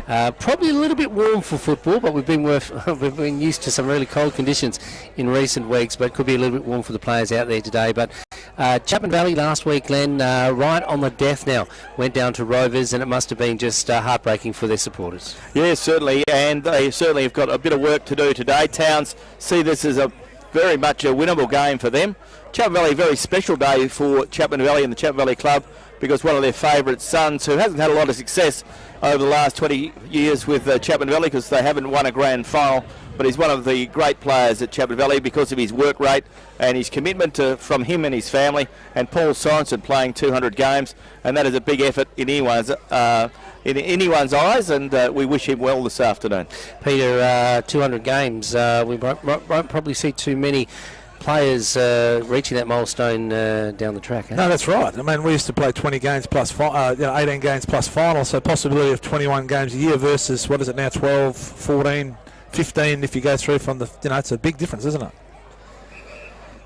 Probably a little bit warm for football, but we've been used to some really cold conditions in recent weeks, but it could be a little bit warm for the players out there today. But Chapman Valley last week, Glenn, right on the death now, went down to Rovers, and it must have been just heartbreaking for their supporters. Yeah, certainly, and they certainly have got a bit of work to do today. Towns see this as very much a winnable game for them. Chapman Valley, a very special day for Chapman Valley and the Chapman Valley Club, because one of their favourite sons, who hasn't had a lot of success over the last 20 years with Chapman Valley because they haven't won a grand final, but he's one of the great players at Chapman Valley because of his work rate and his commitment from him and his family. And Paul Sorensen playing 200 games, and that is a big effort in anyone's eyes, and we wish him well this afternoon. Peter, 200 games, we won't probably see too many players reaching that milestone down the track. No, that's right. I mean, we used to play 20 games plus 18 games plus finals, so possibility of 21 games a year versus, what is it now, 12, 14, 15 if you go through from the, it's a big difference, isn't it?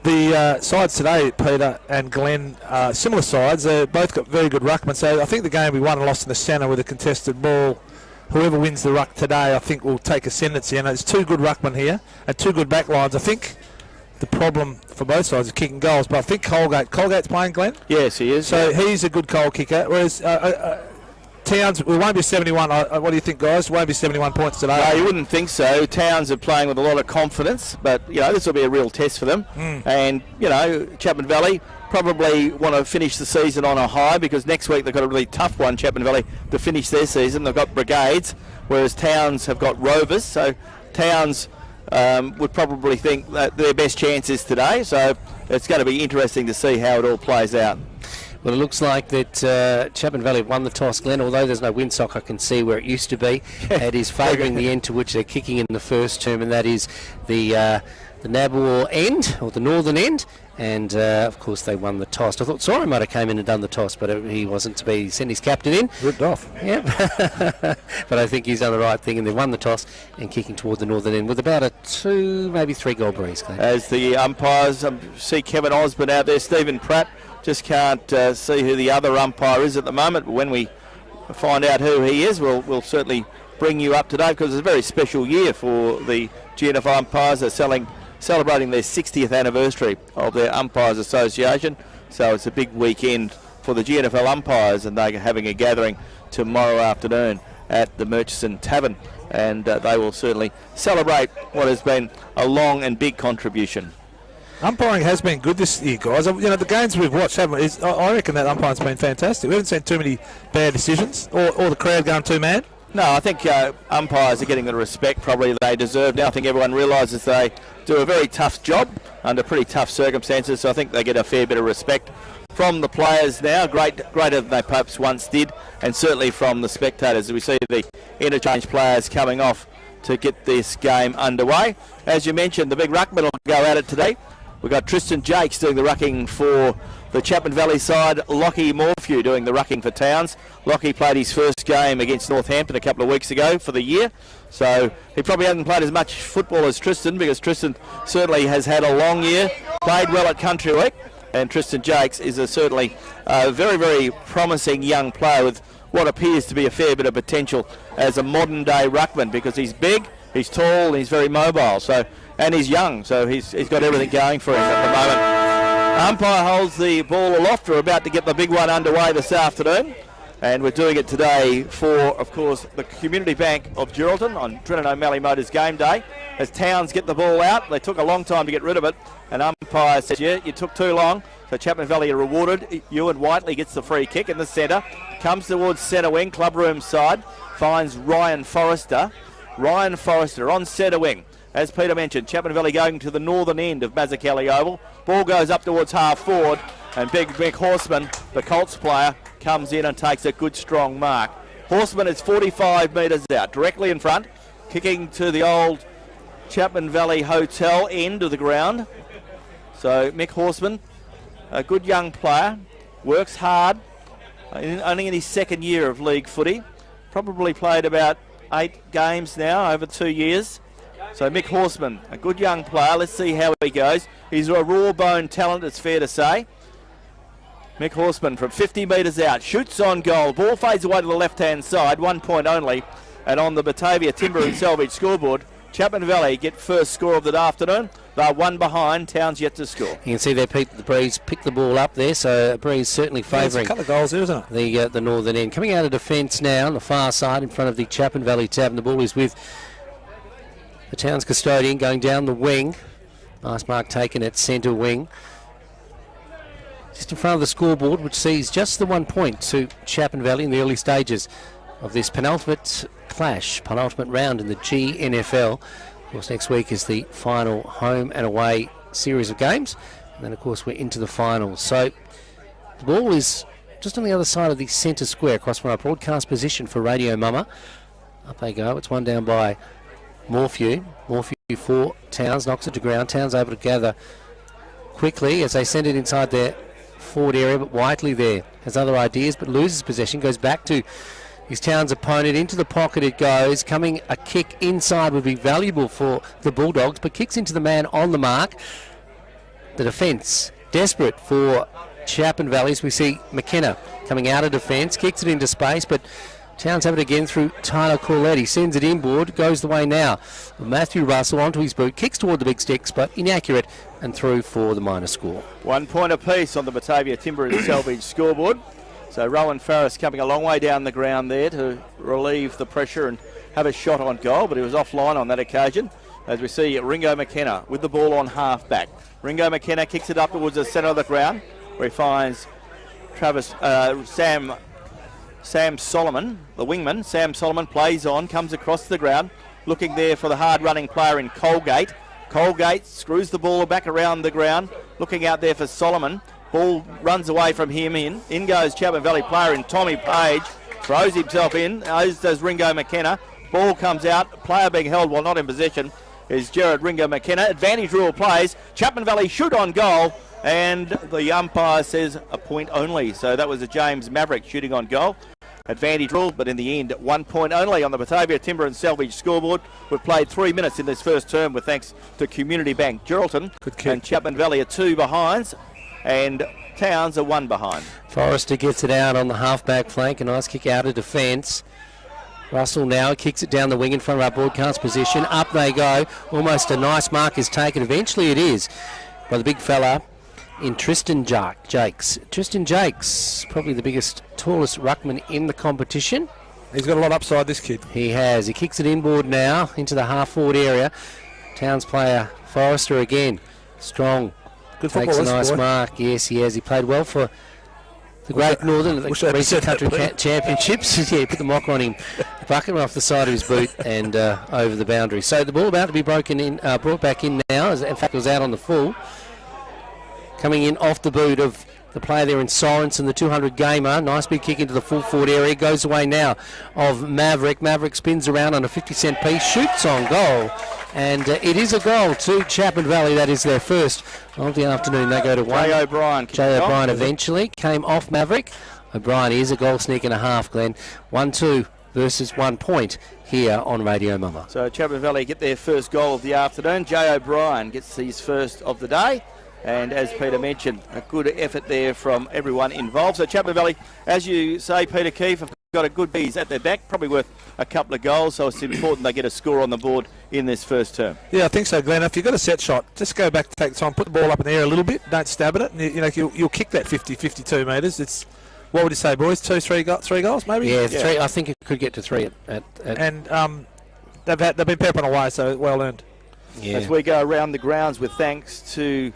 The sides today, Peter and Glenn, similar sides. They've both got very good ruckmen, so I think the game we won and lost in the centre with a contested ball, whoever wins the ruck today, I think will take ascendancy. And there's two good ruckmen here and two good back lines. I think the problem for both sides is kicking goals, but I think Colgate's playing, Glenn? Yes, he is. So he's a good goal kicker, whereas Towns, we won't be 71. What do you think, guys? Won't be 71 points today. No, you wouldn't think so. Towns are playing with a lot of confidence, but, this will be a real test for them. And, Chapman Valley probably want to finish the season on a high, because next week they've got a really tough one, Chapman Valley, to finish their season. They've got Brigades, whereas Towns have got Rovers. So Towns would probably think that their best chance is today, so it's going to be interesting to see how it all plays out. Well, it looks like that Chapman Valley won the toss, Glenn, although there's no windsock I can see where it used to be. It is favouring the end to which they're kicking in the first term, and that is the Nabor end, or the northern end, and of course they won the toss. I thought Sorry might have came in and done the toss, but he wasn't to be. He sent his captain in. Ripped off. Yeah, but I think he's done the right thing, and they won the toss and kicking toward the northern end with about a 2, maybe 3 goal breeze. Glenn. As the umpires, see Kevin Osborne out there, Stephen Pratt. Just can't see who the other umpire is at the moment, but when we find out who he is, we'll certainly bring you up to date, because it's a very special year for the GNF umpires. They're celebrating their 60th anniversary of their Umpires Association, so it's a big weekend for the GNFL umpires, and they're having a gathering tomorrow afternoon at the Murchison Tavern, and they will certainly celebrate what has been a long and big contribution. Umpiring has been good this year, guys. The games we've watched, I reckon that umpiring's been fantastic. We haven't seen too many bad decisions, or the crowd going too mad. No, I think umpires are getting the respect probably they deserve now. I think everyone realises they do a very tough job under pretty tough circumstances, so I think they get a fair bit of respect from the players now, greater than they perhaps once did, and certainly from the spectators. We see the interchange players coming off to get this game underway. As you mentioned, the big ruckman will go at it today. We've got Tristan Jakes doing the rucking for the Chapman Valley side, Lockie Morphew doing the rucking for Towns. Lockie played his first game against Northampton a couple of weeks ago for the year, so he probably hasn't played as much football as Tristan, because Tristan certainly has had a long year, played well at Country Week, and Tristan Jakes is certainly a very, very promising young player with what appears to be a fair bit of potential as a modern day ruckman, because he's big, he's tall, and he's very mobile, and he's young, so he's got everything going for him at the moment. Umpire holds the ball aloft. We're about to get the big one underway this afternoon, and we're doing it today for, of course, the Community Bank of Geraldton on Drennan O'Malley Motors game day. As Towns get the ball out, they took a long time to get rid of it, and umpire says, yeah, you took too long, so Chapman Valley are rewarded. Ewan Whiteley gets the free kick in the centre, comes towards centre wing, club room side, finds Ryan Forrester. Ryan Forrester on centre wing. As Peter mentioned, Chapman Valley going to the northern end of Mazzuchelli Oval. Ball goes up towards half forward, and Big Mick Horseman, the Colts player, comes in and takes a good strong mark. Horseman is 45 metres out, directly in front, kicking to the old Chapman Valley Hotel end of the ground. So Mick Horseman, a good young player, works hard, only in his second year of league footy. Probably played about 8 games now over 2 years. So Mick Horseman, a good young player. Let's see how he goes. He's a raw-bone talent, it's fair to say. Mick Horseman from 50 metres out, shoots on goal. Ball fades away to the left-hand side, 1 point only. And on the Batavia Timber and Salvage scoreboard, Chapman Valley get first score of the afternoon. They're one behind. Towns yet to score. You can see there the Breeze picked the ball up there, so Breeze certainly favouring a couple of goals there, isn't it? The northern end. Coming out of defence now on the far side in front of the Chapman Valley Tavern. The ball is with the Towns custodian going down the wing. Nice mark taken at centre wing. Just in front of the scoreboard, which sees just the 1 point to Chapman Valley in the early stages of this penultimate clash, penultimate round in the GNFL. Of course, next week is the final home and away series of games. And then, of course, we're into the finals. So the ball is just on the other side of the centre square, across from our broadcast position for Radio Mama. Up they go. It's one down by Morphew. Morphew for Towns, knocks it to ground. Towns able to gather quickly as they send it inside their forward area, but Whiteley there has other ideas, but loses possession, goes back to his Towns opponent. Into the pocket it goes. Coming a kick inside would be valuable for the Bulldogs, but kicks into the man on the mark. The defence desperate for Chapman Valley as we see McKenna coming out of defence, kicks it into space, but Towns have it again through Tyler Corlett. He sends it inboard, goes the way now. Matthew Russell onto his boot, kicks toward the big sticks, but inaccurate and through for the minor score. 1 point apiece on the Batavia Timber and Salvage scoreboard. So Rowan Farris coming a long way down the ground there to relieve the pressure and have a shot on goal, but he was offline on that occasion. As we see Ringo McKenna with the ball on half back. Ringo McKenna kicks it up towards the centre of the ground where he finds Sam Solomon, the wingman. Sam Solomon plays on, comes across the ground, looking there for the hard-running player in Colgate. Colgate screws the ball back around the ground, looking out there for Solomon. Ball runs away from him in. In goes Chapman Valley player in Tommy Page. Throws himself in, as does Ringo McKenna. Ball comes out, player being held while not in possession is Jared Ringo McKenna. Advantage rule plays. Chapman Valley shoot on goal. And the umpire says a point only. So that was a James Maverick shooting on goal. Advantage rule, but in the end, 1 point only on the Batavia Timber and Salvage scoreboard. We've played 3 minutes in this first term with thanks to Community Bank Geraldton. And Chapman Valley are 2 behinds and Towns are 1 behind. Forrester gets it out on the half-back flank. A nice kick out of defence. Russell now kicks it down the wing in front of our broadcast position. Up they go. Almost a nice mark is taken. Eventually it is by the big fella in Tristan Jakes. Tristan Jakes, probably the biggest, tallest ruckman in the competition. He's got a lot upside, this kid. He has. He kicks it inboard now into the half-forward area. Towns player Forrester again. Strong. Good football, takes a nice boy. mark. Yes, he has. He played well for the Great Northern at the recent country championships. Yeah, he put the mock on him. Bucket off the side of his boot and over the boundary. So the ball about to be brought back in now. In fact, it was out on the full. Coming in off the boot of the player there in Sorensen, the 200 gamer. Nice big kick into the full forward area. Goes away now of Maverick. Maverick spins around on a 50-cent piece. Shoots on goal. And it is a goal to Chapman Valley. That is their first of the afternoon. They go to one. Jay O'Brien. Jay O'Brien eventually came off Maverick. O'Brien is a goal sneak and a half, Glenn. 1-2 versus 1 point here on Radio Mama. So Chapman Valley get their first goal of the afternoon. Jay O'Brien gets his first of the day. And as Peter mentioned, a good effort there from everyone involved. So Chapman Valley, as you say, Peter Keefe, have got a good bees at their back, probably worth a couple of goals. So it's important they get a score on the board in this first term. Yeah, I think so, Glenn. If you've got a set shot, just go back, take time, put the ball up in the air a little bit, don't stab at it. And you'll kick that 50, 52 metres. It's, what would you say, boys? 3 goals, maybe? Yeah, 3. I think it could get to 3 And they've been peppering away, so well earned. Yeah. As we go around the grounds with thanks to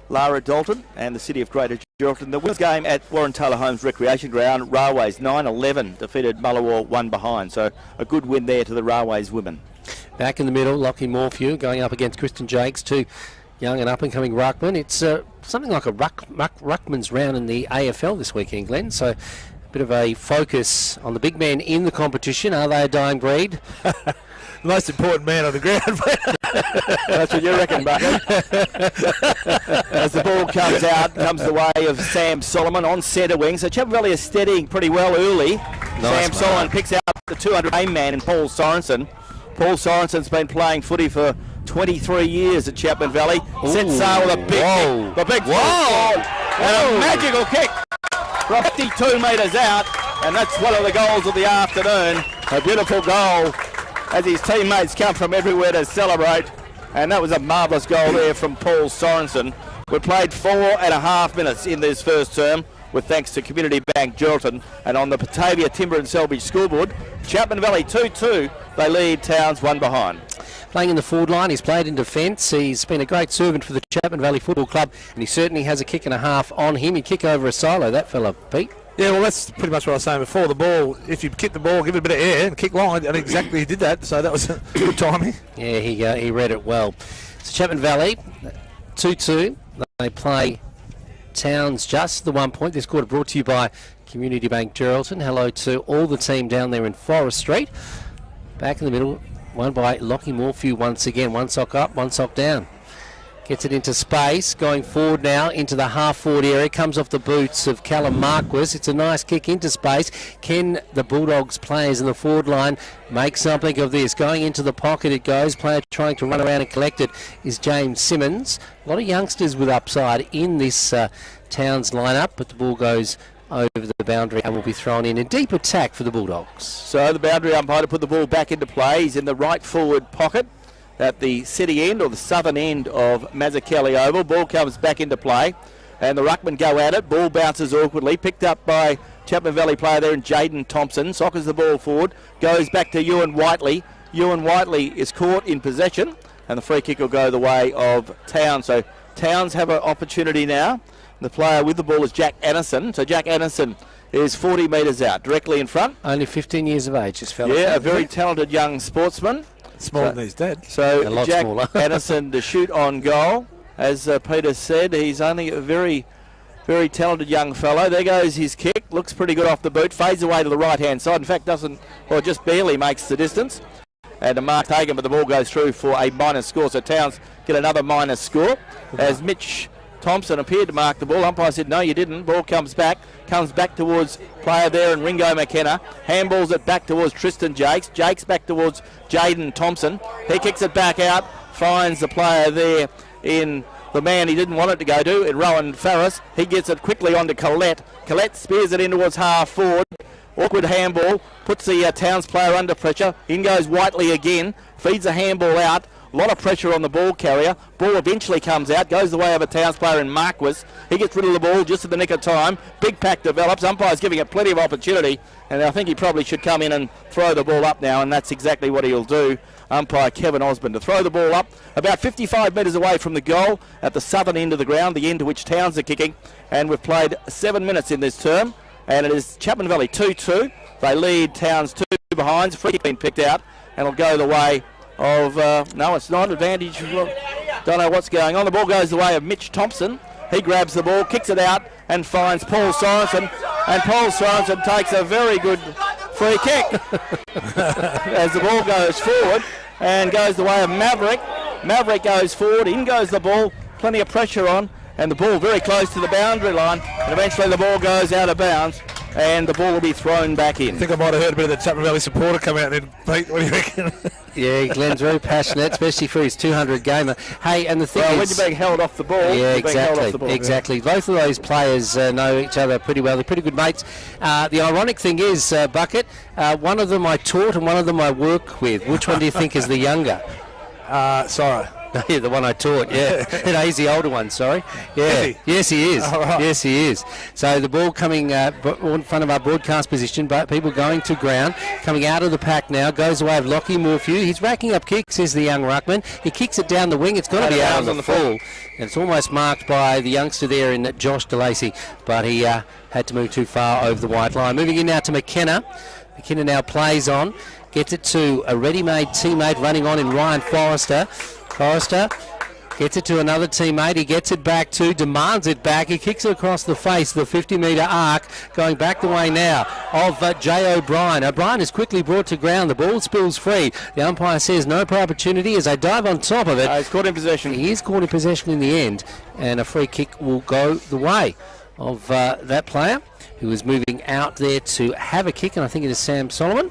Lara Dalton and the City of Greater Geraldton. The winners game at Warren Taylor Homes Recreation Ground. Railways 9-11 defeated Mullawar 1 behind. So a good win there to the Railways women. Back in the middle, Lockie Morphew going up against Kristen Jakes, 2 young and up-and-coming ruckmen. It's something like a ruckman's round in the AFL this weekend, Glenn. So a bit of a focus on the big men in the competition. Are they a dying breed? The most important man on the ground. That's what you reckon, Bucket. As the ball comes out, comes the way of Sam Solomon on centre wing. So Chapman Valley is steadying pretty well early. Sam Solomon picks out the 200 aim man in Paul Sorensen. Paul Sorensen's been playing footy for 23 years at Chapman Valley. Sets sail with a big kick. And a magical kick from 52 metres out. And that's one of the goals of the afternoon. A beautiful goal as his teammates come from everywhere to celebrate. And that was a marvellous goal there from Paul Sorensen. We played 4.5 minutes in this first term with thanks to Community Bank Geraldton. And on the Batavia Timber and Selby scoreboard, Chapman Valley 2-2. They lead Towns 1 behind. Playing in the forward line, he's played in defence. He's been a great servant for the Chapman Valley Football Club, and he certainly has a kick and a half on him. He'd kick over a silo, that fella, Pete. Yeah, well, that's pretty much what I was saying before. The ball, if you kick the ball, give it a bit of air and kick long, and exactly he did that, so that was good timing. Yeah, he read it well. So Chapman Valley, 2-2. They play Towns just the 1 point. This quarter brought to you by Community Bank Geraldton. Hello to all the team down there in Forest Street. Back in the middle, won by Lockie Morphew once again. One sock up, one sock down. Gets it into space, going forward now into the half-forward area. Comes off the boots of Callum Marquis. It's a nice kick into space. Can the Bulldogs players in the forward line make something of this? Going into the pocket it goes. Player trying to run around and collect it is James Simmons. A lot of youngsters with upside in this Towns lineup, but the ball goes over the boundary and will be thrown in. A deep attack for the Bulldogs. So the boundary umpire to put the ball back into play. He's in the right forward pocket at the city end or the southern end of Mazzuchelli Oval. Ball comes back into play and the ruckmen go at it. Ball bounces awkwardly, picked up by Chapman Valley player there in Jaden Thompson. Soccers the ball forward, goes back to Ewan Whiteley. Ewan Whiteley is caught in possession and the free kick will go the way of Towns. So Towns have an opportunity now. The player with the ball is Jack Anderson. So Jack Anderson is 40 metres out, directly in front. Only 15 years of age, this fella. Yeah, a very talented young sportsman. Smaller than his dad. So Jack Anderson to shoot on goal. As Peter said, he's only a very, very talented young fellow. There goes his kick. Looks pretty good off the boot. Fades away to the right-hand side. In fact, just barely makes the distance. And a mark taken, but the ball goes through for a minus score. So Towns get another minus score. As Mitch Thompson appeared to mark the ball. Umpire said, no, you didn't. Ball comes back towards player there and Ringo McKenna. Handballs it back towards Tristan Jakes. Jakes back towards Jaden Thompson. He kicks it back out, finds the player there in the man he didn't want it to go to, in Rowan Farris. He gets it quickly onto Collette. Collette spears it in towards half forward. Awkward handball, puts the Towns player under pressure. In goes Whiteley again, feeds a handball out. A lot of pressure on the ball carrier. Ball eventually comes out, goes the way of a Towns player in Marquis. He gets rid of the ball just at the nick of time. Big pack develops. Umpire's giving it plenty of opportunity, and I think he probably should come in and throw the ball up now, and that's exactly what he'll do. Umpire Kevin Osborne to throw the ball up about 55 metres away from the goal at the southern end of the ground, the end to which Towns are kicking. And we've played 7 minutes in this term, and it is Chapman Valley 2-2. They lead Towns 2 behind. Free kick been picked out, and it'll go the way of no, it's not advantage. Don't know what's going on. The ball goes the way of Mitch Thompson. He grabs the ball, kicks it out, and finds Paul Sorensen. And Paul Sorensen takes a very good free kick as the ball goes forward and goes the way of Maverick. Maverick goes forward, in goes the ball, plenty of pressure on, and the ball very close to the boundary line. And eventually the ball goes out of bounds, and the ball will be thrown back in. I think I might have heard a bit of the Chapman Valley supporter come out and Pete, what do you reckon? Yeah, Glenn's very passionate, especially for his 200 gamer. Hey, and the thing is, when you're being held off the ball, yeah, exactly. Exactly. Both of those players know each other pretty well. They're pretty good mates. The ironic thing is, Bucket, one of them I taught and one of them I work with. Which one do you think is the younger? Sorry. Yeah, the one I taught, yeah. No, he's the older one, sorry. Yeah. Yes, he is. Oh, right. Yes, he is. So the ball coming in front of our broadcast position, but people going to ground, coming out of the pack now, goes away of Lockie Morphew. He's racking up kicks, is the young ruckman. He kicks it down the wing. It's got to be out on the full. And it's almost marked by the youngster there in Josh DeLacy, but he had to move too far over the white line. Moving in now to McKenna. McKenna now plays on, gets it to a ready-made teammate running on in Ryan Forrester. Forrester gets it to another teammate. He gets it back to, demands it back. He kicks it across the face, the 50-metre arc, going back the way now of Jay O'Brien. O'Brien is quickly brought to ground. The ball spills free. The umpire says no prior opportunity as they dive on top of it. He's caught in possession. He is caught in possession in the end, and a free kick will go the way of that player who is moving out there to have a kick, and I think it is Sam Solomon.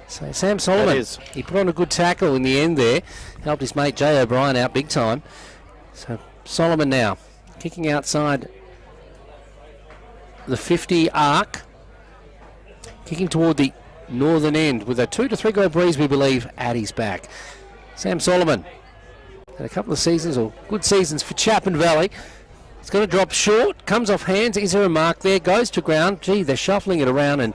So Sam Solomon, he put on a good tackle in the end there, helped his mate Jay O'Brien out big time. So Solomon now kicking outside the 50 arc, kicking toward the northern end with a 2 to 3 goal breeze, we believe, at his back. Sam Solomon had a couple of seasons, or good seasons, for Chapman Valley. It's going to drop short, comes off hands. Is there a mark there? Goes to ground. Gee, they're shuffling it around, and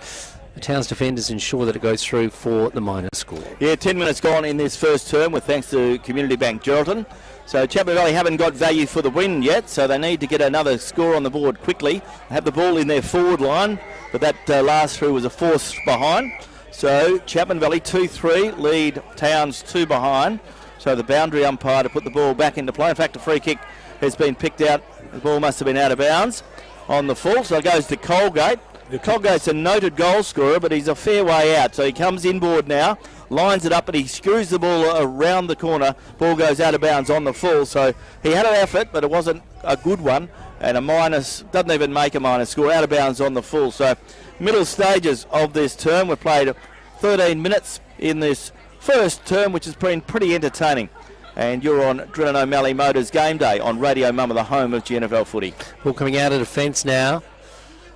the Towns defenders ensure that it goes through for the minor score. Yeah, 10 minutes gone in this first term, with thanks to Community Bank Geraldton. So Chapman Valley haven't got value for the win yet, so they need to get another score on the board quickly. They have the ball in their forward line, but that last through was a force behind. So Chapman Valley 2-3, lead Towns 2 behind. So the boundary umpire to put the ball back into play. In fact, a free kick has been picked out. The ball must have been out of bounds on the full, so it goes to Colgate. Colgate's a noted goal scorer, but he's a fair way out. So he comes inboard now, lines it up, and he screws the ball around the corner. Ball goes out of bounds on the full. So he had an effort, but it wasn't a good one. And a minus, doesn't even make a minus score, out of bounds on the full. So middle stages of this term. We've played 13 minutes in this first term, which has been pretty entertaining. And you're on Drilling O'Malley Motors Game Day on Radio Mumma, the home of GNFL footy. Ball coming out of defence now.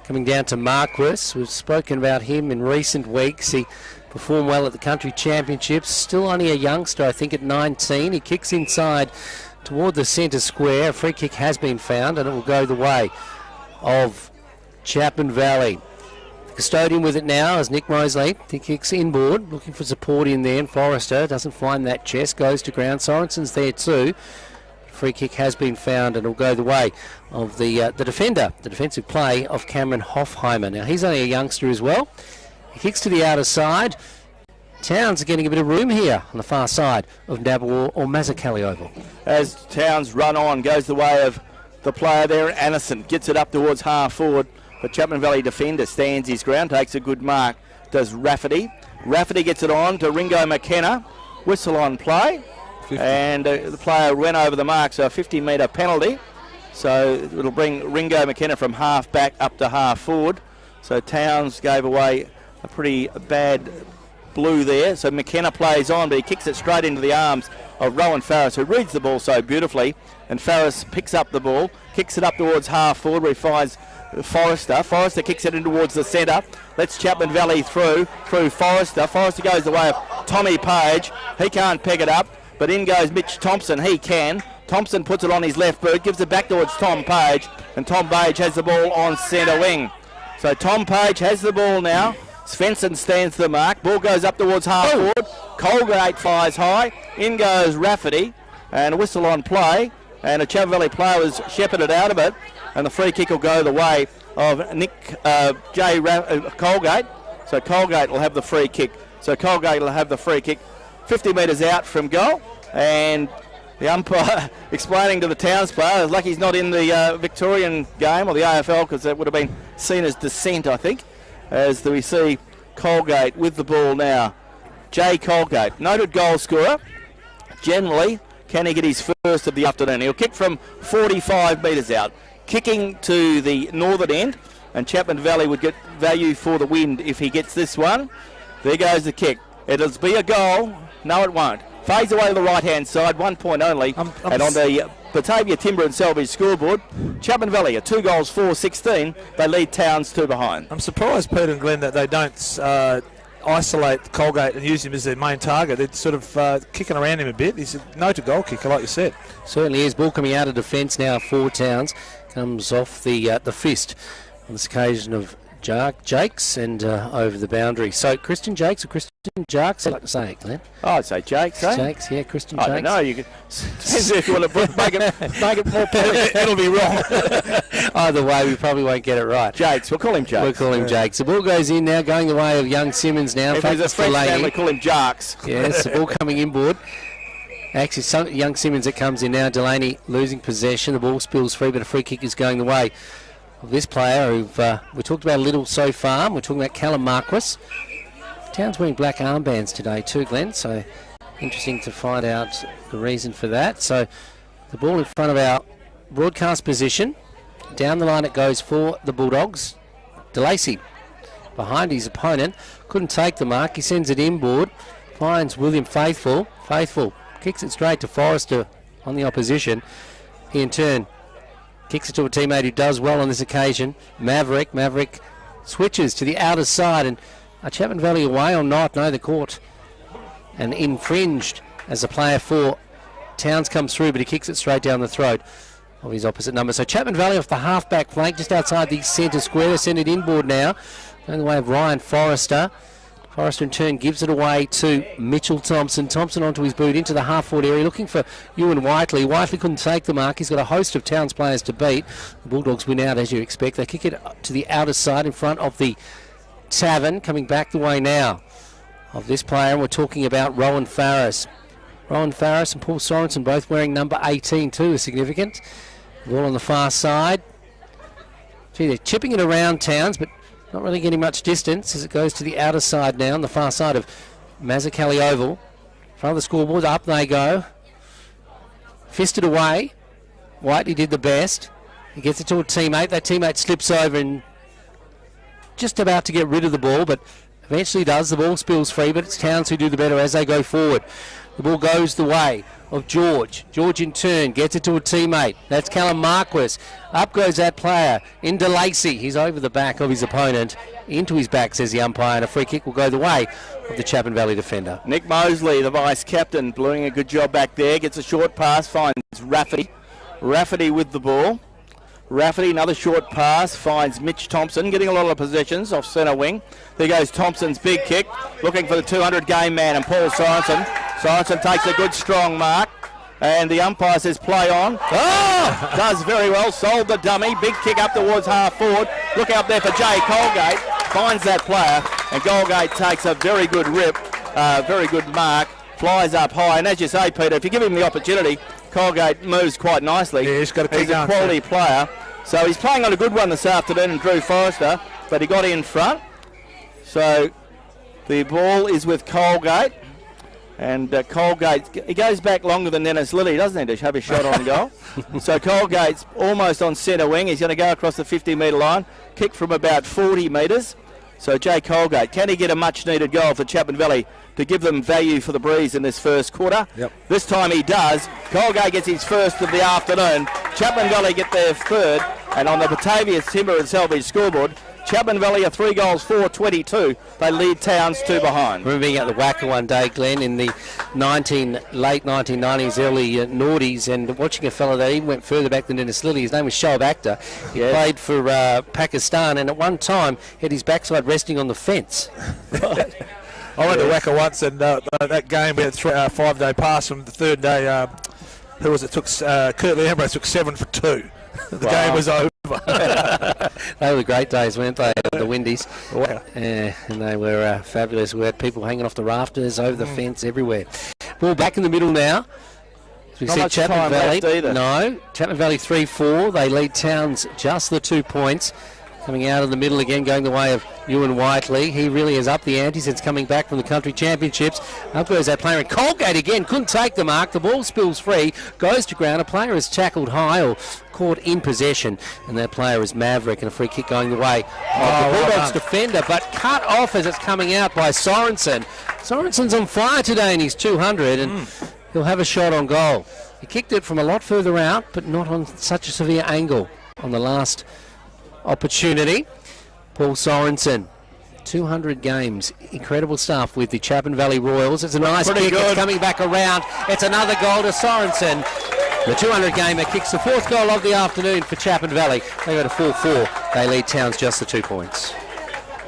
Coming down to Marquis. We've spoken about him in recent weeks. He performed well at the Country Championships. Still only a youngster, I think, at 19. He kicks inside toward the centre square. A free kick has been found, and it will go the way of Chapman Valley. The custodian with it now is Nick Mosley. He kicks inboard, looking for support in there, and Forrester doesn't find that chest. Goes to ground. Sorensen's there too. Free kick has been found, and it'll go the way of the defender, the defensive play of Cameron Hoffheimer. Now, he's only a youngster as well. He kicks to the outer side. Towns are getting a bit of room here on the far side of Nabawar or Mazzuchelli Oval. As Towns run on, goes the way of the player there, Anderson. Gets it up towards half forward. The Chapman Valley defender stands his ground, takes a good mark, does Rafferty. Rafferty gets it on to Ringo McKenna. Whistle on play. 50. And the player went over the mark, so a 50-metre penalty. So it'll bring Ringo McKenna from half back up to half forward. So Towns gave away a pretty bad blue there. So McKenna plays on, but he kicks it straight into the arms of Rowan Farris, who reads the ball so beautifully. And Farris picks up the ball, kicks it up towards half forward, where he finds Forrester. Forrester kicks it in towards the centre. Lets Chapman Valley through Forrester. Forrester goes the way of Tommy Page. He can't peg it up. But in goes Mitch Thompson. He can. Thompson puts it on his left boot, gives it back towards Tom Page, and Tom Page has the ball on centre wing. So Tom Page has the ball now. Svensson stands the mark. Ball goes up towards half forward. Colgate flies high. In goes Rafferty, and a whistle on play. And a Chapman Valley player was shepherded out of it, and the free kick will go the way of Colgate. So Colgate will have the free kick. 50 metres out from goal, and the umpire explaining to the Towns player, lucky he's not in the Victorian game or the AFL, because that would have been seen as dissent, I think, as we see Colgate with the ball now. Jay Colgate, noted goal scorer. Generally, can he get his first of the afternoon? He'll kick from 45 metres out, kicking to the northern end, and Chapman Valley would get value for the win if he gets this one. There goes the kick. It'll be a goal. No, it won't. Fades away to the right-hand side, 1 point only. And on the Batavia Timber and Salvage scoreboard, Chapman Valley are 2 goals, 4-16. They lead Towns 2 behind. I'm surprised, Peter and Glenn, that they don't isolate Colgate and use him as their main target. They're sort of kicking around him a bit. He's a noted goal kicker, like you said. Certainly is. Ball coming out of defence now for Towns. Comes off the fist on this occasion of Jakes and over the boundary. So Christian Jakes or Christian Jakes, I like to say it, Glenn. Oh, I'd say Jakes, eh? Jakes, yeah, Christian Jakes. I don't know. You could, depends if you want to make it more perfect. It'll be wrong. Either way, we probably won't get it right. Jakes, we'll call him Jakes. We'll call him Jakes. The ball goes in now, going the way of young Simmons now. If he's a French man, we call him Jakes. Yes, the ball coming inboard. Actually, young Simmons that comes in now. Delaney losing possession. The ball spills free, but a free kick is going the way of this player who we talked about a little so far. We're talking about Callum Marquis. Towns wearing black armbands today too, Glenn, so interesting to find out the reason for that. So the ball in front of our broadcast position. Down the line it goes for the Bulldogs. DeLacy behind his opponent. Couldn't take the mark. He sends it inboard. Finds William Faithful. Faithful kicks it straight to Forrester on the opposition. He in turn kicks it to a teammate who does well on this occasion. Maverick switches to the outer side and Are Chapman Valley away or not? No, they're caught and infringed as the player for Towns comes through, but he kicks it straight down the throat of his opposite number. So Chapman Valley off the half-back flank, just outside the centre square. They send it inboard now, going the way of Ryan Forrester. Forrester in turn gives it away to Mitchell Thompson. Thompson onto his boot into the half-forward area, looking for Ewan Whiteley. Whiteley couldn't take the mark. He's got a host of Towns players to beat. The Bulldogs win out, as you expect. They kick it to the outer side in front of the Tavern, coming back the way now of this player, and we're talking about Rowan Farris. Rowan Farris and Paul Sorensen both wearing number 18 too is significant. Ball on the far side. Gee, they're chipping it around Towns, but not really getting much distance as it goes to the outer side now, on the far side of Mazzuchelli Oval. Front of the scoreboard, up they go. Fisted away. Whiteley did the best. He gets it to a teammate. That teammate slips over and just about to get rid of the ball, but eventually does. The ball spills free, but it's Towns who do the better as they go forward. The ball goes the way of George. George in turn gets it to a teammate. That's Callum Marquis. Up goes that player into Lacey. He's over the back of his opponent. Into his back, says the umpire, and a free kick will go the way of the Chapman Valley defender. Nick Mosley, the vice-captain, doing a good job back there. Gets a short pass, finds Rafferty. Rafferty with the ball. Rafferty, another short pass, finds Mitch Thompson, getting a lot of possessions off centre wing. There goes Thompson's big kick, looking for the 200 game man, and Paul Sorensen. Sorensen takes a good strong mark, and the umpire says play on. Oh! Does very well, sold the dummy, big kick up towards half forward. Look out there for Jay Colgate, finds that player, and Colgate takes a very good rip, very good mark, flies up high, and as you say, Peter, if you give him the opportunity, Colgate moves quite nicely. Yeah, he's got a He's a quality player. So he's playing on a good one this afternoon, and Drew Forrester, but he got in front. So the ball is with Colgate. And Colgate, he goes back longer than Dennis Lilly, doesn't he, to have a shot on goal. So Colgate's almost on centre wing. He's going to go across the 50-metre line, kick from about 40 metres. So Jay Colgate, can he get a much-needed goal for Chapman Valley to give them value for the breeze in this first quarter? Yep. This time he does. Colgate gets his first of the afternoon. Chapman Valley get their third. And on the Batavia Timber and Salvage scoreboard, Chapman Valley are 3 goals, 4-22. They lead Towns 2 behind. I remember being at the Wacker one day, Glenn, in the late 1990s, early noughties, and watching a fellow that even went further back than Dennis Lilly. His name was Shoaib Akhtar. He played for Pakistan, and at one time had his backside resting on the fence. I went to Wacker once, and that game we had 5-day pass, and the third day, who was it? Kurt Ambrose took 7 for 2. The game was over. They were great days, weren't they? The Windies. Wow. And they were fabulous. We had people hanging off the rafters, over the fence, everywhere. Ball back in the middle now. As we Not see much Chapman time Valley. left either. No, Chapman Valley 3-4. They lead Towns just the 2 points. Coming out of the middle again, going the way of Ewan Whiteley. He really is up the ante since coming back from the country championships. Up goes that player, and Colgate again couldn't take the mark. The ball spills free, goes to ground. A player is tackled high or caught in possession, and that player is Maverick, and a free kick going the way of the Bulldogs defender, but cut off as it's coming out by Sorensen. Sorensen's on fire today in his 200, and he'll have a shot on goal. He kicked it from a lot further out, but not on such a severe angle on the last opportunity. Paul Sorensen, 200 games, incredible stuff with the Chapman Valley Royals. It's a nice kick, it's coming back around. It's another goal to Sorensen. The 200 gamer kicks the 4th goal of the afternoon for Chapman Valley. They go to 4-4. They lead Towns just the 2 points.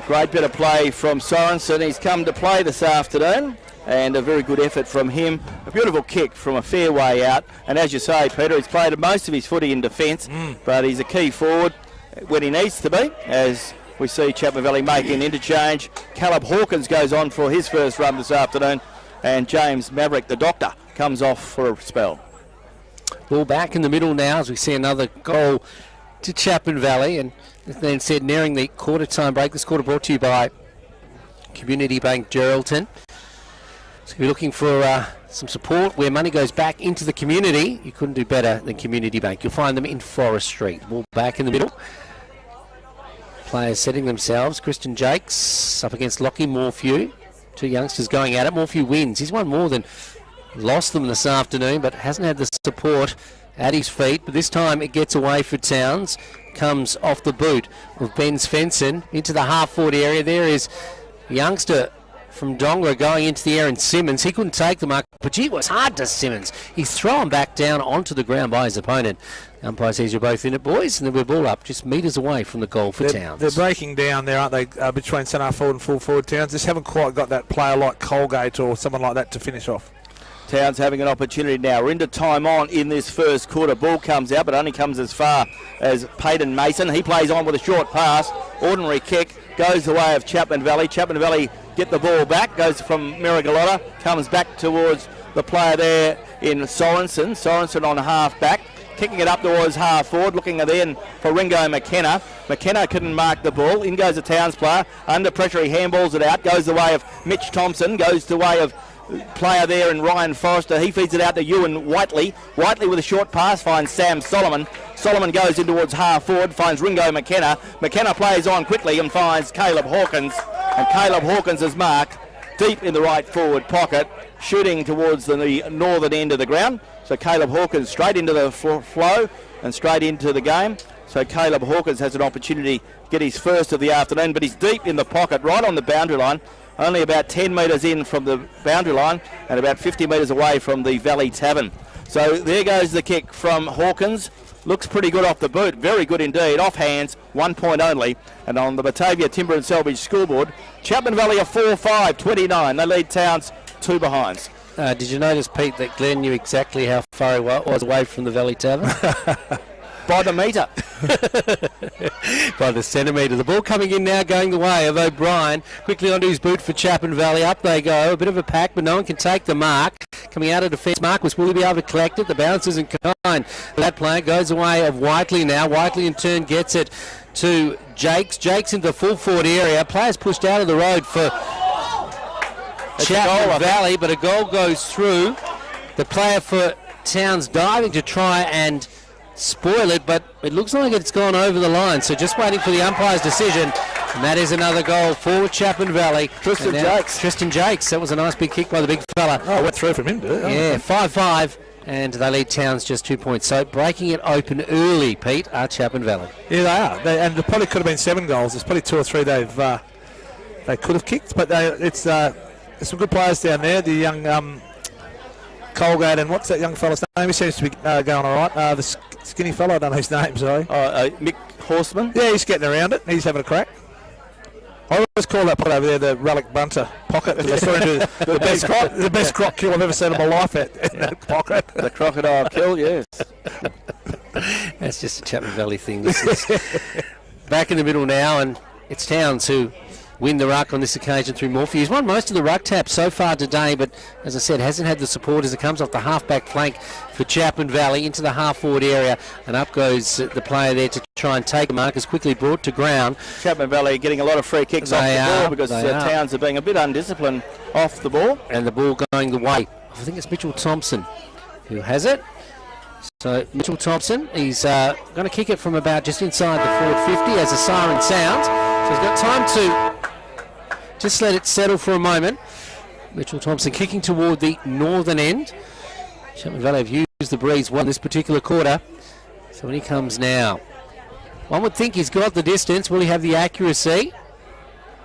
Great bit of play from Sorensen. He's come to play this afternoon, and a very good effort from him. A beautiful kick from a fair way out. And as you say, Peter, he's played most of his footy in defence, but he's a key forward when he needs to be, as we see Chapman Valley making an interchange. Caleb Hawkins goes on for his first run this afternoon, and James Maverick, the doctor, comes off for a spell. Ball back in the middle now as we see another goal to Chapman Valley, and then said nearing the quarter time break. This quarter brought to you by Community Bank Geraldton. So if you're looking for some support where money goes back into the community, you couldn't do better than Community Bank. You'll find them in Forest Street. Ball back in the middle. Players setting themselves. Christian Jakes up against Lockie Morphew. 2 youngsters going at it. Morphew wins. He's won more than lost them this afternoon, but hasn't had the support at his feet. But this time it gets away for Towns. Comes off the boot of Ben Svensson into the half-forward area. There is youngster from Dongla going into the air, and Simmons, he couldn't take the mark, but gee, it was hard to Simmons. He's thrown back down onto the ground by his opponent. Umpire says you're both in it, boys, and then we're ball up just metres away from the goal for Towns. They're breaking down there, aren't they, between centre forward and full forward. Towns just haven't quite got that player like Colgate or someone like that to finish off. Towns having an opportunity now. We're into time on in this first quarter. Ball comes out, but only comes as far as Peyton Mason. He plays on with a short pass. Ordinary kick goes the way of Chapman Valley. Chapman Valley get the ball back. Goes from Miragalotta. Comes back towards the player there in Sorensen. Sorensen on half back. Kicking it up towards half forward. Looking then for Ringo McKenna. McKenna couldn't mark the ball. In goes the Towns player. Under pressure, he handballs it out. Goes the way of Mitch Thompson. Goes the way of player there in Ryan Forrester. He feeds it out to Ewan Whiteley. Whiteley with a short pass finds Sam Solomon. Solomon goes in towards half forward, finds Ringo McKenna. McKenna plays on quickly and finds Caleb Hawkins. And Caleb Hawkins is marked deep in the right forward pocket, shooting towards the northern end of the ground. So Caleb Hawkins straight into the flow and straight into the game. So Caleb Hawkins has an opportunity to get his first of the afternoon, but he's deep in the pocket, right on the boundary line. Only about 10 metres in from the boundary line and about 50 metres away from the Valley Tavern. So there goes the kick from Hawkins. Looks pretty good off the boot. Very good indeed. Off hands, 1 point only. And on the Batavia Timber and Selvage scoreboard, Chapman Valley are 4-5-29. They lead Towns 2 behinds. Did you notice, Pete, that Glenn knew exactly how far he was away from the Valley Tavern? By the metre. By the centimetre. The ball coming in now, going the way of O'Brien. Quickly onto his boot for Chapman Valley. Up they go. A bit of a pack, but no one can take the mark. Coming out of defence, Marquis, will he be able to collect it? The bounce isn't kind. That player goes away of Whiteley now. Whiteley in turn gets it to Jakes. Jakes into the full forward area. Players pushed out of the road for Chapman Valley, but a goal goes through. The player for Towns diving to try and spoil it, but it looks like it's gone over the line. So just waiting for the umpire's decision. And that is another goal for Chapman Valley. Tristan Jakes. That was a nice big kick by the big fella. Oh, went through from him, did it? Yeah, 5-5. And they lead Towns just 2 points. So breaking it open early, Pete, are Chapman Valley. Yeah, they are. And there probably could have been 7 goals. There's probably 2 or 3 they could have kicked. But it's there's some good players down there. The young Colgate, and what's that young fella's name? He seems to be going all right. The skinny fella, I don't know his name, sorry. Mick Horseman? Yeah, he's getting around it. He's having a crack. I always call that pot over there the relic bunter pocket. The best croc kill I've ever seen in my life in that pocket. The crocodile kill, yes. That's just a Chapman Valley thing. This is back in the middle now, and it's Towns who win the ruck on this occasion through Morphy. He's won most of the ruck taps so far today, but as I said, hasn't had the support as it comes off the half-back flank for Chapman Valley into the half-forward area, and up goes the player there to try and take a mark. Is quickly brought to ground. Chapman Valley getting a lot of free kicks off the ball because Towns are being a bit undisciplined off the ball. And the ball going the way. I think it's Mitchell Thompson who has it. So Mitchell Thompson, he's going to kick it from about just inside the forward 50 as the siren sounds. So he's got time to just let it settle for a moment. Mitchell Thompson kicking toward the northern end. Chapman Valley have used the breeze well in this particular quarter. So when he comes now, one would think he's got the distance. Will he have the accuracy?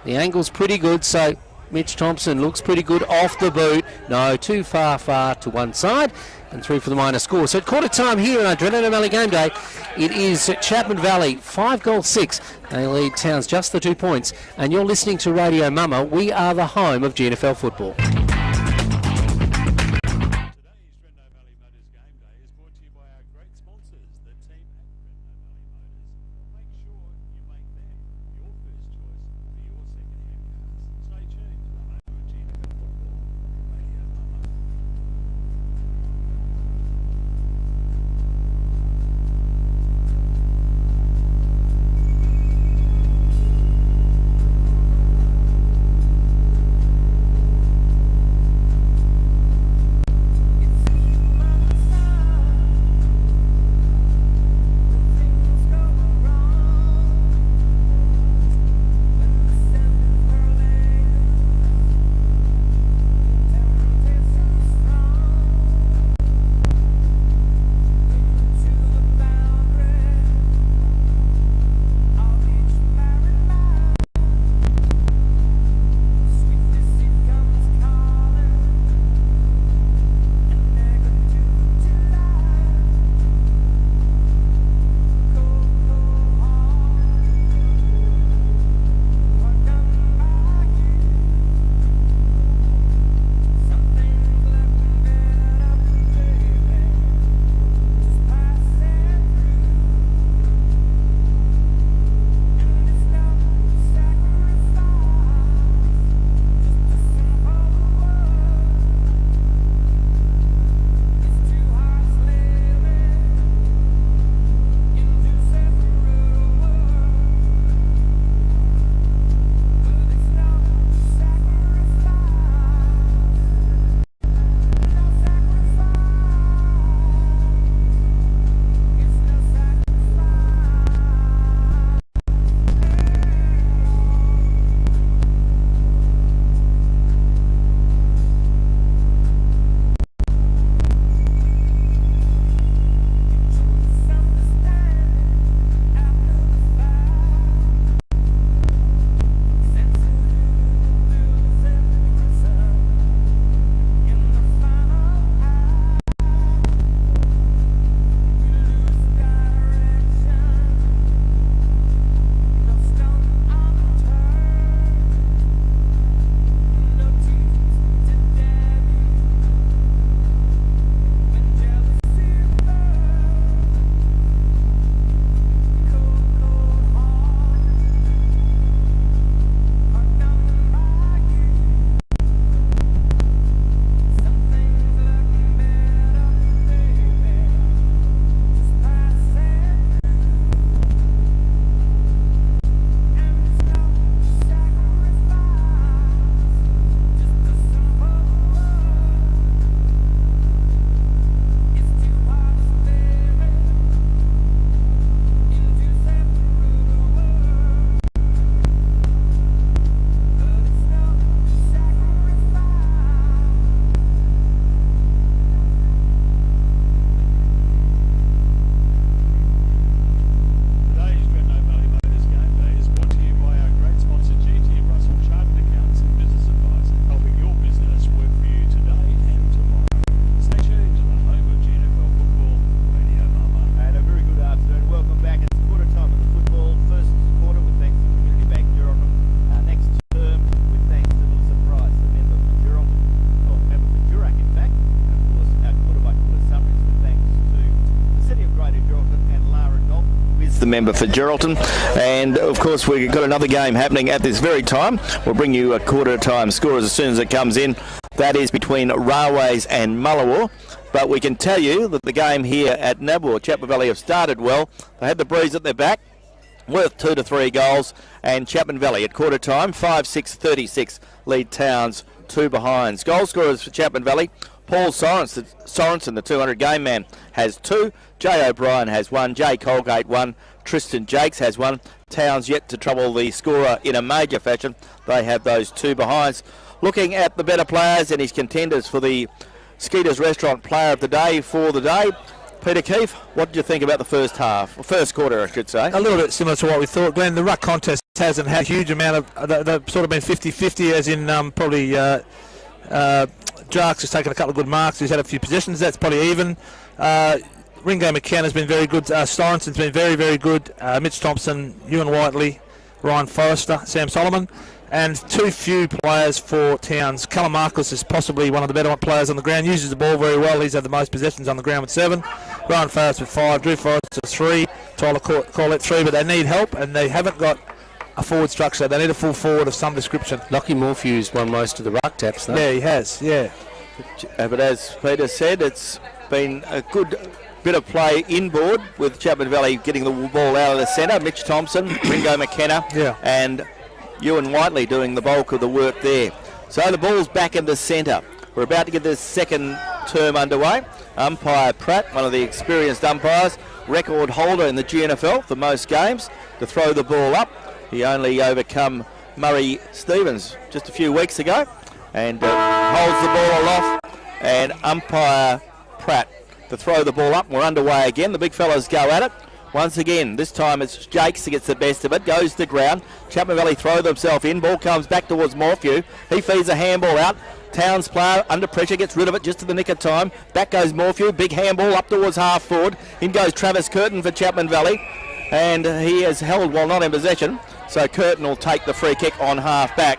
The angle's pretty good, so Mitch Thompson looks pretty good off the boot. No, too far to one side. And through for the minor score. So at quarter time here on Adrenaline Valley Game Day, it is Chapman Valley 5-6. They lead Towns just the 2 points. And you're listening to Radio Mama. We are the home of GNFL football. the member for Geraldton. And of course we've got another game happening at this very time. We'll bring you a quarter time scores as soon as it comes in. That is between Railways and Mullawa. But we can tell you that the game here at Naboo, Chapman Valley have started well. They had the breeze at their back, worth 2 to 3 goals, and Chapman Valley at quarter time 5-6-36 lead Towns 2 behinds. Goal scorers for Chapman Valley: Paul Sorensen, the 200 game man, has 2. Jay O'Brien has 1. Jay Colgate 1. Tristan Jakes has 1. Towns yet to trouble the scorer in a major fashion. They have those 2 behinds. Looking at the better players and his contenders for the Skeeter's Restaurant Player of the Day for the day, Peter Keefe, what did you think about the first quarter, I should say? A little bit similar to what we thought, Glenn. The ruck contest hasn't had a huge amount of, they've sort of been 50-50, as in probably Jarks has taken a couple of good marks. He's had a few possessions. That's probably even. Ringo McKenna's been very good. Sorensen's been very, very good. Mitch Thompson, Ewan Whiteley, Ryan Forrester, Sam Solomon. And too few players for Towns. Callum Marcus is possibly one of the better players on the ground. Uses the ball very well. He's had the most possessions on the ground with 7. Ryan Forrest with 5. Drew Forrest with 3. Tyler Corlett 3. But they need help, and they haven't got a forward structure. They need a full forward of some description. Lockie Morphew's won most of the ruck taps, though. Yeah, he has. Yeah. But as Peter said, it's been a good bit of play inboard with Chapman Valley getting the ball out of the centre. Mitch Thompson, Ringo McKenna, and Ewan Whiteley doing the bulk of the work there. So the ball's back in the centre. We're about to get this second term underway. Umpire Pratt, one of the experienced umpires, record holder in the GNFL for most games, to throw the ball up. He only overcome Murray Stevens just a few weeks ago, and holds the ball aloft. And umpire Pratt to throw the ball up. We're underway again. The big fellas go at it. Once again, this time it's Jakes who gets the best of it, goes to the ground. Chapman Valley throw themselves in, ball comes back towards Morphew. He feeds a handball out. Towns player under pressure, gets rid of it just at the nick of time. Back goes Morphew, big handball up towards half forward. In goes Travis Curtin for Chapman Valley, and he has held while not in possession. So Curtin will take the free kick on half back.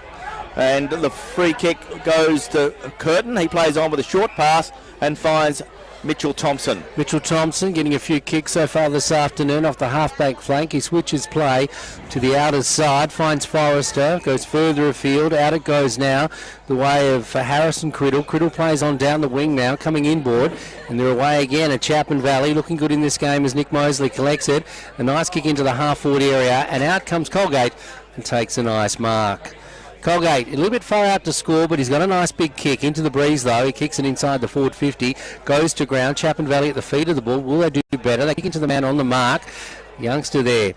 And the free kick goes to Curtin. He plays on with a short pass and finds Mitchell Thompson. Mitchell Thompson getting a few kicks so far this afternoon off the half-back flank. He switches play to the outer side, finds Forrester, goes further afield. Out it goes now, the way of Harrison Criddle. Criddle plays on down the wing now, coming inboard, and they're away again at Chapman Valley. Looking good in this game as Nick Mosley collects it. A nice kick into the half-forward area, and out comes Colgate and takes a nice mark. Colgate, a little bit far out to score, but he's got a nice big kick into the breeze though. He kicks it inside the forward 50, goes to ground. Chapman Valley at the feet of the ball. Will they do better? They kick into the man on the mark. Youngster there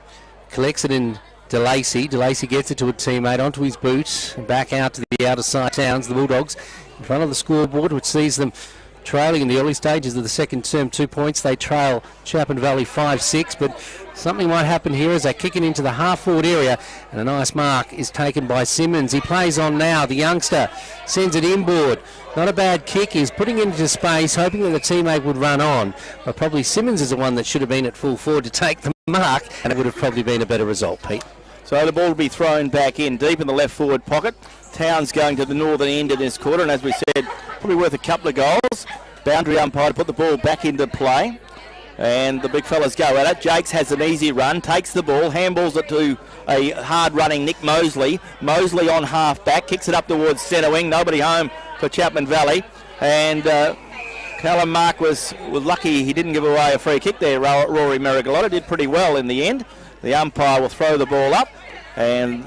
collects it in DeLacy. DeLacy gets it to a teammate onto his boot and back out to the outer side. Towns, the Bulldogs, in front of the scoreboard, which sees them trailing in the early stages of the second term. 2 points. They trail Chapman Valley 5-6, but something might happen here as they kick it into the half-forward area, and a nice mark is taken by Simmons. He plays on now. The youngster sends it inboard. Not a bad kick. He's putting it into space, hoping that the teammate would run on, but probably Simmons is the one that should have been at full forward to take the mark, and it would have probably been a better result, Pete. So the ball will be thrown back in deep in the left forward pocket. Towns going to the northern end of this quarter, and as we said, probably worth a couple of goals. Boundary umpire to put the ball back into play, and the big fellas go at it. Jakes has an easy run, takes the ball, handballs it to a hard-running Nick Mosley. Mosley on half-back, kicks it up towards centre wing. Nobody home for Chapman Valley, and Callum Mark was lucky he didn't give away a free kick there. Rory Merigalotta did pretty well in the end. The umpire will throw the ball up, and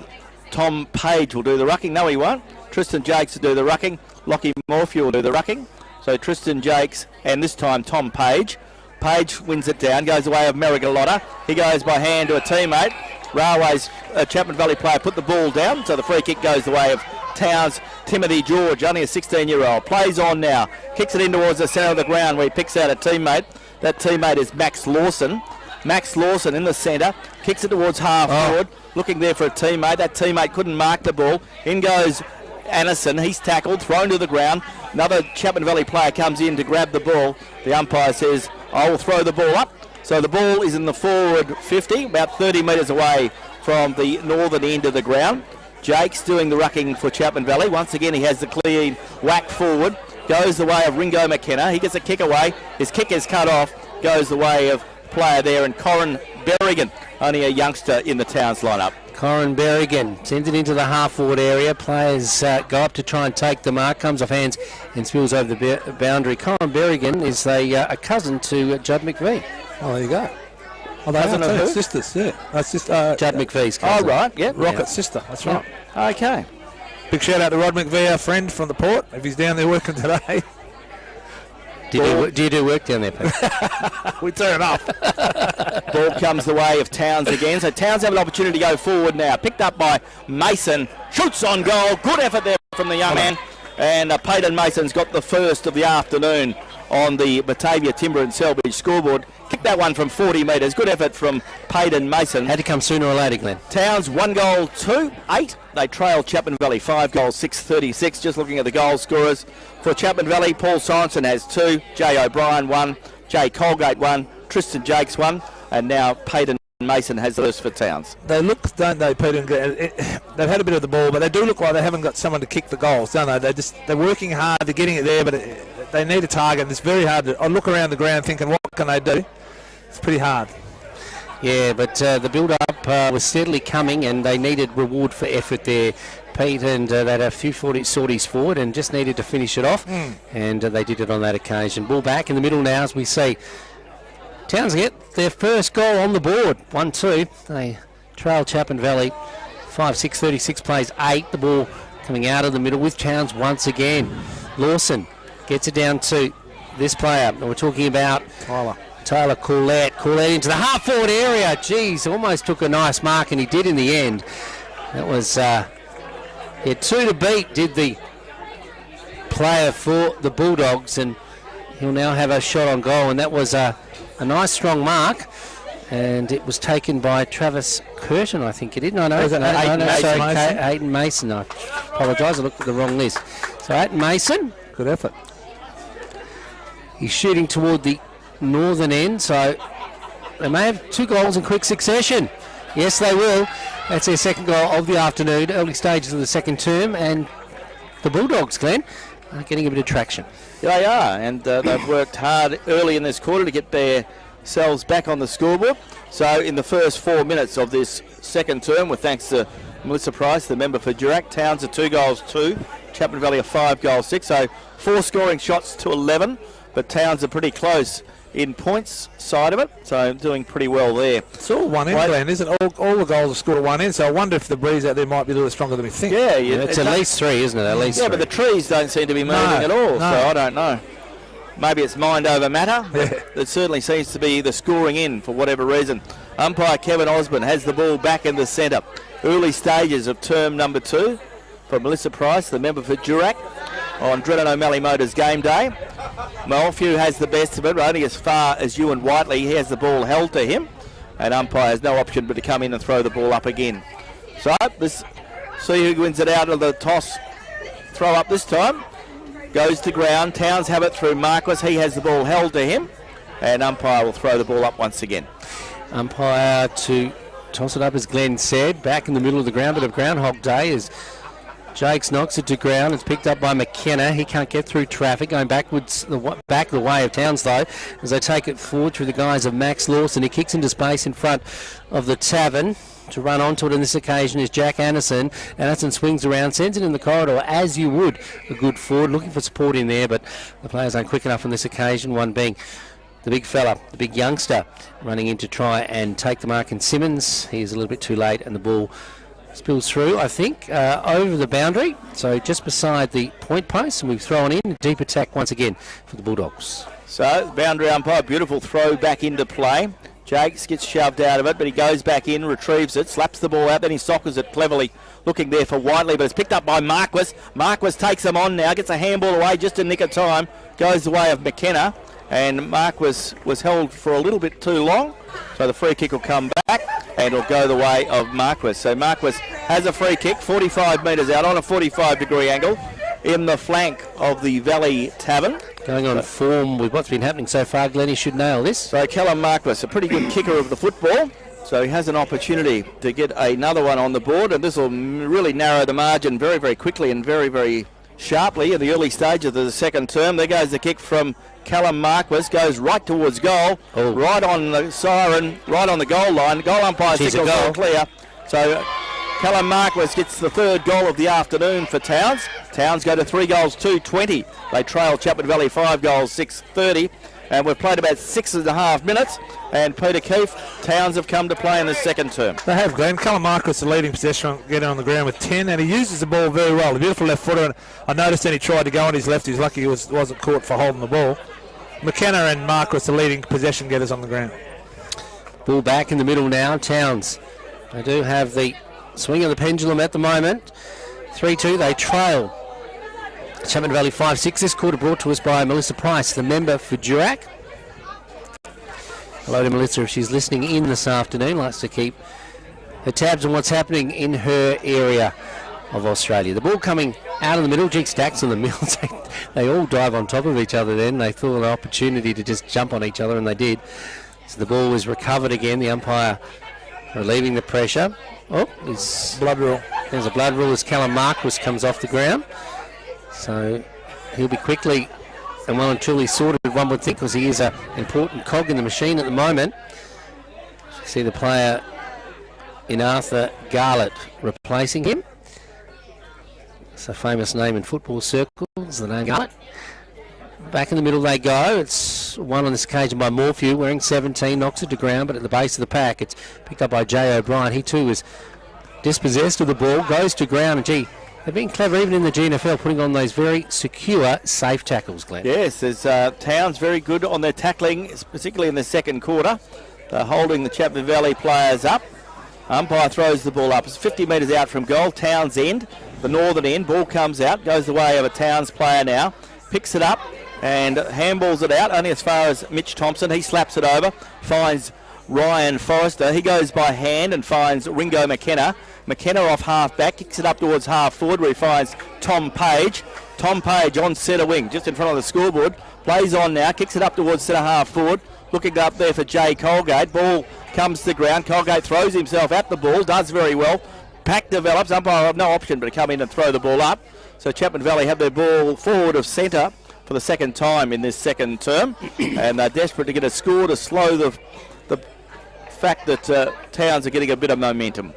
Tom Page will do the rucking. No, he won't. Tristan Jakes will do the rucking. Lockie Morphew will do the rucking. So Tristan Jakes, and this time Tom Page. Page wins it down, goes away of Merigalotta. He goes by hand to a teammate. Railways Chapman Valley player put the ball down, so the free kick goes the way of Towns. Timothy George, only a 16-year-old, plays on now. Kicks it in towards the centre of the ground where he picks out a teammate. That teammate is Max Lawson. Max Lawson in the centre, kicks it towards half forward, looking there for a teammate. That teammate couldn't mark the ball. In goes Anderson, he's tackled, thrown to the ground. Another Chapman Valley player comes in to grab the ball. The umpire says, I will throw the ball up. So the ball is in the forward 50, about 30 metres away from the northern end of the ground. Jake's doing the rucking for Chapman Valley. Once again, he has the clean whack forward. Goes the way of Ringo McKenna. He gets a kick away. His kick is cut off. Goes the way of player there, and Corin Berrigan only a youngster in the Towns lineup. Corin Berrigan sends it into the half-forward area. Players go up to try and take the mark. Comes off hands and spills over the boundary. Corin Berrigan is a cousin to Judd McVie. Oh, there you go. Oh, they Cousin are of too. who? Sisters, yeah. That's just Judd McVie's cousin. Oh, right, yep. Rocket's sister. That's right. Okay. Big shout out to Rod McVie, our friend from the port, if he's down there working today. Do you do work down there, Pete? We turn up. Ball comes the way of Towns again. So Towns have an opportunity to go forward now. Picked up by Mason. Shoots on goal. Good effort there from the young man. And Peyton Mason's got the first of the afternoon on the Batavia Timber and Selbridge scoreboard. Kicked that one from 40 metres. Good effort from Peyton Mason. Had to come sooner or later, Glenn. Towns 1 goal 2, 8. They trail Chapman Valley 5 goals 6, 36. Just looking at the goal scorers for Chapman Valley, Paul Sorensen has 2, Jay O'Brien 1, Jay Colgate 1, Tristan Jakes 1, and now Peyton Mason has the first for Towns. They look, don't they, Peter? They've had a bit of the ball, but they do look like they haven't got someone to kick the goals, don't they? They're working hard, they're getting it there, but they need a target, and it's very hard to. I look around the ground thinking, what can they do? It's pretty hard. Yeah, but the build-up was steadily coming, and they needed reward for effort there, Pete, and they had a few sorties forward and just needed to finish it off, and they did it on that occasion. Ball back in the middle now as we see Towns get their first goal on the board, 1-2. They trail Chapman Valley, 5-6, 36 plays 8. The ball coming out of the middle with Towns once again. Lawson gets it down to this player. We're talking about Tyler Corlett. Corlett into the half-forward area. Geez, almost took a nice mark, and he did in the end. That was, he had 2 to beat, did the player for the Bulldogs, and he'll now have a shot on goal, and that was a nice strong mark, and it was taken by Travis Curtin, I think it did. Hayden Mason. I apologise, I looked at the wrong list. So Hayden Mason. Good effort. He's shooting toward the northern end, so they may have 2 goals in quick succession. Yes, they will. That's their second goal of the afternoon, early stages of the second term, and the Bulldogs, Glenn, are getting a bit of traction. They are, and they've worked hard early in this quarter to get themselves back on the scoreboard. So in the first 4 minutes of this second term, with thanks to Melissa Price, the member for Durack, Towns are 2 goals 2, Chapman Valley are 5 goals 6, so 4 scoring shots to 11, but Towns are pretty close in points side of it, so doing pretty well there. It's all one end, Glenn, isn't it? All the goals are scored at one end, so I wonder if the breeze out there might be a little stronger than we think. Yeah, it's at least 3, isn't it? At least 3. But the trees don't seem to be moving at all, so I don't know. Maybe it's mind over matter. It certainly seems to be the scoring in for whatever reason. Umpire Kevin Osborne has the ball back in the centre. Early stages of term number 2 for Melissa Price, the member for Durack, on Drennan O'Malley Motors game day. Malfew has the best of it, only as far as Ewan Whiteley. He has the ball held to him, and umpire has no option but to come in and throw the ball up again. So see who wins it out of the toss. Throw up this time. Goes to ground. Towns have it through Marquis. He has the ball held to him, and umpire will throw the ball up once again. Umpire to toss it up, as Glenn said, back in the middle of the ground, bit of Groundhog Day as Jakes knocks it to ground. It's picked up by McKenna. He can't get through traffic. Going backwards, back the way of Towns, though, as they take it forward through the guise of Max Lawson. He kicks into space in front of the Tavern. To run onto it on this occasion is Jack Anderson. Anderson swings around, sends it in the corridor, as you would a good forward. Looking for support in there, but the players aren't quick enough on this occasion, one being the big fella, the big youngster, running in to try and take the mark in Simmons. He's a little bit too late, and the ball spills through, I think, over the boundary, so just beside the point post, and we've thrown in a deep attack once again for the Bulldogs. So, boundary umpire, beautiful throw back into play. Jakes gets shoved out of it, but he goes back in, retrieves it, slaps the ball out, then he soccers it cleverly, looking there for Whiteley, but it's picked up by Marquis. Marquis takes him on now, gets a handball away just in nick of time, goes the way of McKenna, and Marquis was held for a little bit too long, so the free kick will come back, and it'll go the way of Marquis. So Marquis has a free kick, 45 metres out on a 45-degree angle, in the flank of the Valley Tavern. Going on form with what's been happening so far, Glenn, he should nail this. So Callum Marquis, a pretty good kicker of the football, so he has an opportunity to get another one on the board, and this will really narrow the margin very, very quickly and very, very sharply in the early stage of the second term. There goes the kick from Callum Marquis, goes right towards goal, right on the siren, right on the goal line. Goal umpire signals all clear. So Callum Marquis gets the third goal of the afternoon for Towns. Towns go to 3 goals, 2-20. They trail Chapman Valley 5 goals, 6-30. And we've played about 6.5 minutes. And Peter Keefe, Towns have come to play in the second term. They have, Glenn. Callum Marquis, the leading possession, getting on the ground with 10, and he uses the ball very well. A beautiful left footer. And I noticed then he tried to go on his left. He's lucky he wasn't caught for holding the ball. McKenna and Marquis, the leading possession getters on the ground. Ball back in the middle now. Towns. They do have the swing of the pendulum at the moment. 3-2, they trail Chapman Valley 5-6. This quarter brought to us by Melissa Price, the member for Durack. Hello to Melissa if she's listening in this afternoon. Likes to keep her tabs on what's happening in her area of Australia. The ball coming out of the middle. Jig Stacks and the Mills. They all dive on top of each other then. They thought an opportunity to just jump on each other, and they did. So the ball was recovered again. The umpire relieving the pressure. Oh, blood rule. There's a blood rule as Callum Marquis comes off the ground. So he'll be quickly and well and truly sorted, one would think, because he is an important cog in the machine at the moment. See the player in Arthur Garlett replacing him. It's a famous name in football circles, the name Garlett. Back in the middle they go. It's one on this occasion by Morphew, wearing 17, knocks it to ground, but at the base of the pack it's picked up by Jay O'Brien. He too is dispossessed of the ball, goes to ground, and gee, they've been clever even in the GNFL, putting on those very secure, safe tackles, Glenn. Yes, there's Towns very good on their tackling, particularly in the second quarter. They're holding the Chapman Valley players up. Umpire throws the ball up. It's 50 metres out from goal. Towns end, the northern end. Ball comes out, goes the way of a Towns player now. Picks it up and handballs it out, only as far as Mitch Thompson. He slaps it over, finds Ryan Forrester. He goes by hand and finds Ringo McKenna. McKenna off half back, kicks it up towards half forward where he finds Tom Page. Tom Page on centre wing, just in front of the scoreboard. Plays on now, kicks it up towards centre half forward. Looking up there for Jay Colgate. Ball comes to the ground. Colgate throws himself at the ball, does very well. Pack develops. Umpire have no option but to come in and throw the ball up. So Chapman Valley have their ball forward of centre for the second time in this second term. And they're desperate to get a score to slow the fact that Towns are getting a bit of momentum.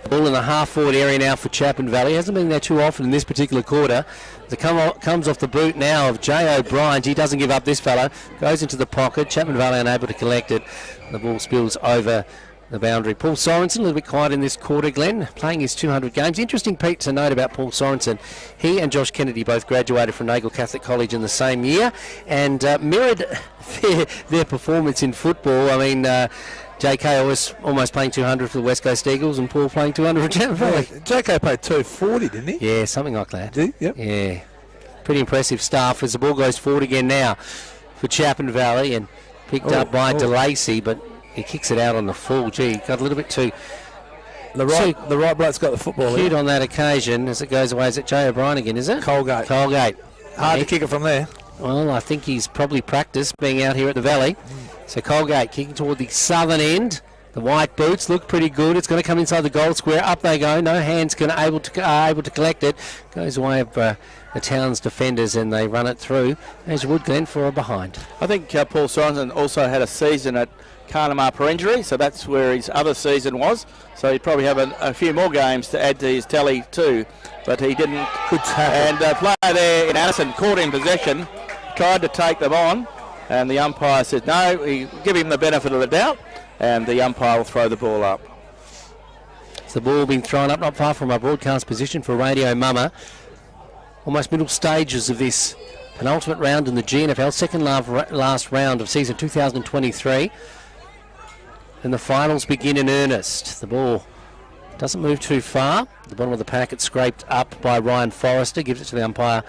Ball in the half-forward area now for Chapman Valley. Hasn't been there too often in this particular quarter. It comes off the boot now of Jay O'Brien. He doesn't give up, this fellow. Goes into the pocket. Chapman Valley unable to collect it. The ball spills over the boundary. Paul Sorensen, a little bit quiet in this quarter, Glenn, playing his 200 games. Interesting, Pete, to note about Paul Sorensen. He and Josh Kennedy both graduated from Nagle Catholic College in the same year and mirrored their performance in football. I mean, JK was almost playing 200 for the West Coast Eagles and Paul playing 200 for Chapman Valley. JK played 240, didn't he? Yeah, something like that. Did he? Yep. Yeah. Pretty impressive stuff as the ball goes forward again now for Chapman Valley and picked up by DeLacy, but he kicks it out on the full. Gee, got a little bit too... The right bloke's got the football cute on that occasion as it goes away. Is it Jay O'Brien again, is it? Colgate. Hard to kick it from there. Well, I think he's probably practiced being out here at the Valley. So Colgate kicking toward the southern end. The white boots look pretty good. It's going to come inside the goal square. Up they go. No hands able to collect it. Goes away of the Towns defenders and they run it through. As Wood Glen for a behind. I think Paul Sorensen also had a season at Carnamah per injury, so that's where his other season was. So he'd probably have a few more games to add to his tally too. But he didn't. Good tackle. And player there in Addison caught in possession, tried to take them on, and the umpire said no, give him the benefit of the doubt, and the umpire will throw the ball up. It's the ball being thrown up not far from our broadcast position for Radio Mama. Almost middle stages of this penultimate round in the GNFL, second last round of season 2023. And the finals begin in earnest. The ball doesn't move too far. The bottom of the packet scraped up by Ryan Forrester. Gives it to the umpire,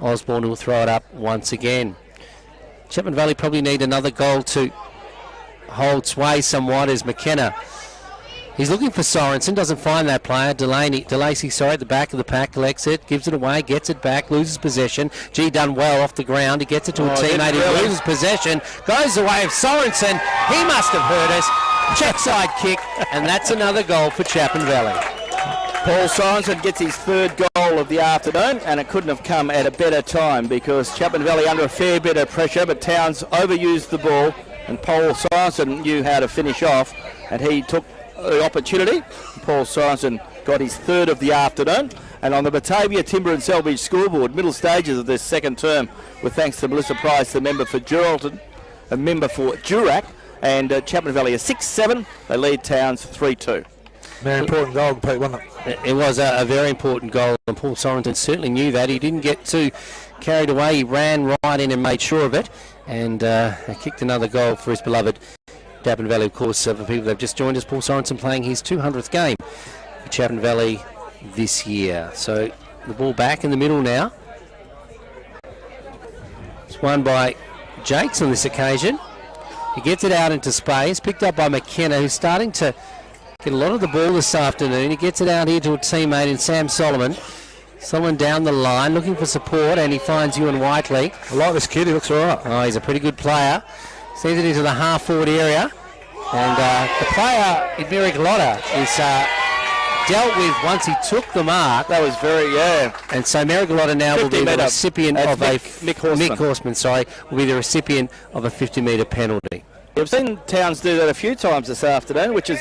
Osborne, who will throw it up once again. Chapman Valley probably need another goal to hold sway somewhat as McKenna. He's looking for Sorensen, doesn't find that player. DeLacy, at the back of the pack, collects it, gives it away, gets it back, loses possession. G done well off the ground. He gets it to a teammate. He loses possession, goes away of Sorensen. He must have heard us. Check side kick, and that's another goal for Chapman Valley. Paul Sorensen gets his third goal of the afternoon, and it couldn't have come at a better time because Chapman Valley under a fair bit of pressure, but Towns overused the ball, and Paul Sorensen knew how to finish off, and he took the opportunity. Paul Sorensen got his third of the afternoon. And on the Batavia Timber and Salvage scoreboard, middle stages of this second term, with thanks to Melissa Price, the member for Geraldton, a member for Durack, and Chapman Valley are 6-7. They lead Towns 3-2. Very important goal, Pete, wasn't it? It was a very important goal, and Paul Sorensen certainly knew that. He didn't get too carried away. He ran right in and made sure of it, and kicked another goal for his beloved Chapman Valley. Of course, for people that have just joined us, Paul Sorensen playing his 200th game for Chapman Valley this year. So the ball back in the middle now. It's won by Jakes on this occasion. He gets it out into space, picked up by McKenna, who's starting to get a lot of the ball this afternoon. He gets it out here to a teammate in Sam Solomon. Someone down the line looking for support, and he finds Ewan Whiteley. I like this kid, he looks all right. Oh, he's a pretty good player. Sends it into the half-forward area. And the player in Merrick-Lotta is dealt with once he took the mark. That was very, And so Merrick-Lotta now will be the recipient of Mick Horseman, will be the recipient of a 50-metre penalty. I've seen Towns do that a few times this afternoon, which is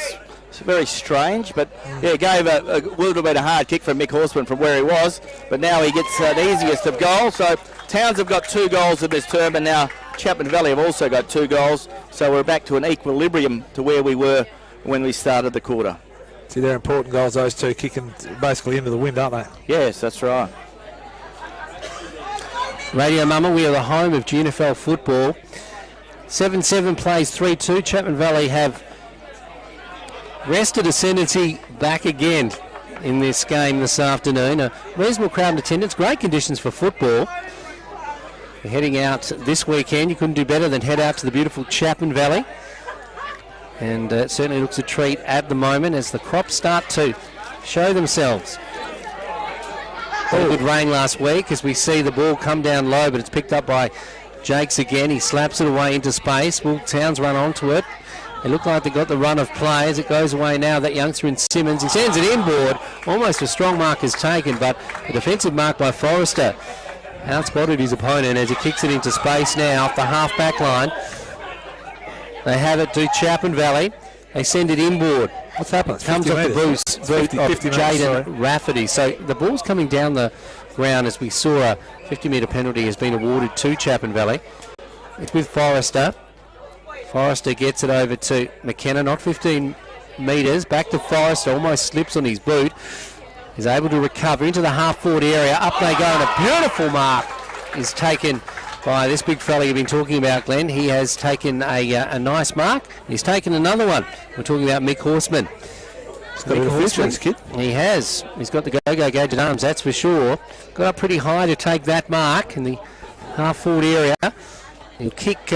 very strange, but gave a little bit of hard kick from Mick Horseman from where he was, but now he gets the easiest of goals. So Towns have got 2 goals in this term, and now Chapman Valley have also got 2 goals, so we're back to an equilibrium to where we were when we started the quarter. See, they're important goals, those two, kicking basically into the wind, aren't they? Yes, that's right. Radio Mama, we are the home of GNFL football. 7-7 plays 3-2. Chapman Valley have wrested ascendancy back again in this game this afternoon. A reasonable crowd in attendance, great conditions for football. We're heading out this weekend. You couldn't do better than head out to the beautiful Chapman Valley. And it certainly looks a treat at the moment as the crops start to show themselves. Had a good rain last week as we see the ball come down low, but it's picked up by Jakes again. He slaps it away into space. Will Towns run onto it? They look like they got the run of play as it goes away now. That youngster in Simmons, he sends it inboard. Almost a strong mark is taken, but a defensive mark by Forrester outspotted his opponent as he kicks it into space now off the half-back line. They have it to Chapman Valley. They send it inboard. What's happened? Comes off the boot of Jaden Rafferty. So the ball's coming down the ground as we saw a 50-metre penalty has been awarded to Chapman Valley. It's with Forrester. Forrester gets it over to McKenna, not 15 metres. Back to Forrester, almost slips on his boot. He's able to recover into the half-forward area. Up they go, and a beautiful mark is taken by this big fella you've been talking about, Glenn. He has taken a nice mark. He's taken another one. We're talking about Mick Horseman. Mick Horseman, kid. He has. He's got the go-go gadget arms, that's for sure. Got up pretty high to take that mark in the half-forward area. He'll kick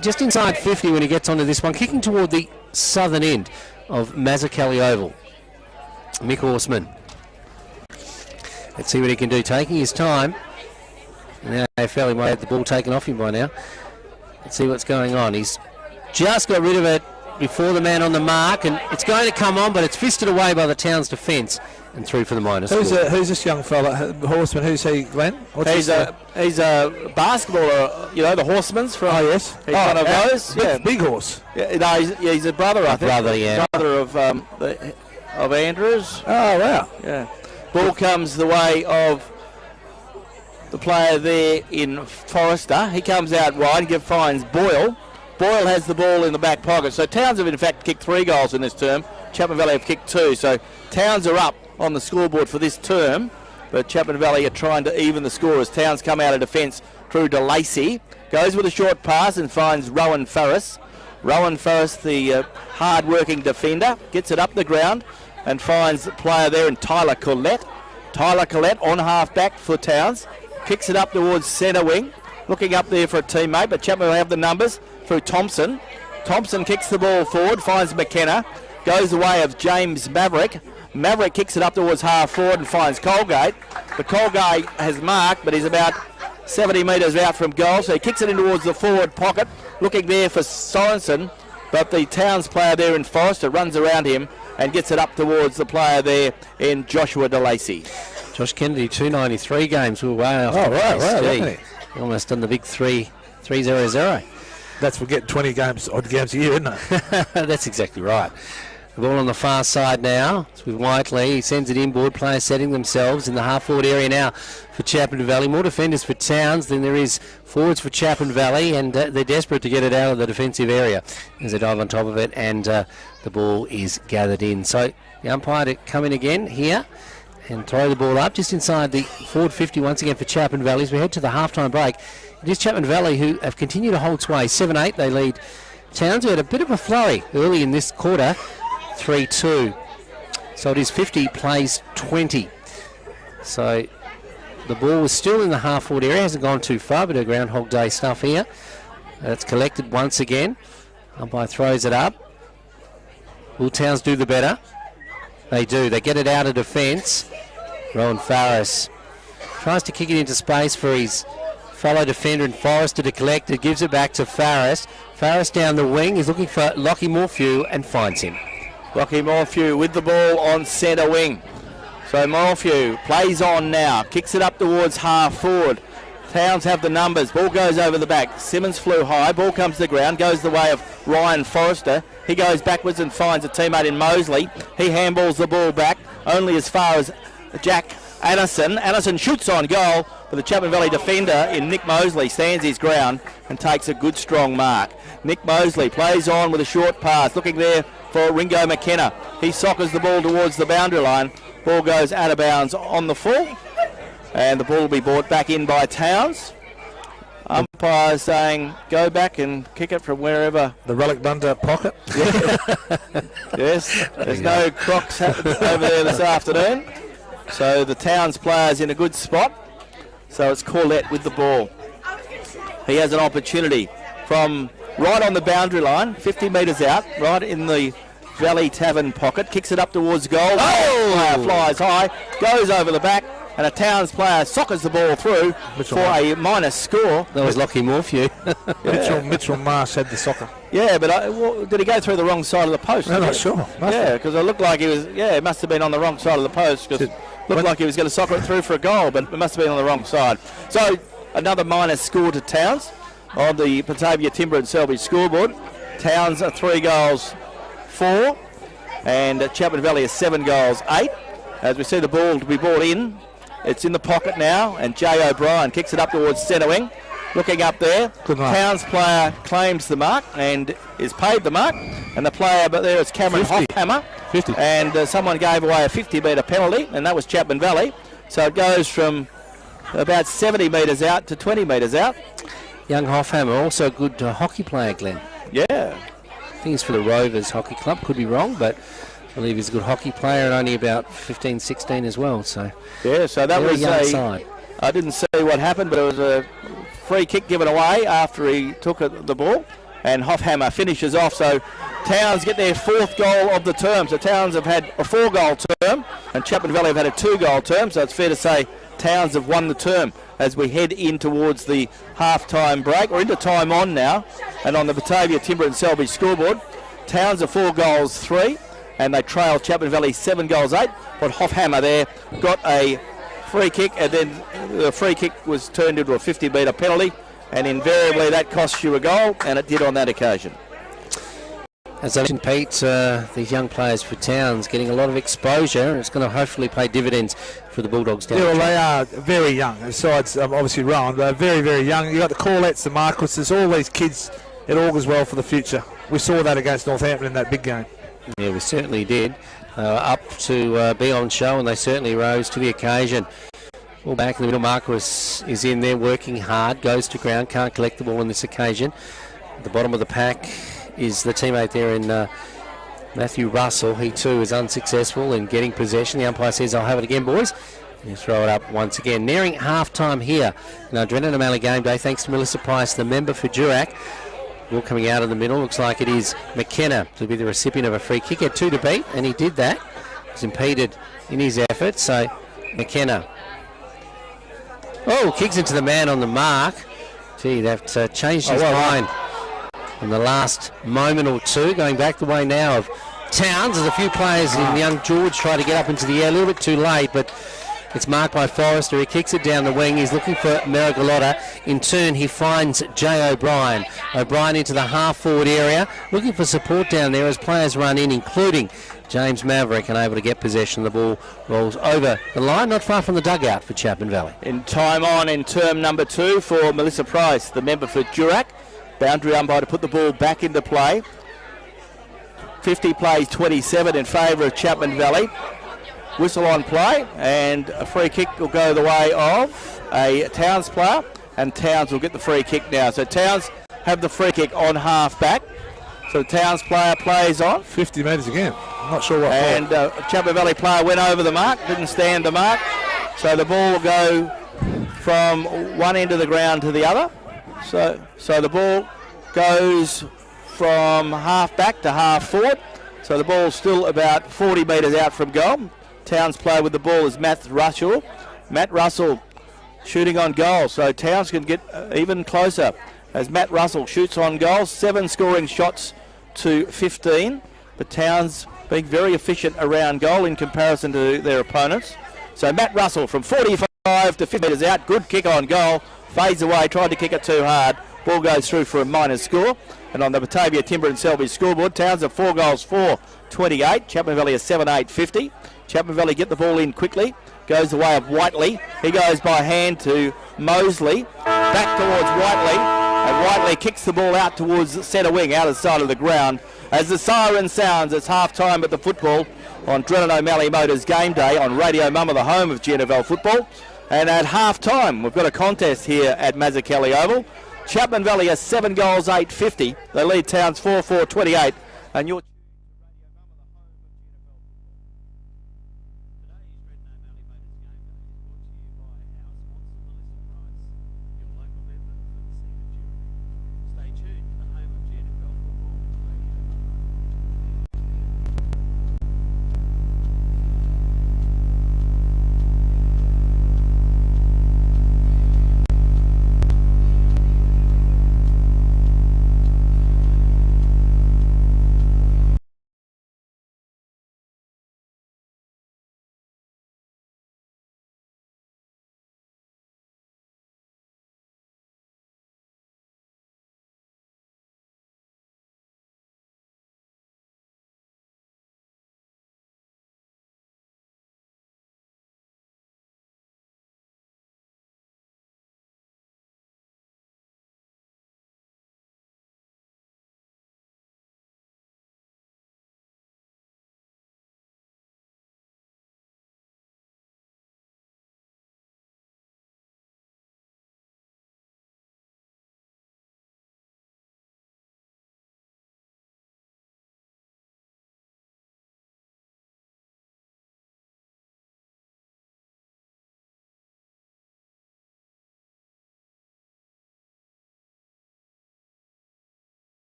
just inside 50 when he gets onto this one, kicking toward the southern end of Mazzuchelli Oval. Mick Horseman. Let's see what he can do, taking his time. Now AFL, he might have the ball taken off him by now. Let's see what's going on. He's just got rid of it before the man on the mark, and it's going to come on, but it's fisted away by the Towns defence and through for the minus. Who's this young fella, Horseman? Who's he, Glenn? He's a basketballer, the Horsemen's from. Oh yes, he's one of those. Yeah, big horse. Yeah, no, he's a brother. I think. Brother, yeah. Brother of Andrews. Oh wow. Yeah. Ball comes the way of the player there in Forrester. He comes out wide and finds Boyle. Boyle has the ball in the back pocket. So Towns have in fact kicked 3 goals in this term. Chapman Valley have kicked 2. So Towns are up on the scoreboard for this term. But Chapman Valley are trying to even the score as Towns come out of defence through to Lacey. Goes with a short pass and finds Rowan Farris. Rowan Farris, the hard-working defender, gets it up the ground and finds the player there in Tyler Collette. Tyler Collette on half-back for Towns. Kicks it up towards centre wing. Looking up there for a teammate, but Chapman will have the numbers through Thompson. Thompson kicks the ball forward, finds McKenna. Goes the way of James Maverick. Maverick kicks it up towards half forward and finds Colgate. But Colgate has marked, but he's about 70 metres out from goal, so he kicks it in towards the forward pocket. Looking there for Sorensen, but the Towns player there in Forrester runs around him and gets it up towards the player there in Joshua DeLacy. Josh Kennedy, 293 games. We were way off. Oh, right. Almost done the big 3-0-0. That's for getting 20 games, odd games a year, isn't it? That's exactly right. The ball on the far side now. It's with Whiteley. He sends it inboard. Players setting themselves in the half-forward area now for Chapman Valley. More defenders for Towns than there is forwards for Chapman Valley, and they're desperate to get it out of the defensive area as they dive on top of it, and the ball is gathered in. So the umpire to come in again here and throw the ball up just inside the forward 50 once again for Chapman Valley as we head to the half-time break. It is Chapman Valley who have continued to hold sway. 7-8 they lead Towns, who had a bit of a flurry early in this quarter. 3-2. So it is 50 plays 20. So the ball was still in the half-forward area. Hasn't gone too far, but a Groundhog Day stuff here. It's collected once again. Umpire throws it up. Will Towns do the better? They do. They get it out of defence. Rowan Farris tries to kick it into space for his fellow defender and Forrester to collect it. Gives it back to Farris. Farris down the wing. He's looking for Lockie Morphew and finds him. Lockie Morphew with the ball on centre wing. So Morphew plays on now. Kicks it up towards half forward. Towns have the numbers. Ball goes over the back. Simmons flew high. Ball comes to the ground. Goes the way of Ryan Forrester. He goes backwards and finds a teammate in Mosley. He handballs the ball back only as far as Jack Addison. Addison shoots on goal, but the Chapman Valley defender in Nick Mosley stands his ground and takes a good strong mark. Nick Mosley plays on with a short pass, looking there for Ringo McKenna. He soccers the ball towards the boundary line. Ball goes out of bounds on the full, and the ball will be brought back in by Towns. Umpire saying go back and kick it from wherever. The relic bunda pocket. Yes, there's no Crocs over there this afternoon. So the Towns player's in a good spot. So it's Corlett with the ball. He has an opportunity from right on the boundary line, 50 metres out, right in the Valley Tavern pocket. Kicks it up towards goal. Player flies high, goes over the back, and a Towns player soccers the ball through for a minus score. That was Lockie Morphew. Mitchell Marsh had the soccer. Yeah, but did he go through the wrong side of the post? I'm not sure. Yeah, because it looked like he was. Yeah, it must have been on the wrong side of the post because it looked like he was going to soccer it through for a goal, but it must have been on the wrong side. So another minus score to Towns on the Batavia Timber and Selby scoreboard. Towns are 3 goals 4, and Chapman Valley is 7 goals 8. As we see the ball to be brought in, it's in the pocket now, and Jay O'Brien kicks it up towards centre wing. Looking up there, Towns player claims the mark and is paid the mark, and the player but there is Cameron 50. Hoffhammer, 50. and someone gave away a 50-metre penalty, and that was Chapman Valley. So it goes from about 70 metres out to 20 metres out. Young Hoffhammer, also a good hockey player, Glenn. Yeah. I think he's for the Rovers Hockey Club, could be wrong, but I believe he's a good hockey player and only about 15, 16 as well. So yeah, so that was young side. I didn't see what happened, but it was a free kick given away after he took the ball, and Hoffhammer finishes off. So Towns get their 4th goal of the term. So Towns have had a 4-goal term, and Chapman Valley have had a 2-goal term. So it's fair to say Towns have won the term as we head in towards the half-time break. We're into time on now, and on the Batavia Timber and Selby scoreboard, Towns are 4 goals 3, and they trail Chapman Valley 7 goals 8. But Hoffhammer there got a free kick, and then the free kick was turned into a 50-metre penalty, and invariably that costs you a goal, and it did on that occasion. As I mentioned, Pete, these young players for Towns getting a lot of exposure, and it's going to hopefully pay dividends for the Bulldogs down Yeah, the well, track. they are very young. Besides, obviously, Rowan, they're very, very young. You've got the Corlettes, the Marquses, all these kids. It augurs well for the future. We saw that against Northampton in that big game. Yeah, we certainly did. Up to be on show, and they certainly rose to the occasion. Ball back in the middle. Marquis is in there working hard, goes to ground, can't collect the ball on this occasion. At the bottom of the pack is the teammate there in Matthew Russell. He too is unsuccessful in getting possession. The umpire says, I'll have it again, boys. And you throw it up once again. Nearing half-time here in our Drennan O'Malley game day, thanks to Melissa Price, the member for Durack. Ball coming out of the middle. Looks like it is McKenna to be the recipient of a free kick. He had 2 to beat, and he did that. He was impeded in his effort, so McKenna. Oh, kicks into the man on the mark. Gee, they've changed his mind in the last moment or two, going back the way now of Towns. There's a few players in young George try to get up into the air a little bit too late, but it's marked by Forrester. He kicks it down the wing. He's looking for Merigalotta. In turn, he finds Jay O'Brien. O'Brien into the half-forward area, looking for support down there as players run in, including James Maverick, and able to get possession. The ball rolls over the line, not far from the dugout for Chapman Valley. In time on in term number 2 for Melissa Price, the member for Durack. Boundary umpire to put the ball back into play. 50 plays 27 in favour of Chapman Valley. Whistle on play, and a free kick will go the way of a Towns player, and Towns will get the free kick now. So Towns have the free kick on half back. So the Towns player plays on. 50 metres again. I'm not sure what. And Chapman Valley player went over the mark, didn't stand the mark. So the ball will go from one end of the ground to the other. So the ball goes from half back to half forward. So the ball's still about 40 metres out from goal. Towns player with the ball is Matt Russell. Matt Russell shooting on goal, so Towns can get even closer as Matt Russell shoots on goal. 7 scoring shots to 15, but Towns being very efficient around goal in comparison to their opponents. So Matt Russell from 45 to 50 metres out, good kick on goal, fades away, tried to kick it too hard. Ball goes through for a minor score. And on the Batavia Timber and Selby scoreboard, Towns are 4 goals, 4-28. Chapman Valley is 7-8-50. Chapman Valley get the ball in quickly. Goes the way of Whiteley. He goes by hand to Mosley. Back towards Whiteley. And Whiteley kicks the ball out towards centre wing, out of the side of the ground. As the siren sounds, it's half-time at the football on Drennan O'Malley Motors Game Day on Radio Mumma, the home of GNFL football. And at half-time, we've got a contest here at Mazzuchelli Oval. Chapman Valley are 7 goals, 8-50. They lead Towns 4-4-28. And you're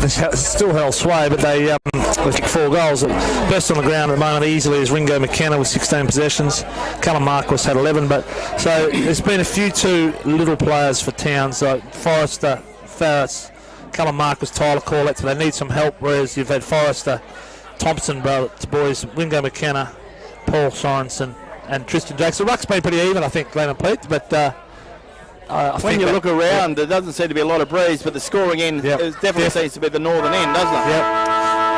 still held sway, but they kicked 4 goals. Best on the ground at the moment easily is Ringo McKenna with 16 possessions. Callum Marquis had 11, but so there's been a few too little players for Towns, like Forrester, Farris, Callum Marquis, Tyler Corlett, but they need some help, whereas you've had Forrester, Thompson, boys, Ringo McKenna, Paul Sorensen, and Tristan Jakes. The ruck's been pretty even, I think, Glenn and Pete, but when you look around, there doesn't seem to be a lot of breeze, but the scoring end definitely seems to be the northern end, doesn't it? Yep.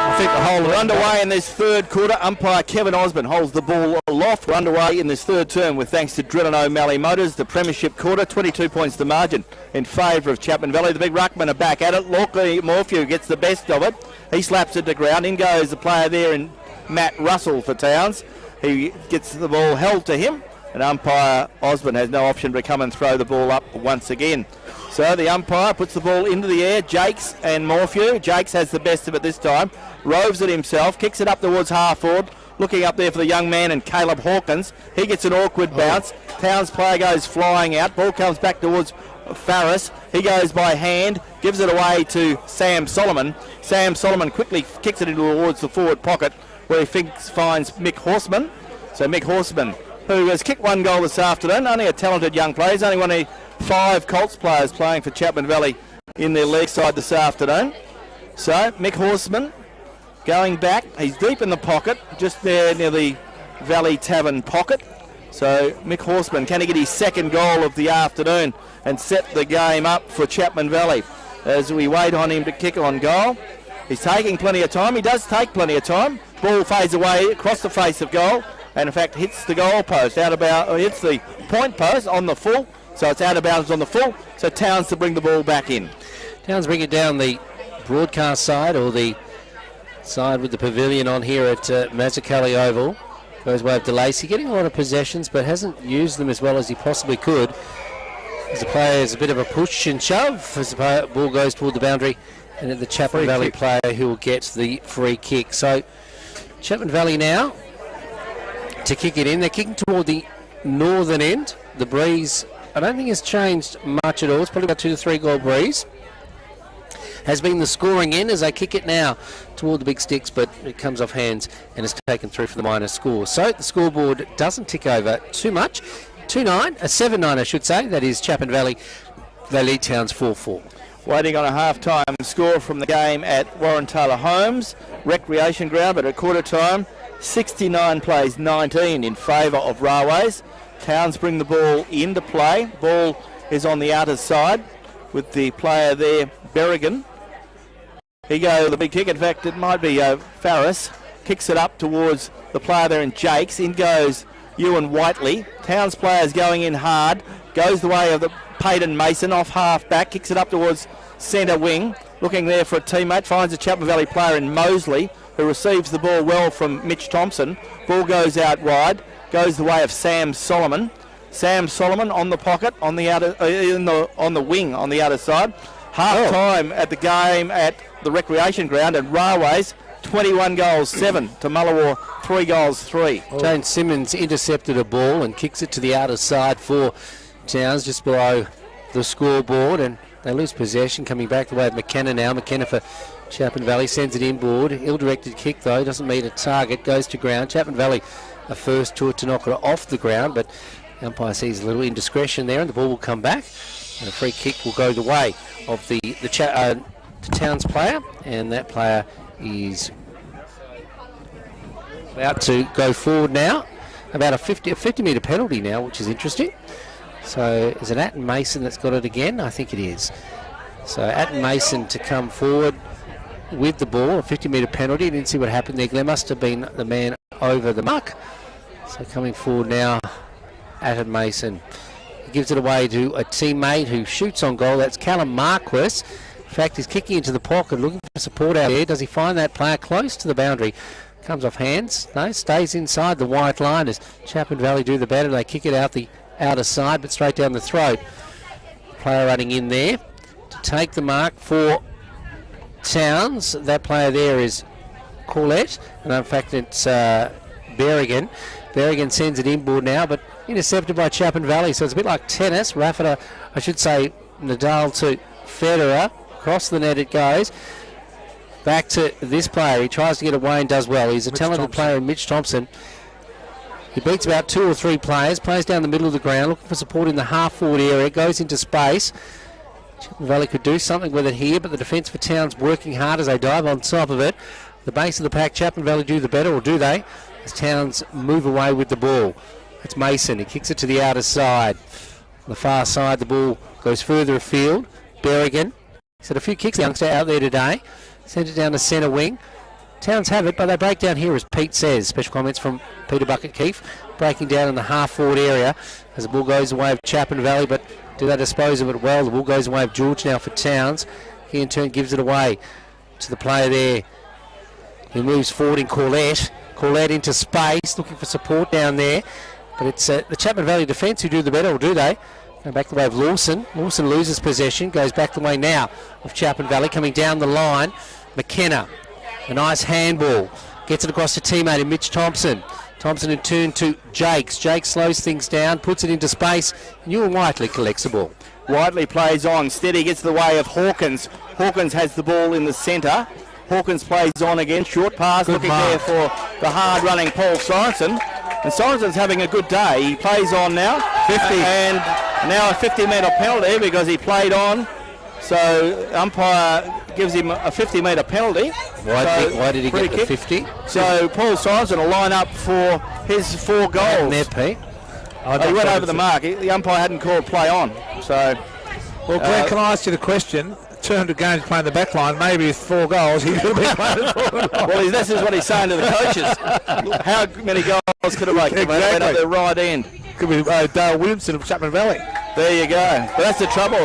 I think the whole... We're underway in this third quarter. Umpire Kevin Osborne holds the ball aloft. We're underway in this third term with thanks to Drill & O'Malley Motors, the premiership quarter, 22 points the margin in favour of Chapman Valley. The big ruckmen are back at it. Lockley Morphew gets the best of it. He slaps it to ground. In goes the player there, in Matt Russell for Towns. He gets the ball held to him, and umpire Osborne has no option but come and throw the ball up once again. So the umpire puts the ball into the air. Jakes and Morphew. Jakes has the best of it this time. Roves it himself. Kicks it up towards half forward. Looking up there for the young man and Caleb Hawkins. He gets an awkward bounce. Towns player goes flying out. Ball comes back towards Farris. He goes by hand. Gives it away to Sam Solomon. Sam Solomon quickly kicks it towards the forward pocket where he finds Mick Horseman. So Mick Horseman, who has kicked 1 goal this afternoon, only a talented young player. He's only one of 5 Colts players playing for Chapman Valley in their league side this afternoon. So Mick Horseman going back. He's deep in the pocket, just there near the Valley Tavern pocket. So Mick Horseman, can he get his second goal of the afternoon and set the game up for Chapman Valley as we wait on him to kick on goal? He's taking plenty of time. He does take plenty of time. Ball fades away across the face of goal, and in fact hits the goal post hits the point post on the full, so it's out of bounds on the full. So Towns to bring the ball back in. Towns bring it down the broadcast side, or the side with the pavilion on here at Mazzuchelli Oval. Goes way up to Lacey, getting a lot of possessions, but hasn't used them as well as he possibly could. As the player has a bit of a push and shove as the ball goes toward the boundary, and the Chapman Valley player who will get the free kick. So Chapman Valley now to kick it in. They're kicking toward the northern end. The breeze, I don't think has changed much at all. It's probably about 2 to 3 goal breeze. Has been the scoring end as they kick it now toward the big sticks, but it comes off hands and is taken through for the minor score. So the scoreboard doesn't tick over too much. 2-9, 7-9 I should say. That is Chapman Valley. They lead Towns 4-4. Waiting on a half-time score from the game at Warren Taylor Homes Recreation Ground, but at quarter time 69 plays 19 in favour of Railways. Towns bring the ball into play. Ball is on the outer side with the player there, Berrigan. He goes the big kick. In fact, it might be Farris. Kicks it up towards the player there in Jakes. In goes Ewan Whiteley. Towns players going in hard. Goes the way of the Payton Mason off half back. Kicks it up towards centre wing. Looking there for a teammate. Finds a Chapman Valley player in Mosley, who receives the ball well from Mitch Thompson. Ball goes out wide. Goes the way of Sam Solomon. Sam Solomon on the pocket, on the outer, on the wing, on the outer side. Half time at the game at the Recreation Ground, and Railways 21 goals 7 to Mullawar 3 goals 3. James Simmons intercepted a ball and kicks it to the outer side for Towns, just below the scoreboard, and they lose possession. Coming back the way of McKenna now. McKenna for Chapman Valley sends it inboard. Ill-directed kick though, doesn't meet a target, goes to ground. Chapman Valley a first to it to knock it off the ground, but the umpire sees a little indiscretion there, and the ball will come back, and a free kick will go the way of the Towns player, and that player is about to go forward now. About a 50 metre penalty now, which is interesting. So is it Atten Mason that's got it again? I think it is. So Atten Mason to come forward with the ball, a 50 metre penalty. Didn't see what happened there. Glenn must have been the man over the mark. So coming forward now, Atten Mason. He gives it away to a teammate who shoots on goal. That's Callum Marquis. In fact, he's kicking into the pocket, looking for support out there. Does he find that player close to the boundary? Comes off hands. No, stays inside the white line as Chapman Valley do the better. They kick it out the outer side, but straight down the throat. Player running in there to take the mark for Towns. That player there is Corlett, and in fact it's Berrigan. Berrigan sends it inboard now, but intercepted by Chapman Valley. So it's a bit like tennis. Nadal to Federer. Across the net it goes. back to this player. He tries to get away and does well. He's a talented player in Mitch Thompson. He beats about 2 or 3 players, plays down the middle of the ground, looking for support in the half-forward area, goes into space. Chapman Valley could do something with it here, but the defence for Towns working hard as they dive on top of it. The base of the pack, Chapman Valley do the better, or do they? As Towns move away with the ball. It's Mason. He kicks it to the outer side. On the far side, the ball goes further afield. Berrigan. He's had a few kicks, youngster, out there today. Sent it down to centre wing. Towns have it, but they break down here, as Pete says. Special comments from Peter Bucket Keefe. Breaking down in the half-forward area as the ball goes away of Chapman Valley, but do they dispose of it well? The ball goes away of George now for Towns. He in turn gives it away to the player there. He moves forward in Corlett. Corlett into space, looking for support down there. But it's the Chapman Valley defence who do the better, or do they? Going back the way of Lawson. Lawson loses possession, goes back the way now of Chapman Valley. Coming down the line, McKenna. A nice handball. Gets it across to teammate in Mitch Thompson. Thompson in turn to Jakes. Jakes slows things down, puts it into space. Ewan Whiteley collects the ball. Whiteley plays on. Steady gets the way of Hawkins. Hawkins has the ball in the centre. Hawkins plays on again. Short pass. Good looking mark there for the hard-running Paul Sorensen. And Sorensen's having a good day. He plays on now. 50. And now a 50-metre penalty because he played on. So umpire gives him a 50-metre penalty. Why did he get the 50? So Paul Sorensen will line up for his 4 goals. There, Pete. He went over the mark. The umpire hadn't called play on. So, well, Glenn, can I ask you the question? 200 games playing the back line, maybe with 4 goals, he could be playing well, this is what he's saying to the coaches. How many goals could have made? Exactly. At the right end. Could be Dale Williamson of Chapman Valley. There you go. But that's the trouble.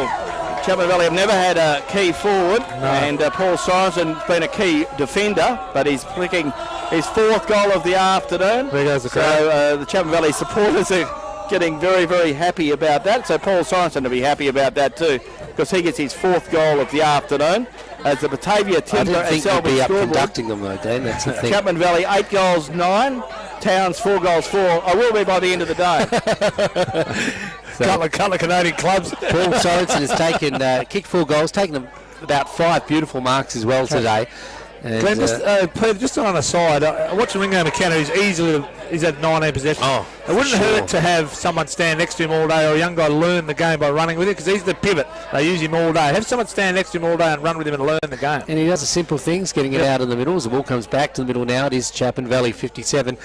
Chapman Valley have never had a key forward, and Paul Sorensen's been a key defender, but he's flicking his 4th goal of the afternoon. There goes the crowd. So the Chapman Valley supporters are getting very, very happy about that. So Paul Sorensen will be happy about that too, because he gets his 4th goal of the afternoon. As the Batavia Timber and Selby be up conducting them though, Dan. That's the thing. Chapman Valley 8 goals 9, Towns 4 goals 4. I will be by the end of the day. Couple of Canadian clubs. Paul Sorensen has taken kicked 4 goals, taken them about 5 beautiful marks as well today. And Glenn, Peter, just on a side, watching Ringo McKenna, he's had 19 possessions. It wouldn't hurt to have someone stand next to him all day, or a young guy learn the game by running with him, because he's the pivot. They use him all day. Have someone stand next to him all day and run with him and learn the game. And he does the simple things, getting it out in the middle. As the ball comes back to the middle now, it is Chapman Valley 57,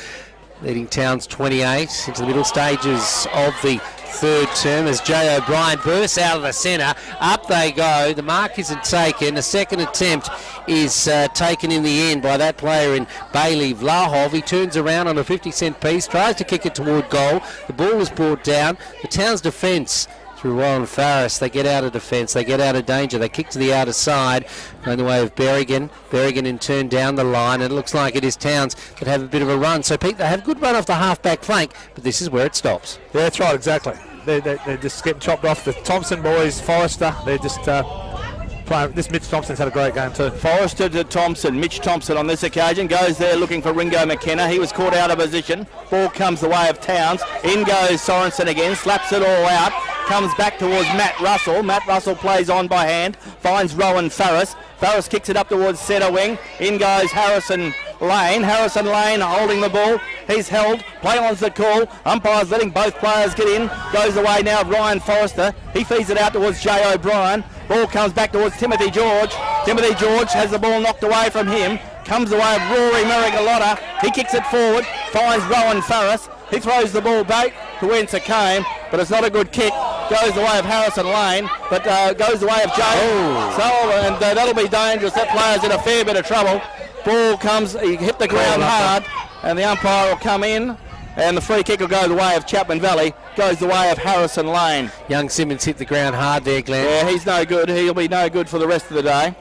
leading Towns 28 into the middle stages of the 3rd term as Jay O'Brien bursts out of the centre. Up they go. The mark isn't taken. A second attempt is taken in the end by that player in Bailey Vlahov. He turns around on a 50-cent piece, tries to kick it toward goal. The ball is brought down. The Towns defence through Warren Farris. They get out of defence. They get out of danger. They kick to the outer side. Going the way of Berrigan. Berrigan in turn down the line. And it looks like it is Towns that have a bit of a run. So, Pete, they have a good run off the half-back flank, but this is where it stops. Yeah, that's right, exactly. They're just getting chopped off. The Thompson boys, Forrester, they're just playing. This Mitch Thompson's had a great game too. Forrester to Thompson. Mitch Thompson on this occasion goes there looking for Ringo McKenna. He was caught out of position. Ball comes the way of Towns. In goes Sorensen again. Slaps it all out. Comes back towards Matt Russell. Matt Russell plays on by hand. Finds Rowan Farris. Farris kicks it up towards centre wing. In goes Harrison Lane. Harrison Lane holding the ball. He's held. Play on's the call. Umpire's letting both players get in. Goes the way now of Ryan Forrester. He feeds it out towards Jay O'Brien. Ball comes back towards Timothy George. Timothy George has the ball knocked away from him. Comes the way of Rory Merrick-Alotta. He kicks it forward. Finds Rowan Farris. He throws the ball back to whence it came, but it's not a good kick. Goes the way of Harrison Lane, but goes the way of Joe Sullivan, and that'll be dangerous. That player's in a fair bit of trouble. Ball comes, he hit the ground hard, and the umpire will come in, and the free kick will go the way of Chapman Valley. Goes the way of Harrison Lane. Young Simmons hit the ground hard there, Glenn. Yeah, he's no good. He'll be no good for the rest of the day.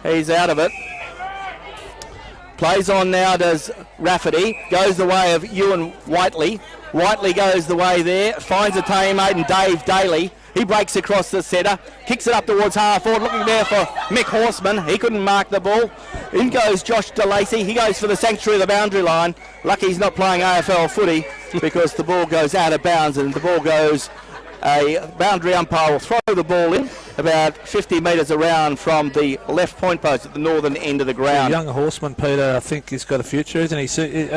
He's out of it. Plays on now, does Rafferty. Goes the way of Ewan Whiteley. Whiteley goes the way there. Finds a teammate in Dave Daly. He breaks across the centre. Kicks it up towards half forward. Looking there for Mick Horseman. He couldn't mark the ball. In goes Josh DeLacy. He goes for the sanctuary of the boundary line. Lucky he's not playing AFL footy because the ball goes out of bounds and the ball goes. A boundary umpire will throw the ball in. about 50 metres around from the left point post at the northern end of the ground. Young horseman, Peter, I think he's got a future, isn't he?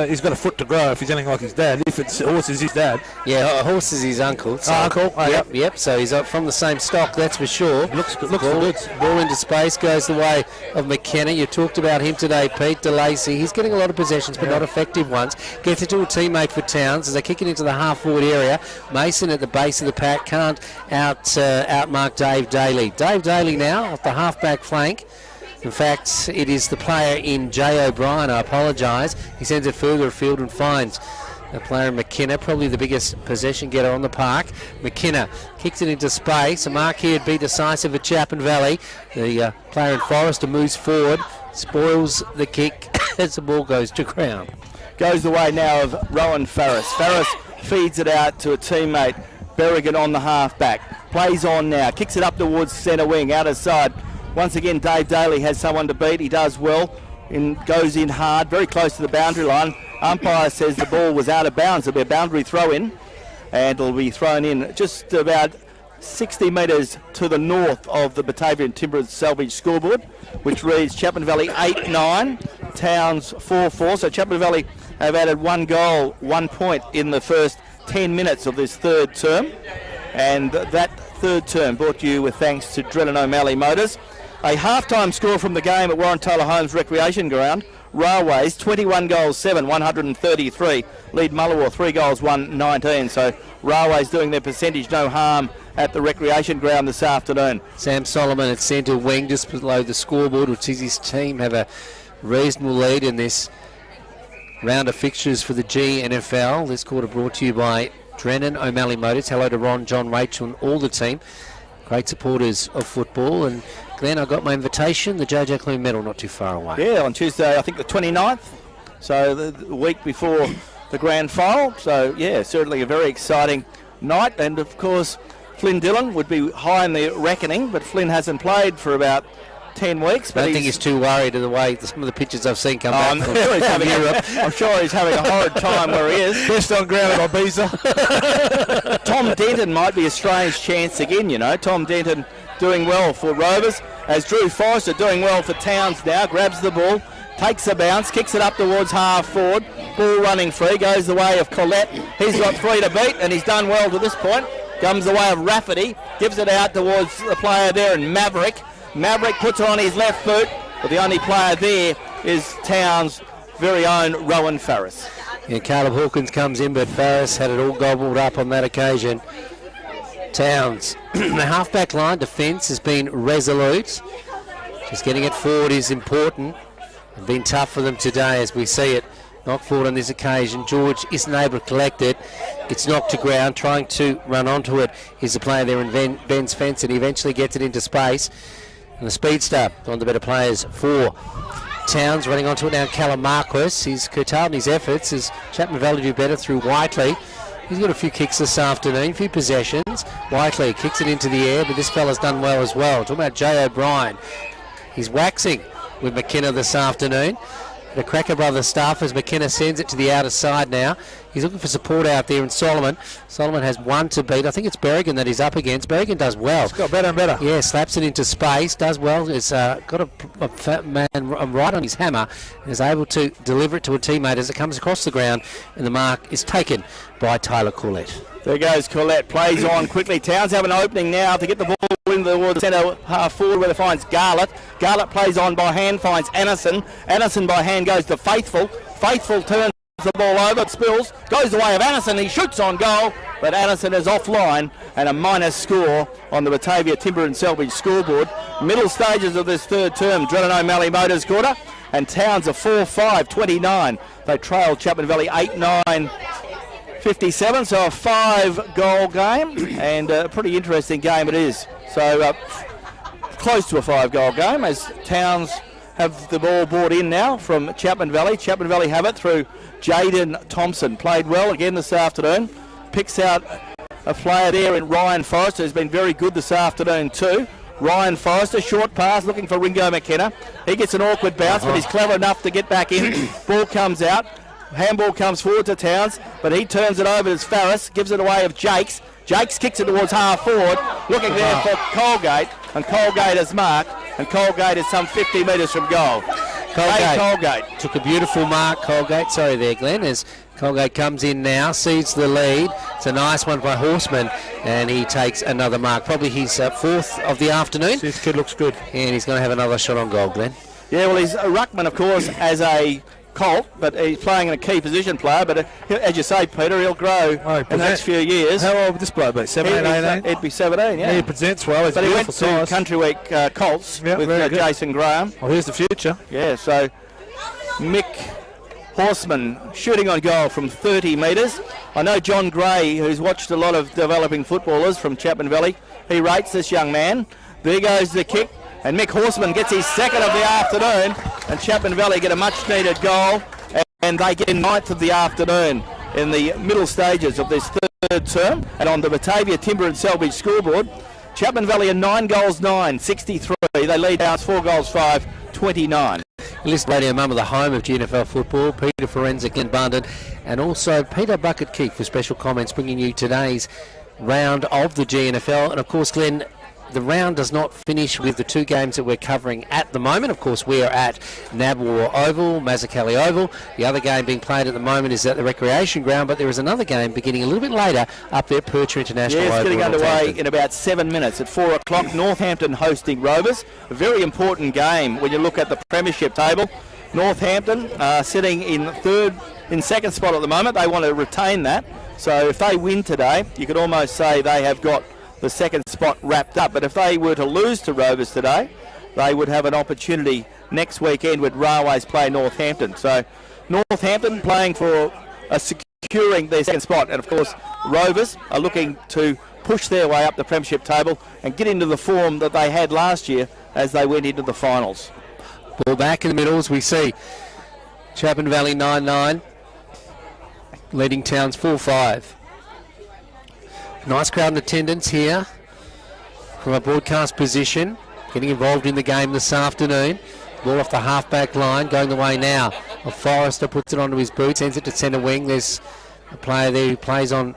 He's got a foot to grow if he's anything like his dad. If it's horse is his dad. Yeah, horse is his uncle. So uncle? Oh, yep. So he's from the same stock, that's for sure. Looks good. Ball into space, goes the way of McKenna. You talked about him today, Pete. DeLacy, he's getting a lot of possessions, but not effective ones. Gets it to a teammate for Towns as they kick it into the half-forward area. Mason at the base of the pack can't outmark Dave Daly. Dave Daly now off the half-back flank. In fact, it is the player in Jay O'Brien, I apologise. He sends it further afield and finds a player in McKenna, probably the biggest possession getter on the park. McKenna kicks it into space. A mark here would be decisive at Chapman Valley. The player in Forrester moves forward, spoils the kick as the ball goes to ground. Goes the way now of Rowan Farris. Farris feeds it out to a teammate, Berrigan on the half-back. Plays on now, kicks it up towards centre wing, out of side. Once again, Dave Daly has someone to beat. He does well, goes in hard, very close to the boundary line. Umpire says the ball was out of bounds. It'll be a boundary throw-in, and it'll be thrown in just about 60 metres to the north of the Batavian Timber and Salvage scoreboard, which reads Chapman Valley 8-9, Towns 4-4. So Chapman Valley have added 1 goal, 1 point in the first 10 minutes of this third term. And that third term brought to you with thanks to Drennan O'Malley Motors. A half-time score from the game at Warren Taylor Holmes Recreation Ground. Railways 21 goals 7, 133. Lead Mullawa 3 goals 1, 19. So Railways doing their percentage no harm at the Recreation Ground this afternoon. Sam Solomon at centre wing just below the scoreboard, which sees his team have a reasonable lead in this round of fixtures for the GNFL. This quarter brought to you by Drennan O'Malley Motors. Hello to Ron, John, Rachel and all the team. Great supporters of football. And Glenn, I got my invitation, the JJ Clune medal not too far away. Yeah, on Tuesday, I think the 29th. So the week before the grand final. So yeah, certainly a very exciting night. And of course, Flynn Dillon would be high in the reckoning, but Flynn hasn't played for about 10 weeks. But I don't think he's too worried of the way some of the pictures I've seen come back from Europe. I'm sure he's having a horrid time where he is. Best on ground at Ibiza. Tom Denton might be a strange chance again, you know. Tom Denton doing well for Rovers, as Drew Forrester doing well for Towns now. Grabs the ball, takes a bounce, kicks it up towards half forward. Ball running free, goes the way of Collette. He's got 3 to beat, and he's done well to this point. Comes the way of Rafferty, gives it out towards the player there in Maverick. Maverick puts it on his left boot, but the only player there is Towns' very own Rowan Farris. Yeah, Caleb Hawkins comes in, but Farris had it all gobbled up on that occasion. Towns, the half-back line defence has been resolute. Just getting it forward is important. It's been tough for them today as we see it. Knocked forward on this occasion. George isn't able to collect it. It's knocked to ground. Trying to run onto it is the player there in Ben Spence, and he eventually gets it into space. And the speedster, one of the better players for Towns, running onto it now. Callum Marquis, he's curtailed his efforts as Chapman Valley do better through Whiteley. He's got a few kicks this afternoon, a few possessions. Whiteley kicks it into the air, but this fella's done well as well. Talking about Jay O'Brien. He's waxing with McKenna this afternoon. The Cracker Brothers staff as McKenna sends it to the outer side now. He's looking for support out there in Solomon. Solomon has 1 to beat. I think it's Berrigan that he's up against. Berrigan does well. It's got better and better. Yeah, slaps it into space, does well. It's got a fat man right on his hammer and is able to deliver it to a teammate as it comes across the ground, and the mark is taken by Tyler Corlett. There goes Collette, plays on quickly. Towns have an opening now to get the ball into the centre half forward where it finds Garlett. Garlett plays on by hand, finds Anderson. Anderson by hand goes to Faithful. Faithful turns the ball over, spills, goes the way of Anderson. He shoots on goal, but Anderson is offline, and a minus score on the Batavia Timber and Salvage scoreboard. Middle stages of this third term, Drennan O'Malley Motors quarter, and Towns are 4-5, 29. They trail Chapman Valley 8-9. 57, so a 5-goal game, and a pretty interesting game it is. So close to a 5-goal game as Towns have the ball brought in now from Chapman Valley. Chapman Valley have it through Jaden Thompson. Played well again this afternoon. Picks out a player there in Ryan Forrester, who's been very good this afternoon too. Ryan Forrester, short pass, looking for Ringo McKenna. He gets an awkward bounce, but he's clever enough to get back in. Ball comes out. Handball comes forward to Towns, but he turns it over as Farris, gives it away of Jakes. Jakes kicks it towards half forward. looking there for Colgate, and Colgate is marked, and Colgate is some 50 metres from goal. Colgate took a beautiful mark. Colgate, sorry there, Glenn, as Colgate comes in now, sees the lead. It's a nice one by Horseman, and he takes another mark. Probably his fourth of the afternoon. This kid looks good. And he's going to have another shot on goal, Glenn. Yeah, well, he's a ruckman, of course, as a Colt, but he's playing in a key position player. But as you say, Peter, he'll grow in the next few years. How old would this bloke be? 17, 18? He'd be 17, yeah. He presents well. He's but he went size. to Country Week Colts with Jason Graham. Well, here's the future. Yeah, so Mick Horseman shooting on goal from 30 metres. I know John Gray, who's watched a lot of developing footballers from Chapman Valley, he rates this young man. There goes the kick, and Mick Horseman gets his second of the afternoon, and Chapman Valley get a much-needed goal, and they get ninth of the afternoon in the middle stages of this third term. And on the Batavia Timber and Salvage scoreboard, Chapman Valley are 9 goals 9, 63. They lead out 4 goals 5, 29. List Radio Mum of the home of GNFL football, Peter Forensic and Bundan, and also Peter Bucket Keek for special comments, bringing you today's round of the GNFL. And of course, Glenn, the round does not finish with the two games that we're covering at the moment. Of course, we are at Nabwa Oval, Mazzuchelli Oval. The other game being played at the moment is at the Recreation Ground, but there is another game beginning a little bit later up there, Percher International Oval. Yeah, it's getting underway in about 7 minutes at 4 o'clock. Northampton hosting Rovers. A very important game when you look at the premiership table. Northampton sitting in second spot at the moment. They want to retain that. So if they win today, you could almost say they have got the second spot wrapped up. But if they were to lose to Rovers today, they would have an opportunity next weekend with Railways play Northampton. So Northampton playing for securing their second spot, and of course Rovers are looking to push their way up the premiership table and get into the form that they had last year as they went into the finals. Ball back in the middle as we see Chapman Valley 9-9 leading Towns 4-5. Nice crowd in attendance here from a broadcast position, getting involved in the game this afternoon. Ball off the half-back line, going the way now of Forrester, puts it onto his boot, sends it to centre wing. There's a player there who plays on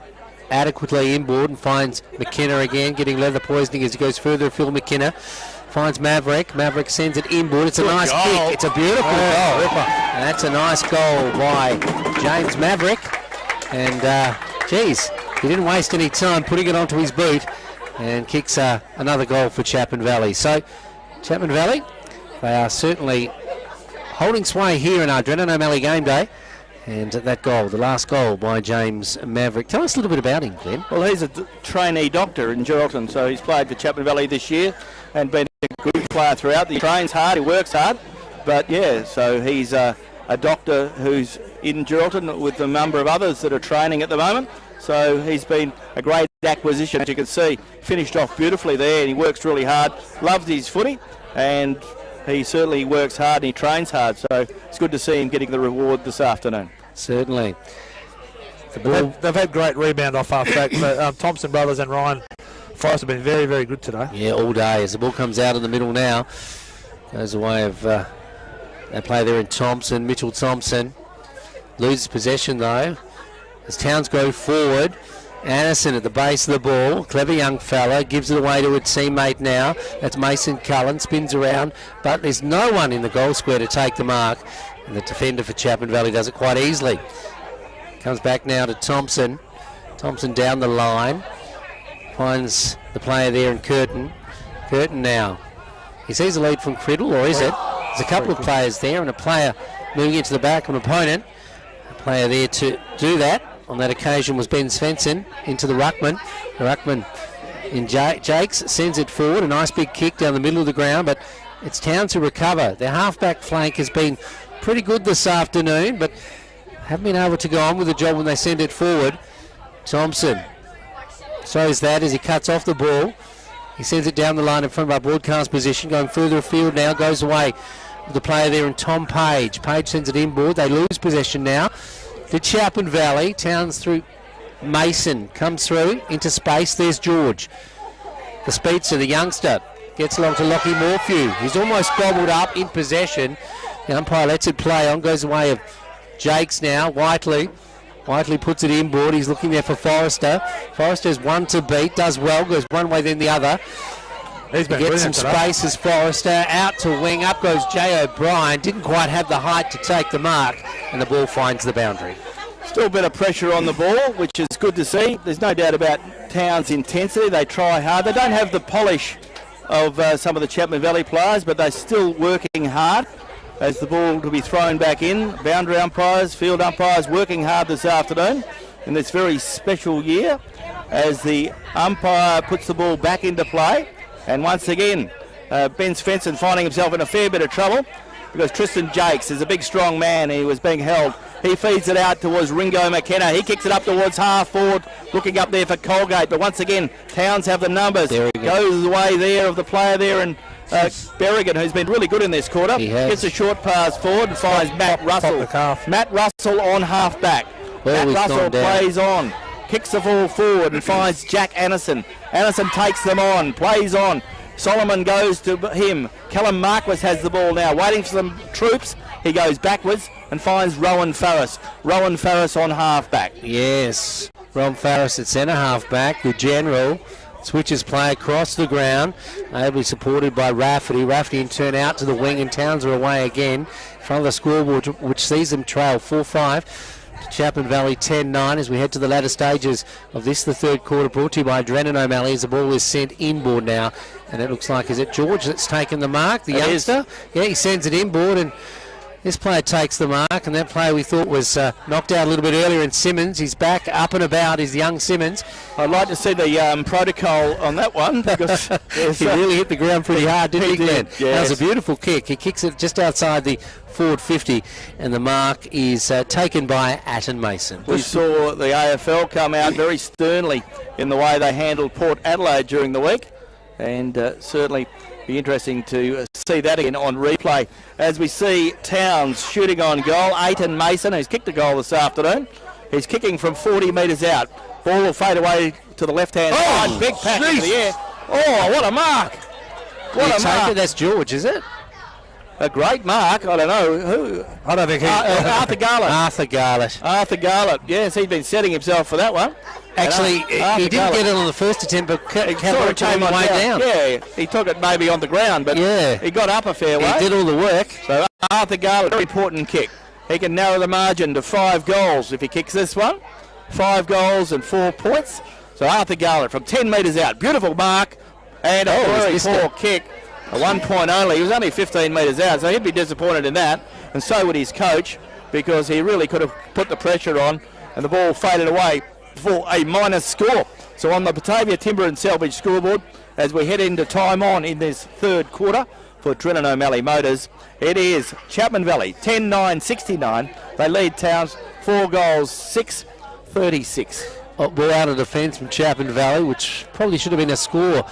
adequately inboard and finds McKenna again, getting leather poisoning as he goes further afield. McKenna finds Maverick. Maverick sends it inboard. It's a nice kick. It's a beautiful goal. And that's a nice goal by James Maverick. And, geez, he didn't waste any time putting it onto his boot and kicks another goal for Chapman Valley. So, Chapman Valley, they are certainly holding sway here in our Drennan O'Malley game day. And that goal, the last goal by James Maverick. Tell us a little bit about him, Glenn. Well, he's a trainee doctor in Geraldton, so he's played for Chapman Valley this year and been a good player throughout. He trains hard, he works hard, but yeah, so he's a doctor who's in Geraldton with a number of others that are training at the moment. So he's been a great acquisition, as you can see. Finished off beautifully there, and he works really hard. Loves his footy, and he certainly works hard and he trains hard. So it's good to see him getting the reward this afternoon. Certainly. They've had great rebound off half-back, but Thompson brothers and Ryan Forrest have been very, very good today. Yeah, all day. As the ball comes out in the middle now, goes away of they play there in Thompson. Mitchell Thompson loses possession though as Towns go forward. Anderson at the base of the ball, clever young fella, gives it away to a teammate now. That's Mason Cullen, spins around, but there's no one in the goal square to take the mark, and the defender for Chapman Valley does it quite easily. Comes back now to Thompson. Thompson down the line, finds the player there in Curtin. Curtin now. He sees a lead from Criddle, or is it? There's a couple of players there, and a player moving into the back of an opponent. A player there to do that. On that occasion was Ben Svensson into the ruckman. The ruckman in Jakes sends it forward. A nice big kick down the middle of the ground, but it's Towns who recover. Their half-back flank has been pretty good this afternoon, but haven't been able to go on with the job when they send it forward. Thompson shows that as he cuts off the ball. He sends it down the line in front of our broadcast position, going further afield now, goes away with the player there in Tom Page. Page sends it inboard. They lose possession now to Chapman Valley. Towns through Mason, comes through into space. There's George, the speedster, the youngster, gets along to Lockie Morphew. He's almost gobbled up in possession. The umpire lets it play on, goes away of Jakes now. Whiteley Whiteley puts it inboard. He's looking there for Forrester. Forrester's one to beat. Does well. Goes one way then the other. He's He gets some space as Forrester. Out to wing. Up goes Jay O'Brien. Didn't quite have the height to take the mark. And the ball finds the boundary. Still a bit of pressure on the ball, which is good to see. There's no doubt about Towns' intensity. They try hard. They don't have the polish of some of the Chapman Valley players, but they're still working hard as the ball to be thrown back in. Boundary umpires, field umpires working hard this afternoon in this very special year as the umpire puts the ball back into play. And once again, Ben Svensson finding himself in a fair bit of trouble because Tristan Jakes is a big, strong man. He was being held. He feeds it out towards Ringo McKenna. He kicks it up towards half forward, looking up there for Colgate. But once again, Towns have the numbers. Goes the way there of the player there, and Berrigan, who's been really good in this quarter, gets a short pass forward and finds Matt Russell. Matt Russell on half back. Matt Russell plays on. Kicks the ball forward and finds Jack Anderson. Anderson takes them on, plays on. Solomon goes to him. Callum Marquis has the ball now, waiting for some troops. He goes backwards and finds Rowan Farris. Rowan Farris on half-back. Yes, Rowan Farris at centre half-back. The general switches play across the ground, ably supported by Rafferty. Rafferty in turn out to the wing, and Towns are away again in front of the scoreboard, which sees them trail 4-5. Chapman Valley 10-9 as we head to the latter stages of this, the third quarter, brought to you by Drennan O'Malley as the ball is sent inboard now. And it looks like, is it George that's taken the mark, the youngster? Yeah, he sends it inboard, and this player takes the mark, and that player we thought was knocked out a little bit earlier in Simmons. He's back up and about, is young Simmons. I'd like to see the protocol on that one because he really hit the ground pretty hard, didn't he, Glenn? Yes. That was a beautiful kick. He kicks it just outside the forward 50, and the mark is taken by Atten Mason. We saw the AFL come out very sternly in the way they handled Port Adelaide during the week, and certainly be interesting to see that again on replay as we see Towns shooting on goal. Atten Mason, who's kicked a goal this afternoon, he's kicking from 40 metres out. Ball will fade away to the left-hand side. Big pack into the air. Oh, what a mark! What a mark! That's George, is it? A great mark. I don't know who. I don't think he. Arthur Garlett. Arthur Garlett. Arthur Garlett. Yes, he's been setting himself for that one. Actually, he didn't get it on the first attempt, but Cameron came on way down. Yeah, he took it maybe on the ground, but he got up a fair way. He did all the work. So Arthur Garlett, very important kick. He can narrow the margin to 5 goals if he kicks this one. 5 goals and 4 points. So Arthur Garlett from 10 metres out. Beautiful mark and a very poor kick. A 1 point only. He was only 15 metres out, so he'd be disappointed in that. And so would his coach, because he really could have put the pressure on and the ball faded away for a minus score. So on the Batavia Timber and Salvage scoreboard, as we head into time on in this third quarter for Drennan O'Malley Motors, it is Chapman Valley 10-9-69. They lead Towns 4 goals, 6-36. Ball out of defence from Chapman Valley, which probably should have been a score.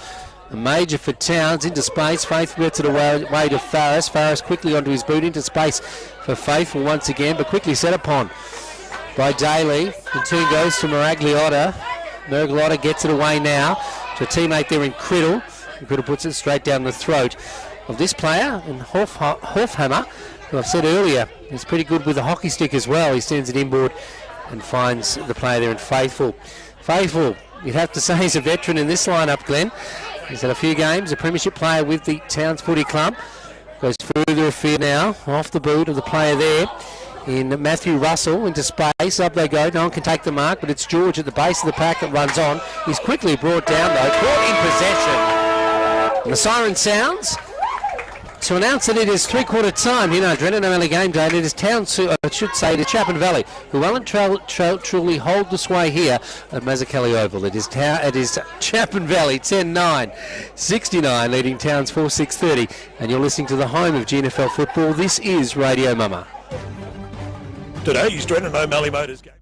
A major for Towns into space. Faithful gets it away to Farris. Farris quickly onto his boot into space for Faithful once again, but quickly set upon by Daly. The turn goes to Maragliotta. Maragliotta gets it away now to a teammate there in Criddle. Criddle puts it straight down the throat of this player, and Hofhammer, who I've said earlier, is pretty good with the hockey stick as well. He sends it inboard and finds the player there in Faithful. Faithful, you'd have to say he's a veteran in this lineup, Glenn. He's had a few games, a premiership player with the Towns Footy Club. Goes further afield now, off the boot of the player there in Matthew Russell into space. Up they go. No one can take the mark, but it's George at the base of the pack that runs on. He's quickly brought down, though. Caught in possession. And the siren sounds to announce that it is three-quarter time here at Drennan O'Malley game day. And it is Towns, I should say, to Chapman Valley, who will truly hold the sway here at Mazzuchelli Oval. It is Chapman Valley 10-9-69, leading Towns 4-6-30. And you're listening to the home of GNFL football. This is Radio Mama. Today's Drennan O'Malley Motors game.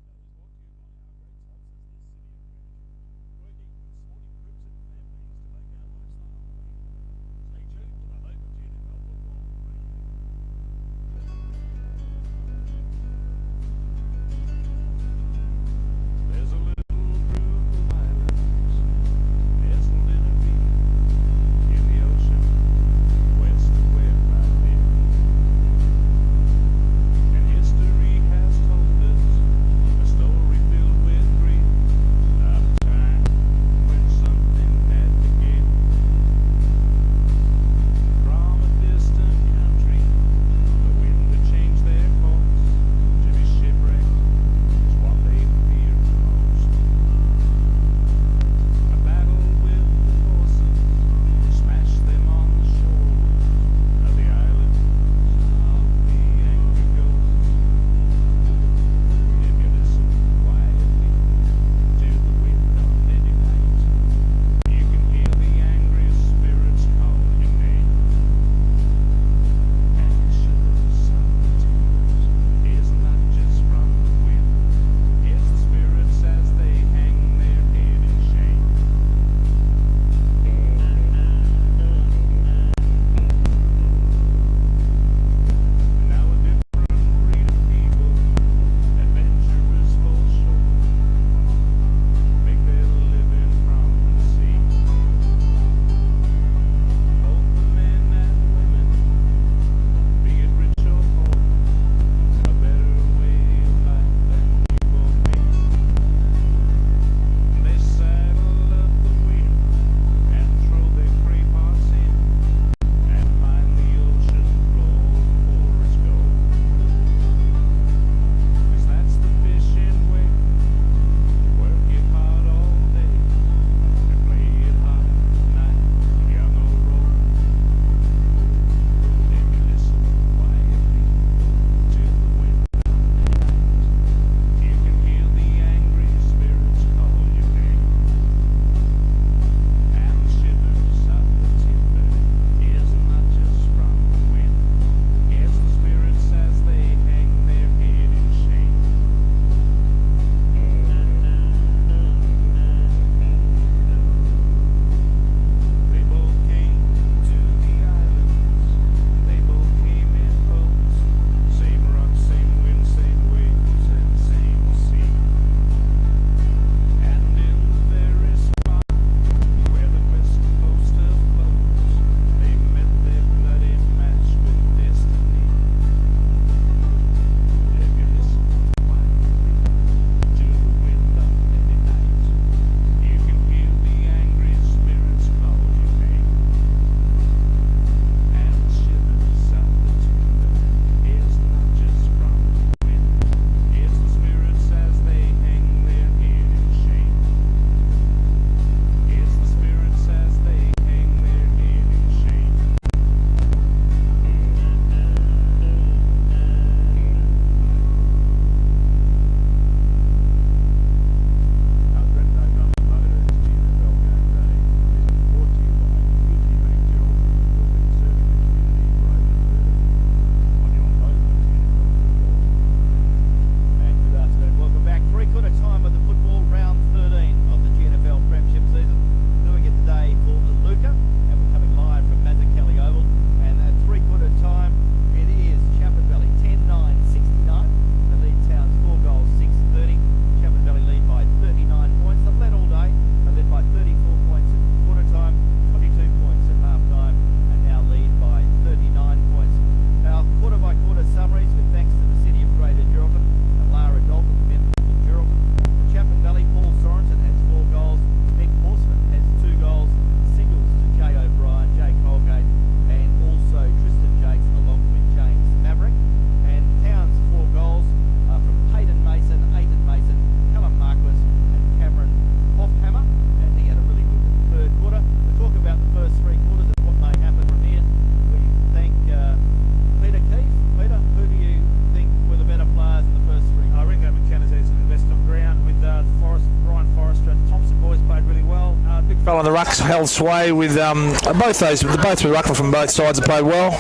Well, on the rucks held sway with both with ruckman from both sides have played well.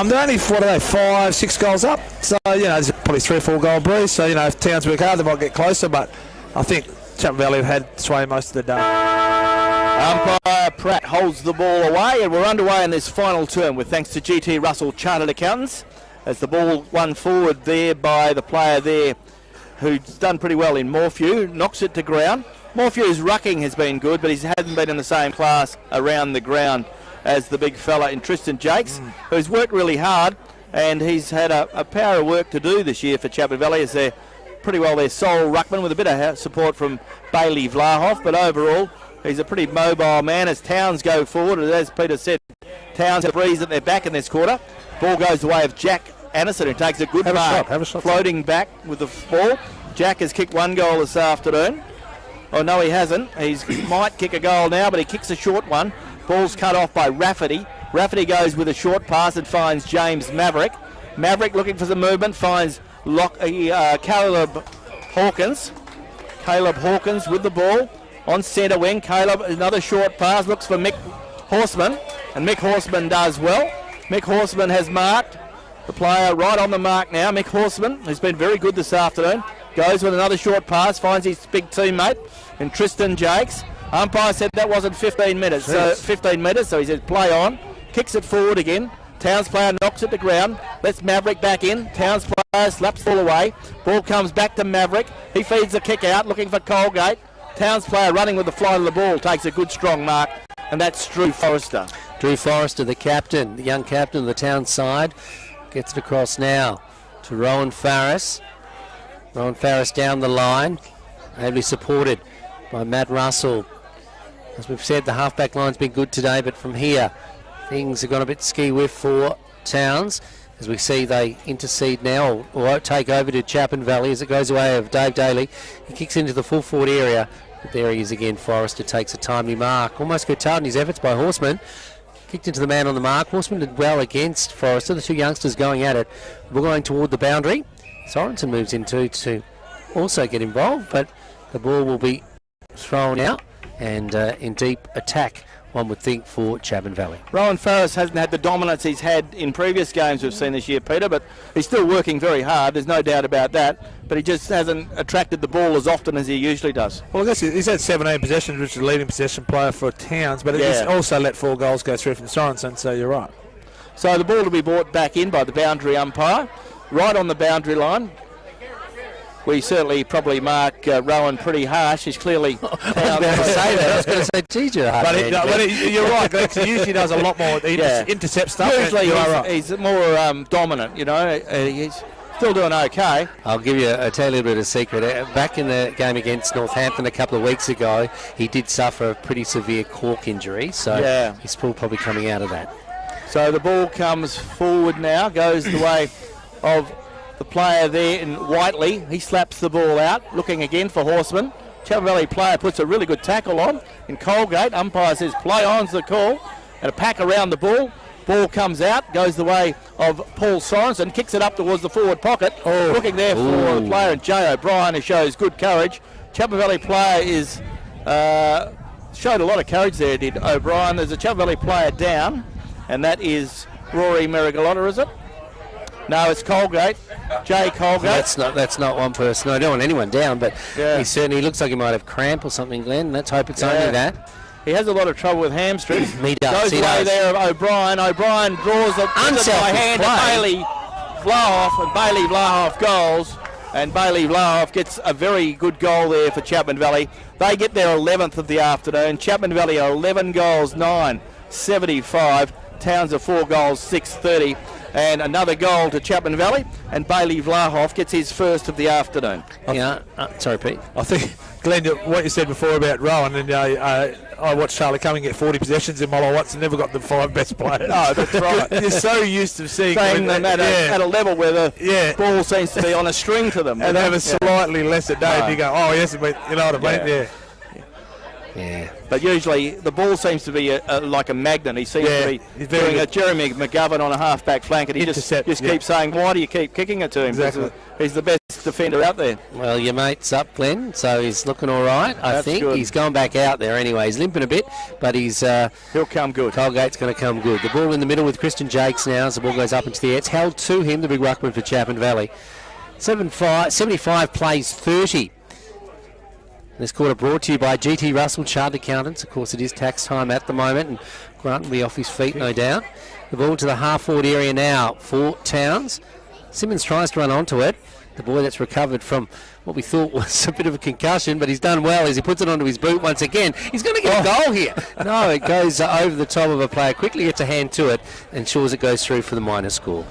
They're only 5, 6 goals up, so there's probably 3 or 4 goal breeze. So if Towns work hard, they might get closer. But I think Chapman Valley have had sway most of the day. Umpire Pratt holds the ball away, and we're underway in this final term with thanks to GT Russell Chartered Accountants, as the ball won forward there by the player there who's done pretty well in Morphew, knocks it to ground. Morphew's rucking has been good, but he hasn't been in the same class around the ground as the big fella in Tristan Jakes, who's worked really hard, and he's had a power of work to do this year for Chapman Valley, as they're pretty well their sole ruckman with a bit of support from Bailey Vlahoff, but overall he's a pretty mobile man as Towns go forward. As Peter said, Towns have breeze at their back in this quarter. Ball goes the way of Jack Anderson, who takes a good mark, floating back with the ball. Jack has kicked 1 goal this afternoon. Oh, no, he hasn't. He might kick a goal now, but he kicks a short one. Ball's cut off by Rafferty. Rafferty goes with a short pass and finds James Maverick. Maverick looking for some movement, finds Caleb Hawkins. Caleb Hawkins with the ball on centre wing. Caleb, another short pass, looks for Mick Horseman, and Mick Horseman does well. Mick Horseman has marked the player right on the mark now. Mick Horseman, who's been very good this afternoon, goes with another short pass, finds his big teammate in Tristan Jakes. Umpire said that wasn't 15 minutes, so 15 metres, so he said play on. Kicks it forward again. Towns player knocks it to ground, lets Maverick back in. Towns player slaps ball away. Ball comes back to Maverick. He feeds the kick out, looking for Colgate. Towns player running with the flight of the ball, takes a good strong mark, and that's Drew Forrester. Drew Forrester, the captain, the young captain of the Town side, gets it across now to Rowan Farris. Rowan Farris down the line, ably supported by Matt Russell. As we've said, the half-back line's been good today, but from here, things have gone a bit ski-whiff for Towns. As we see, they intercede now, or take over to Chapman Valley as it goes away of Dave Daly. He kicks into the full forward area, but there he is again. Forrester takes a timely mark. Almost curtailed in his efforts by Horseman. Kicked into the man on the mark. Horseman did well against Forrester. The two youngsters going at it. We're going toward the boundary. Sorensen moves in to also get involved, but the ball will be thrown out and in deep attack, one would think, for Chapman Valley. Rowan Farris hasn't had the dominance he's had in previous games we've seen this year, Peter, but he's still working very hard, there's no doubt about that, but he just hasn't attracted the ball as often as he usually does. Well, I guess he's had 17 possessions, which is the leading possession player for Towns, but he's also let 4 goals go through from Sorensen, so you're right. So the ball to be brought back in by the boundary umpire, right on the boundary line. We certainly probably mark Rowan pretty harsh. He's clearly I was going to say, geez, you're hard. But you're right, Glex. He usually does a lot more intercept stuff. Usually he's more dominant, he's still doing okay. I'll tell you a little bit of a secret. Back in the game against Northampton a couple of weeks ago, he did suffer a pretty severe cork injury, so he's still probably coming out of that. So the ball comes forward now, goes the way of the player there in Whiteley. He slaps the ball out, looking again for Horseman. Chapman Valley player puts a really good tackle on in Colgate. Umpire says play on's the call, and a pack around the ball. Ball comes out, goes the way of Paul Sorensen, kicks it up towards the forward pocket. Looking there for the player in Jay O'Brien, who shows good courage. Chapman Valley player is showed a lot of courage there, did O'Brien. There's a Chapman Valley player down, and that is Rory Merigalotta, is it? No, it's Colgate. Jay Colgate. That's not one person. I don't want anyone down, but he certainly looks like he might have cramp or something, Glenn. Let's hope it's only that. He has a lot of trouble with hamstrings. He does. Goes away there of O'Brien. O'Brien draws a by hand to Bailey Vlahoff, and Bailey Vlahoff goals. And Bailey Vlahoff gets a very good goal there for Chapman Valley. They get their 11th of the afternoon. Chapman Valley are 11 goals, 9-75. Towns are 4 goals, 6-30. And another goal to Chapman Valley, and Bailey Vlahoff gets his first of the afternoon. Sorry, Pete. I think, Glenn, what you said before about Rowan, and I watched Charlie Cumming get 40 possessions in Molo Watson, never got the 5 best players. No, that's right. You're so used to seeing them at a level where the ball seems to be on a string to them. And they have a slightly lesser day, and you go, oh, yes, but you know what I mean? Yeah. But usually the ball seems to be like a magnet. He seems to be doing a Jeremy McGovern on a half-back flank, and he just keeps saying, why do you keep kicking it to him? Exactly. He's the best best defender out there. Well, your mate's up, Glenn, so he's looking all right. I think good. He's going back out there anyway. He's limping a bit, but he's he'll come good. Colgate's going to come good. The ball in the middle with Christian Jakes now as the ball goes up into the air. It's held to him, the big ruckman for Chapman Valley. 75 plays 30. This quarter brought to you by GT Russell Chartered Accountants. Of course, it is tax time at the moment, and Grant will be off his feet, no doubt. The ball to the half-forward area now for Towns. Simmons tries to run onto it. The boy that's recovered from what we thought was a bit of a concussion, but he's done well as he puts it onto his boot once again. He's going to get a goal here. No, it goes over the top of a player. Quickly gets a hand to it, ensures it goes through for the minor score.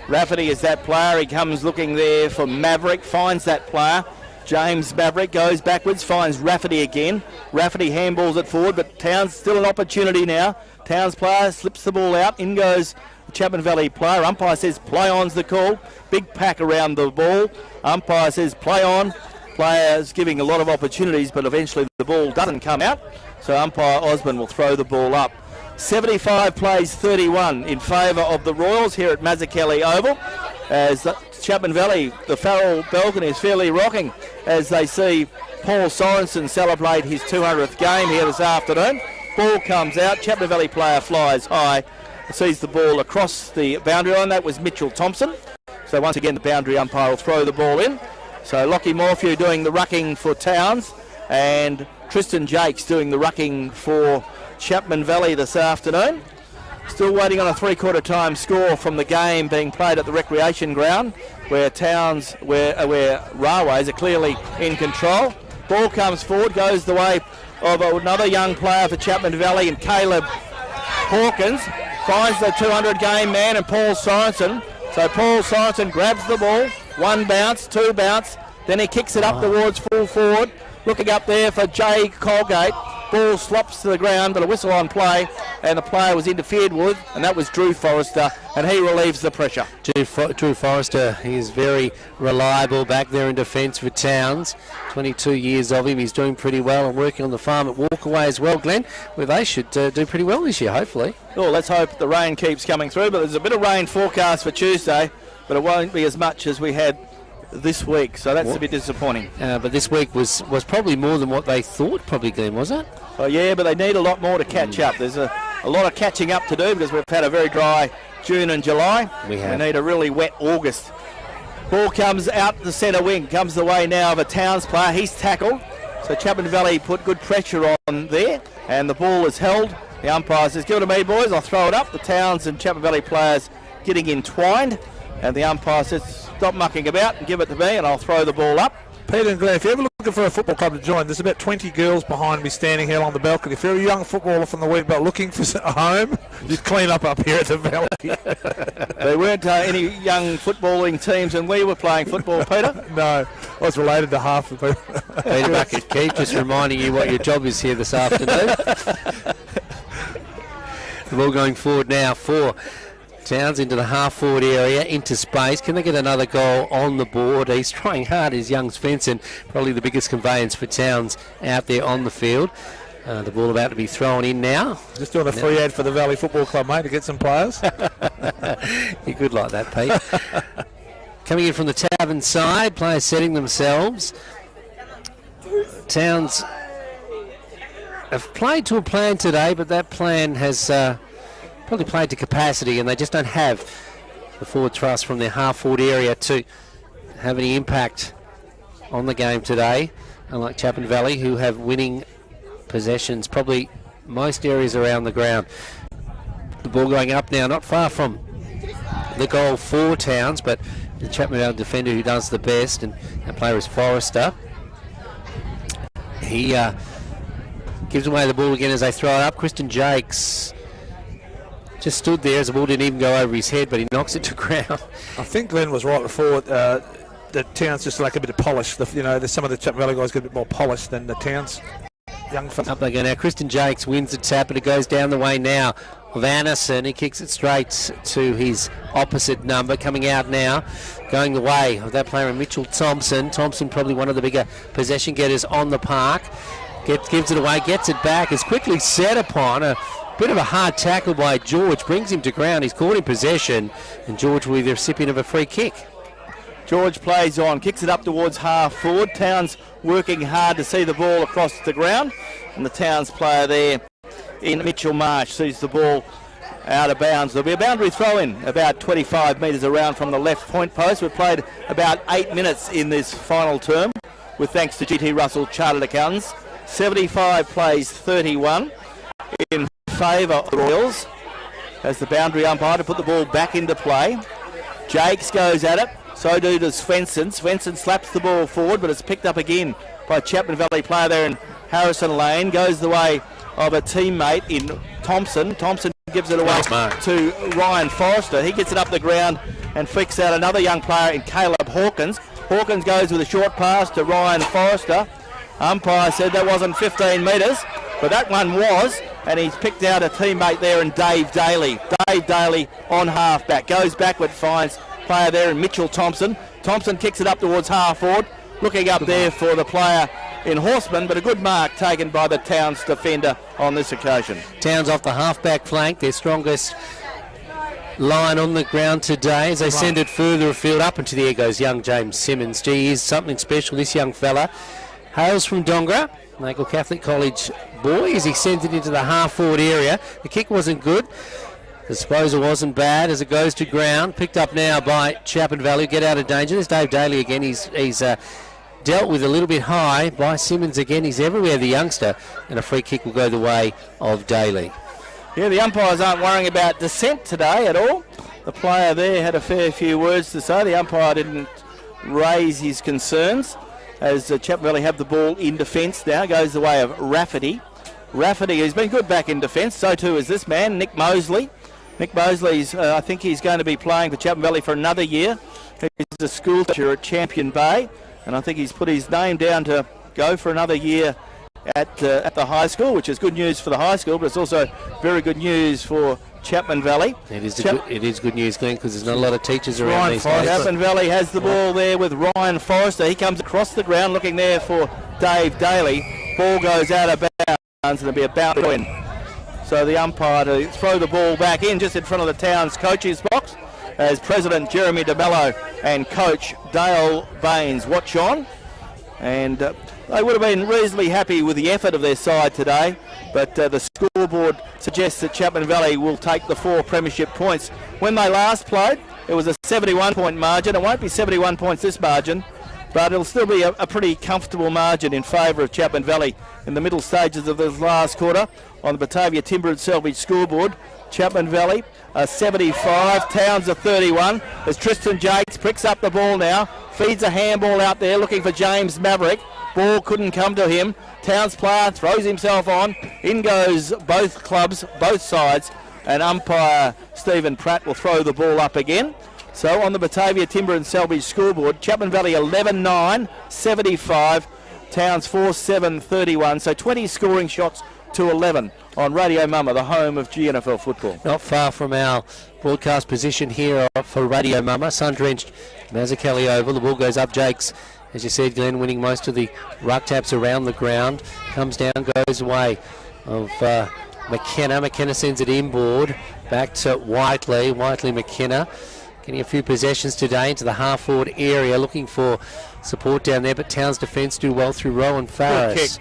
Rafferty is that player. He comes looking there for Maverick, finds that player. James Maverick goes backwards, finds Rafferty again. Rafferty handballs it forward, but Towns still an opportunity now. Towns player slips the ball out. In goes the Chapman Valley player. Umpire says play on's the call. Big pack around the ball. Umpire says play on. Players giving a lot of opportunities, but eventually the ball doesn't come out. So umpire Osborne will throw the ball up. 75 plays 31 in favour of the Royals here at Mazzuchelli Oval. As Chapman Valley, the Farrell balcony is fairly rocking as they see Paul Sorensen celebrate his 200th game here this afternoon. Ball comes out, Chapman Valley player flies high, sees the ball across the boundary line. That was Mitchell Thompson. So once again the boundary umpire will throw the ball in. So Lockie Morphew doing the rucking for Towns and Tristan Jakes doing the rucking for Chapman Valley this afternoon. Still waiting on a three-quarter time score from the game being played at the recreation ground where Towns, where Railways are clearly in control. Ball comes forward, goes the way of another young player for Chapman Valley, and Caleb Hawkins finds the 200 game man and Paul Sorensen. So Paul Sorensen grabs the ball, one bounce, two bounce, then he kicks it up towards full forward. Looking up there for Jay Colgate. Ball slops to the ground, but a whistle on play, and the player was interfered with, and that was Drew Forrester, and he relieves the pressure. Drew Forrester, he is very reliable back there in defence for Towns. 22 years of him, he's doing pretty well and working on the farm at Walkaway as well, Glenn, where they should do pretty well this year, hopefully. Oh, let's hope the rain keeps coming through, but there's a bit of rain forecast for Tuesday, but it won't be as much as we had this week, so that's a bit disappointing. But this week was probably more than what they thought, probably, Glenn, was it? Oh yeah, but they need a lot more to catch up. There's a lot of catching up to do because we've had a very dry June and July. We need a really wet August. Ball comes out the centre wing, comes the way now of a Towns player. He's tackled, so Chapman Valley put good pressure on there, and the ball is held. The umpire says, give it to me, boys, I'll throw it up. The Towns and Chapman Valley players getting entwined, and the umpire says, stop mucking about and give it to me, and I'll throw the ball up. Peter and Glenn, if you're ever looking for a football club to join, there's about 20 girls behind me standing here on the balcony. If you're a young footballer from the Wheatbelt looking for a home, just clean up here at the Valley. There weren't any young footballing teams when we were playing football, Peter? No, I was related to half the people. Peter Bucket Keith just reminding you what your job is here this afternoon. The ball going forward now for Towns into the half-forward area, into space. Can they get another goal on the board? He's trying hard, is young Svensson, probably the biggest conveyance for Towns out there on the field. The ball about to be thrown in now. Just doing a free ad for the Valley Football Club, mate, to get some players. You're good like that, Pete. Coming in from the Tavern side, players setting themselves. Towns have played to a plan today, but that plan has probably played to capacity, and they just don't have the forward thrust from their half-forward area to have any impact on the game today, unlike Chapman Valley, who have winning possessions probably most areas around the ground. The ball going up now, not far from the goal for Towns, but the Chapman Valley defender who does the best, and that player is Forrester. He gives away the ball again as they throw it up. Christian Jakes just stood there as the ball didn't even go over his head, but he knocks it to ground. I think Glenn was right before. The Towns just lack a bit of polish. There's some of the Chapman Valley guys get a bit more polish than the Towns young fellas. Up they go now. Christian Jakes wins the tap, but it goes down the way now of Anderson. He kicks it straight to his opposite number. Coming out now, going the way of that player, Mitchell Thompson. Thompson probably one of the bigger possession getters on the park. Gives it away, gets it back. Is quickly set upon. A bit of a hard tackle by George. Brings him to ground. He's caught in possession, and George will be the recipient of a free kick. George plays on, kicks it up towards half forward. Towns working hard to see the ball across the ground. And the Towns player there in Mitchell Marsh sees the ball out of bounds. There'll be a boundary throw in about 25 metres around from the left point post. We've played about 8 minutes in this final term with thanks to GT Russell Chartered Accountants. 75 plays 31 in favour of the Royals as the boundary umpire to put the ball back into play. Jakes goes at it, so does Svensson. Svensson slaps the ball forward, but it's picked up again by Chapman Valley player there in Harrison Lane. Goes the way of a teammate in Thompson. Thompson gives it away to Ryan Forrester. He gets it up the ground and flicks out another young player in Caleb Hawkins. Hawkins goes with a short pass to Ryan Forrester. Umpire said that wasn't 15 metres, but that one was, and he's picked out a teammate there in Dave Daly. Dave Daly on half-back, goes backward, finds player there in Mitchell Thompson. Thompson kicks it up towards half-forward, looking up there for the player in Horseman, but a good mark taken by the Towns defender on this occasion. Towns off the half-back flank, their strongest line on the ground today as they send it further afield. Up into the air goes young James Simmons. Gee, he's something special, this young fella. Hails from Dongra, Nagle Catholic College boy, as he sends it into the half-forward area. The kick wasn't good. The disposal wasn't bad as it goes to ground. Picked up now by Chapman Valley. Get out of danger. There's Dave Daly again. He's dealt with a little bit high by Simmons again. He's everywhere, the youngster. And a free kick will go the way of Daly. Yeah, the umpires aren't worrying about dissent today at all. The player there had a fair few words to say. The umpire didn't raise his concerns as Chapman Valley have the ball in defence now. Goes the way of Rafferty. Rafferty has been good back in defence. So too is this man, Nick Mosley. Nick Mosley's, I think he's going to be playing for Chapman Valley for another year. He's a school teacher at Champion Bay, and I think he's put his name down to go for another year at the high school, which is good news for the high school, but it's also very good news for Chapman Valley. It is good news, Glenn, because there's not a lot of teachers around these days. Chapman Valley has the ball there with Ryan Forrester. He comes across the ground looking there for Dave Daly. Ball goes out of bounds and there'll be a bounce in. So the umpire to throw the ball back in just in front of the Town's coach's box as President Jeremy DeMello and Coach Dale Baines watch on. And they would have been reasonably happy with the effort of their side today, but the scoreboard suggests that Chapman Valley will take the 4 premiership points. When they last played, it was a 71-point margin. It won't be 71 points this margin, but it'll still be a pretty comfortable margin in favour of Chapman Valley in the middle stages of this last quarter. On the Batavia Timber and Selvage scoreboard, Chapman Valley 75, Towns 31, as Tristan Jakes picks up the ball now, feeds a handball out there looking for James Maverick. Ball couldn't come to him. Towns player throws himself on. In goes both clubs, both sides, and umpire Stephen Pratt will throw the ball up again. So on the Batavia Timber and Selvage scoreboard, Chapman Valley 11-9, 75, Towns 4-7, 31. So 20 scoring shots to 11 on Radio Mama, the home of GNFL football. Not far from our broadcast position here for Radio Mama. Sun-drenched Mazzuchelli Oval. The ball goes up. Jakes, as you said, Glenn, winning most of the ruck taps around the ground. Comes down, goes away of McKenna. McKenna sends it inboard. Back to Whiteley. McKenna getting a few possessions today into the half-forward area, looking for support down there, but Towns' defence do well through Rowan Farris.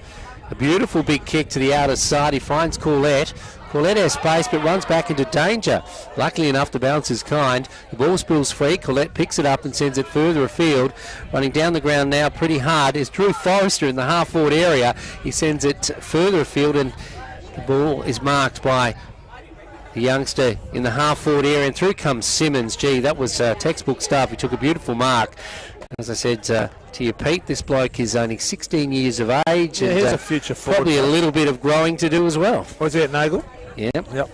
A beautiful big kick to the outer side. He finds Corlett. Corlett has space but runs back into danger. Luckily enough, the bounce is kind. The ball spills free. Corlett picks it up and sends it further afield. Running down the ground now pretty hard is Drew Forrester in the half-forward area. He sends it further afield and the ball is marked by the youngster in the half-forward area, and through comes Simmons. Gee, that was textbook stuff. He took a beautiful mark. As I said to you, Pete, this bloke is only 16 years of age. Yeah, and he's a future forward. Probably a little bit of growing to do as well. Was he at Nagle? Yeah. Yep.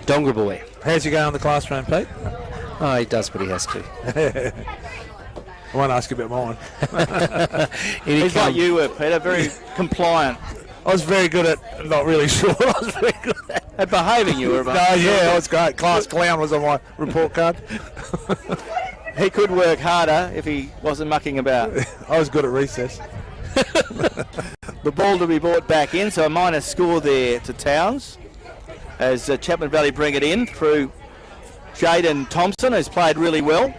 Dongra boy. How's he going in the classroom, Pete? Oh, he does what he has to. I won't ask you about mine. He's like you were, Peter, very compliant. I was very good at, not really sure, I was very good At behaving, you were. No, yeah, I was great. Class clown was on my report card. He could work harder if he wasn't mucking about. I was good at recess. The ball to be brought back in, so a minus score there to Towns as Chapman Valley bring it in through Jaden Thompson, who's played really well.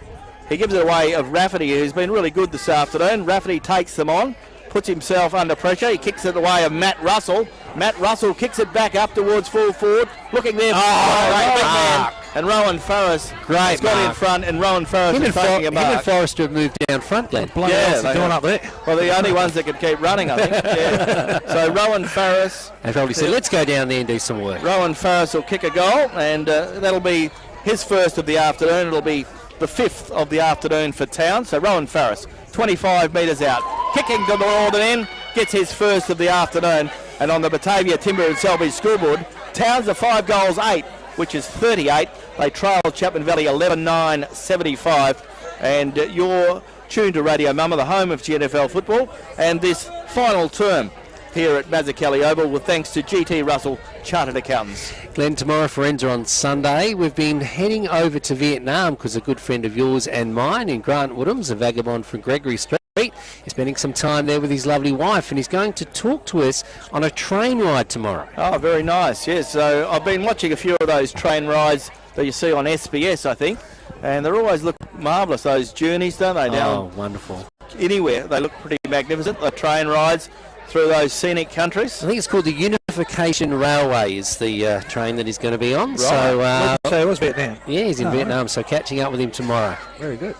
He gives it away of Rafferty, who's been really good this afternoon. Rafferty takes them on, puts himself under pressure. He kicks it away of Matt Russell. Matt Russell kicks it back up towards full forward. Looking there for big man. And Rowan Farris has got in front, and Rowan Farris is taking a mark. Him and Forrester have moved down front, Glenn. Yeah, they're going up there. Well, the only ones that can keep running, I think. Yeah. So Rowan Farris. They probably said, let's go down there and do some work. Rowan Farris will kick a goal, and that'll be his first of the afternoon. It'll be the 5th of the afternoon for Town. So Rowan Farris, 25 metres out, kicking to the northern end, gets his first of the afternoon. And on the Batavia Timber and Selby scoreboard, Towns are 5 goals 8, which is 38. They trailed Chapman Valley 11-9-75. And you're tuned to Radio Mama, the home of GNFL football, and this final term here at Mazzuchelli Oval, with thanks to GT Russell Chartered Accountants. Glenn, tomorrow for Ends are on Sunday. We've been heading over to Vietnam because a good friend of yours and mine in Grant Woodhams, a vagabond from Gregory Street, is spending some time there with his lovely wife, and he's going to talk to us on a train ride tomorrow. Oh, very nice, yes. So I've been watching a few of those train rides that you see on SBS, I think, and they always look marvellous, those journeys, don't they? Oh, wonderful. Anywhere, they look pretty magnificent, the train rides through those scenic countries. I think it's called the Unification Railway is the train that he's going to be on. Right. So it was Vietnam. Yeah, he's in Vietnam, so catching up with him tomorrow. Very good.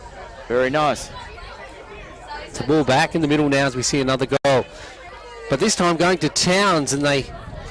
Very nice. It's a ball back in the middle now as we see another goal. But this time going to Towns, and they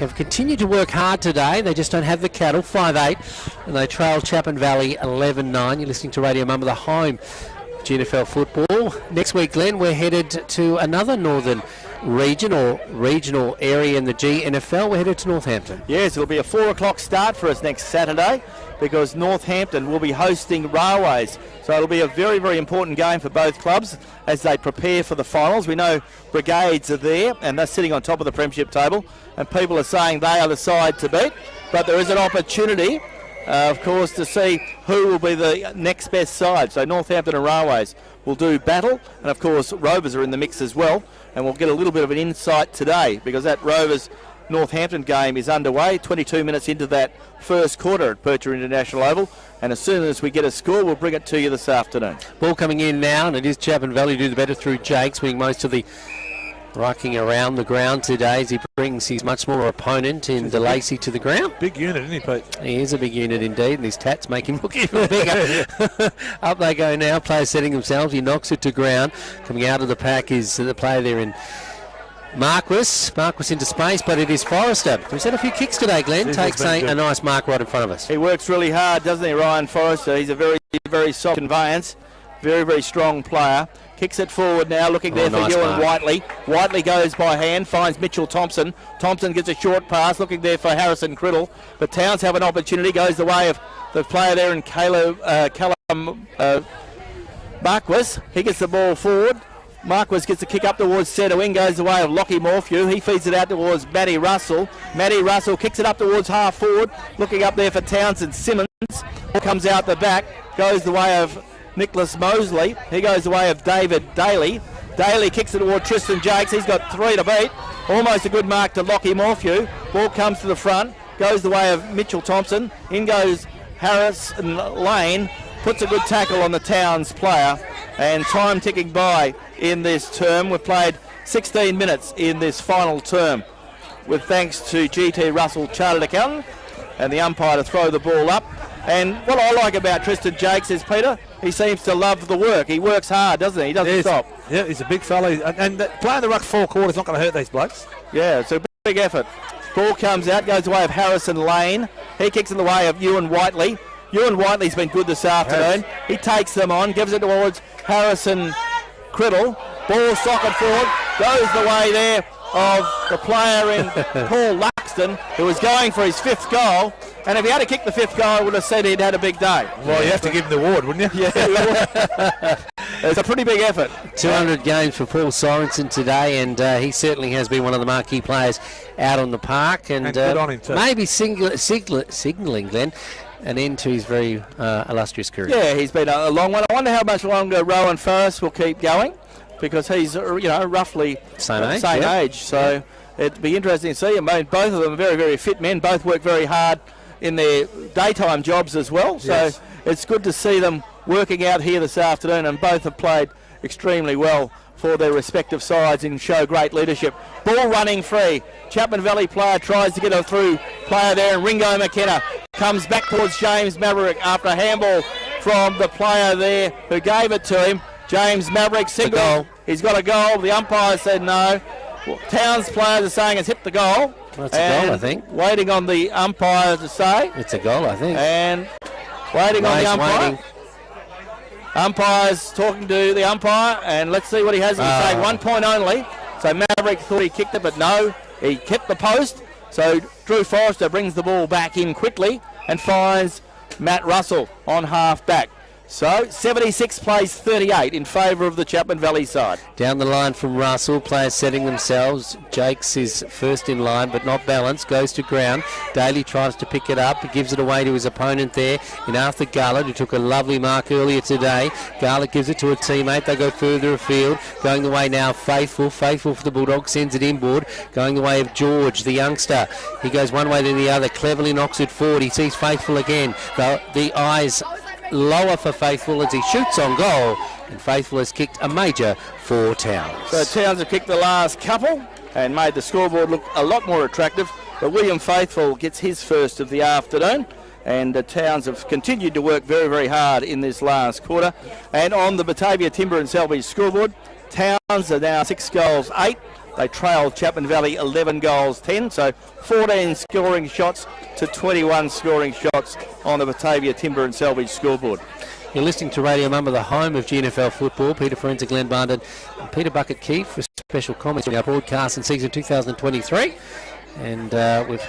have continued to work hard today. They just don't have the cattle, 5-8, and they trail Chapman Valley 11-9. You're listening to Radio Mama, the home of GNFL football. Next week, Glenn, we're headed to another northern region or regional area in the GNFL. We're headed to Northampton. Yes, it'll be a 4 o'clock start for us next Saturday because Northampton will be hosting Railways. So it'll be a very, very important game for both clubs as they prepare for the finals. We know Brigades are there and they're sitting on top of the premiership table, and people are saying they are the side to beat. But there is an opportunity, of course, to see who will be the next best side. So Northampton and Railways will do battle, and of course Rovers are in the mix as well, and we'll get a little bit of an insight today because that Rovers Northampton game is underway, 22 minutes into that first quarter at Percher International Oval, and as soon as we get a score we'll bring it to you this afternoon. Ball coming in now, and it is Chapman Valley do the better through Jakes, winning most of the rocking around the ground today as he brings his much smaller opponent in DeLacy to the ground. Big unit, isn't he, Pete? He is a big unit indeed, and his tats make him look even bigger. Up they go now, players setting themselves. He knocks it to ground. Coming out of the pack is the player there in Marquis into space, but it is Forrester. We've had a few kicks today, Glenn. Takes a nice mark right in front of us. He works really hard, doesn't he, Ryan Forrester? He's a very, very soft conveyance. Very, very strong player. Kicks it forward now, looking there for Ewan Whiteley. Whiteley goes by hand, finds Mitchell Thompson. Thompson gets a short pass, looking there for Harrison Criddle. But Towns have an opportunity, goes the way of the player there in Callum Marquis. He gets the ball forward. Marquis gets the kick up towards centre wing, goes the way of Lockie Morphew. He feeds it out towards Matty Russell. Matty Russell kicks it up towards half forward, looking up there for Townsend Simmons. Comes out the back, goes the way of Nicholas Mosley. He goes the way of David Daly. Daly kicks it toward Tristan Jakes. He's got 3 to beat. Almost a good mark to Lockie Morphew. Ball comes to the front, goes the way of Mitchell Thompson. In goes Harris and Lane. Puts a good tackle on the Towns player. And time ticking by in this term. We've played 16 minutes in this final term, with thanks to GT Russell Chartered Accountant and the umpire to throw the ball up. And what I like about Tristan Jakes is, Peter, he seems to love the work. He works hard, doesn't he? He doesn't stop. Yeah, he's a big fella. And playing the ruck 4 quarters is not going to hurt these blokes. Yeah, it's a big effort. Ball comes out, goes the way of Harrison Lane. He kicks in the way of Ewan Whiteley. Ewan Whiteley's been good this afternoon. He takes them on, gives it towards Harrison Criddle. Ball socket forward, goes the way there of the player in Paul Luxton, who was going for his 5th goal. And if he had to kick the 5th goal, I would have said he'd had a big day. Well, you have to give him the award, wouldn't you? Yeah. It's a pretty big effort. 200 games for Paul Sorensen today, and he certainly has been one of the marquee players out on the park. And good on him too. Maybe signalling, Glenn, an end to his very illustrious career. Yeah, he's been a long one. I wonder how much longer Rowan Farris will keep going, because he's roughly same age. So it'd be interesting to see him. Both of them are very, very fit men. Both work very hard in their daytime jobs as well. So it's good to see them working out here this afternoon, and both have played extremely well for their respective sides and show great leadership. Ball running free. Chapman Valley player tries to get a through player there, and Ringo McKenna comes back towards James Maverick after a handball from the player there who gave it to him. James Maverick single. He's got a goal. The umpire said no. Towns players are saying it's hit the goal. That's a goal, I think. Waiting on the umpire to say. It's a goal, I think. And waiting on the umpire. Waiting. Umpire's talking to the umpire, and let's see what he has to say. 1 point only. So Maverick thought he kicked it, but no, he kept the post. So Drew Forrester brings the ball back in quickly and finds Matt Russell on half back. So 76 plays 38 in favour of the Chapman Valley side. Down the line from Russell, players setting themselves. Jakes is first in line but not balanced, goes to ground. Daly tries to pick it up, gives it away to his opponent there in Arthur Garlett, who took a lovely mark earlier today. Garlett gives it to a teammate, they go further afield. Going the way now, Faithful for the Bulldogs, sends it inboard. Going the way of George, the youngster. He goes one way to the other, cleverly knocks it forward. He sees Faithful again. The eyes lower for Faithful as he shoots on goal, and Faithful has kicked a major for Towns. So Towns have kicked the last couple and made the scoreboard look a lot more attractive, but William Faithful gets his first of the afternoon, and Towns have continued to work very, very hard in this last quarter. And on the Batavia Timber and Salvage scoreboard, Towns are now 6 goals 8. They trail Chapman Valley 11 goals 10, so 14 scoring shots to 21 scoring shots on the Batavia Timber and Salvage scoreboard. You're listening to Radio Mumba, the home of GNFL football. Peter Forenza, Glenn Barndon and Peter Bucket Keefe for special comments on our broadcast in season 2023. And we've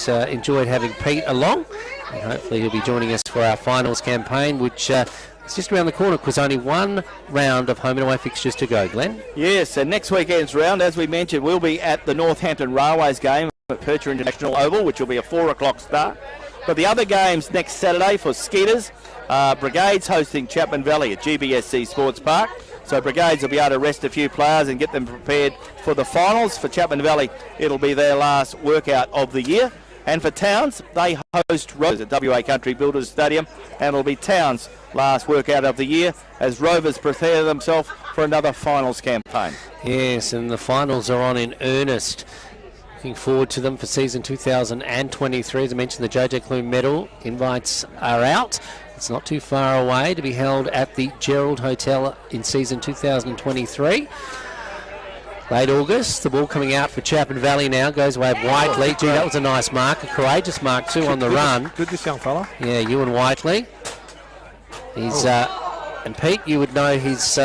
enjoyed having Pete along, and hopefully he'll be joining us for our finals campaign, which it's just around the corner because only one round of home and away fixtures to go, Glenn. Yes, and next weekend's round, as we mentioned, will be at the Northampton Railways game at Percher International Oval, which will be a 4 o'clock start. But the other games next Saturday for Skeeters, Brigades hosting Chapman Valley at GBSC Sports Park. So Brigades will be able to rest a few players and get them prepared for the finals. For Chapman Valley, it'll be their last workout of the year. And for Towns, they host Rovers at WA Country Builders Stadium, and it'll be Towns' last workout of the year as Rovers prepare themselves for another finals campaign. Yes, and the finals are on in earnest. Looking forward to them for season 2023. As I mentioned, the JJ Clune medal invites are out. It's not too far away to be held at the Gerald Hotel in season 2023. Late August, the ball coming out for Chapman Valley now, goes away of Whiteley. Gee, that was a nice mark, a courageous mark too on the run. Good, this young fella. Yeah, Ewan Whiteley. He's and Pete, you would know his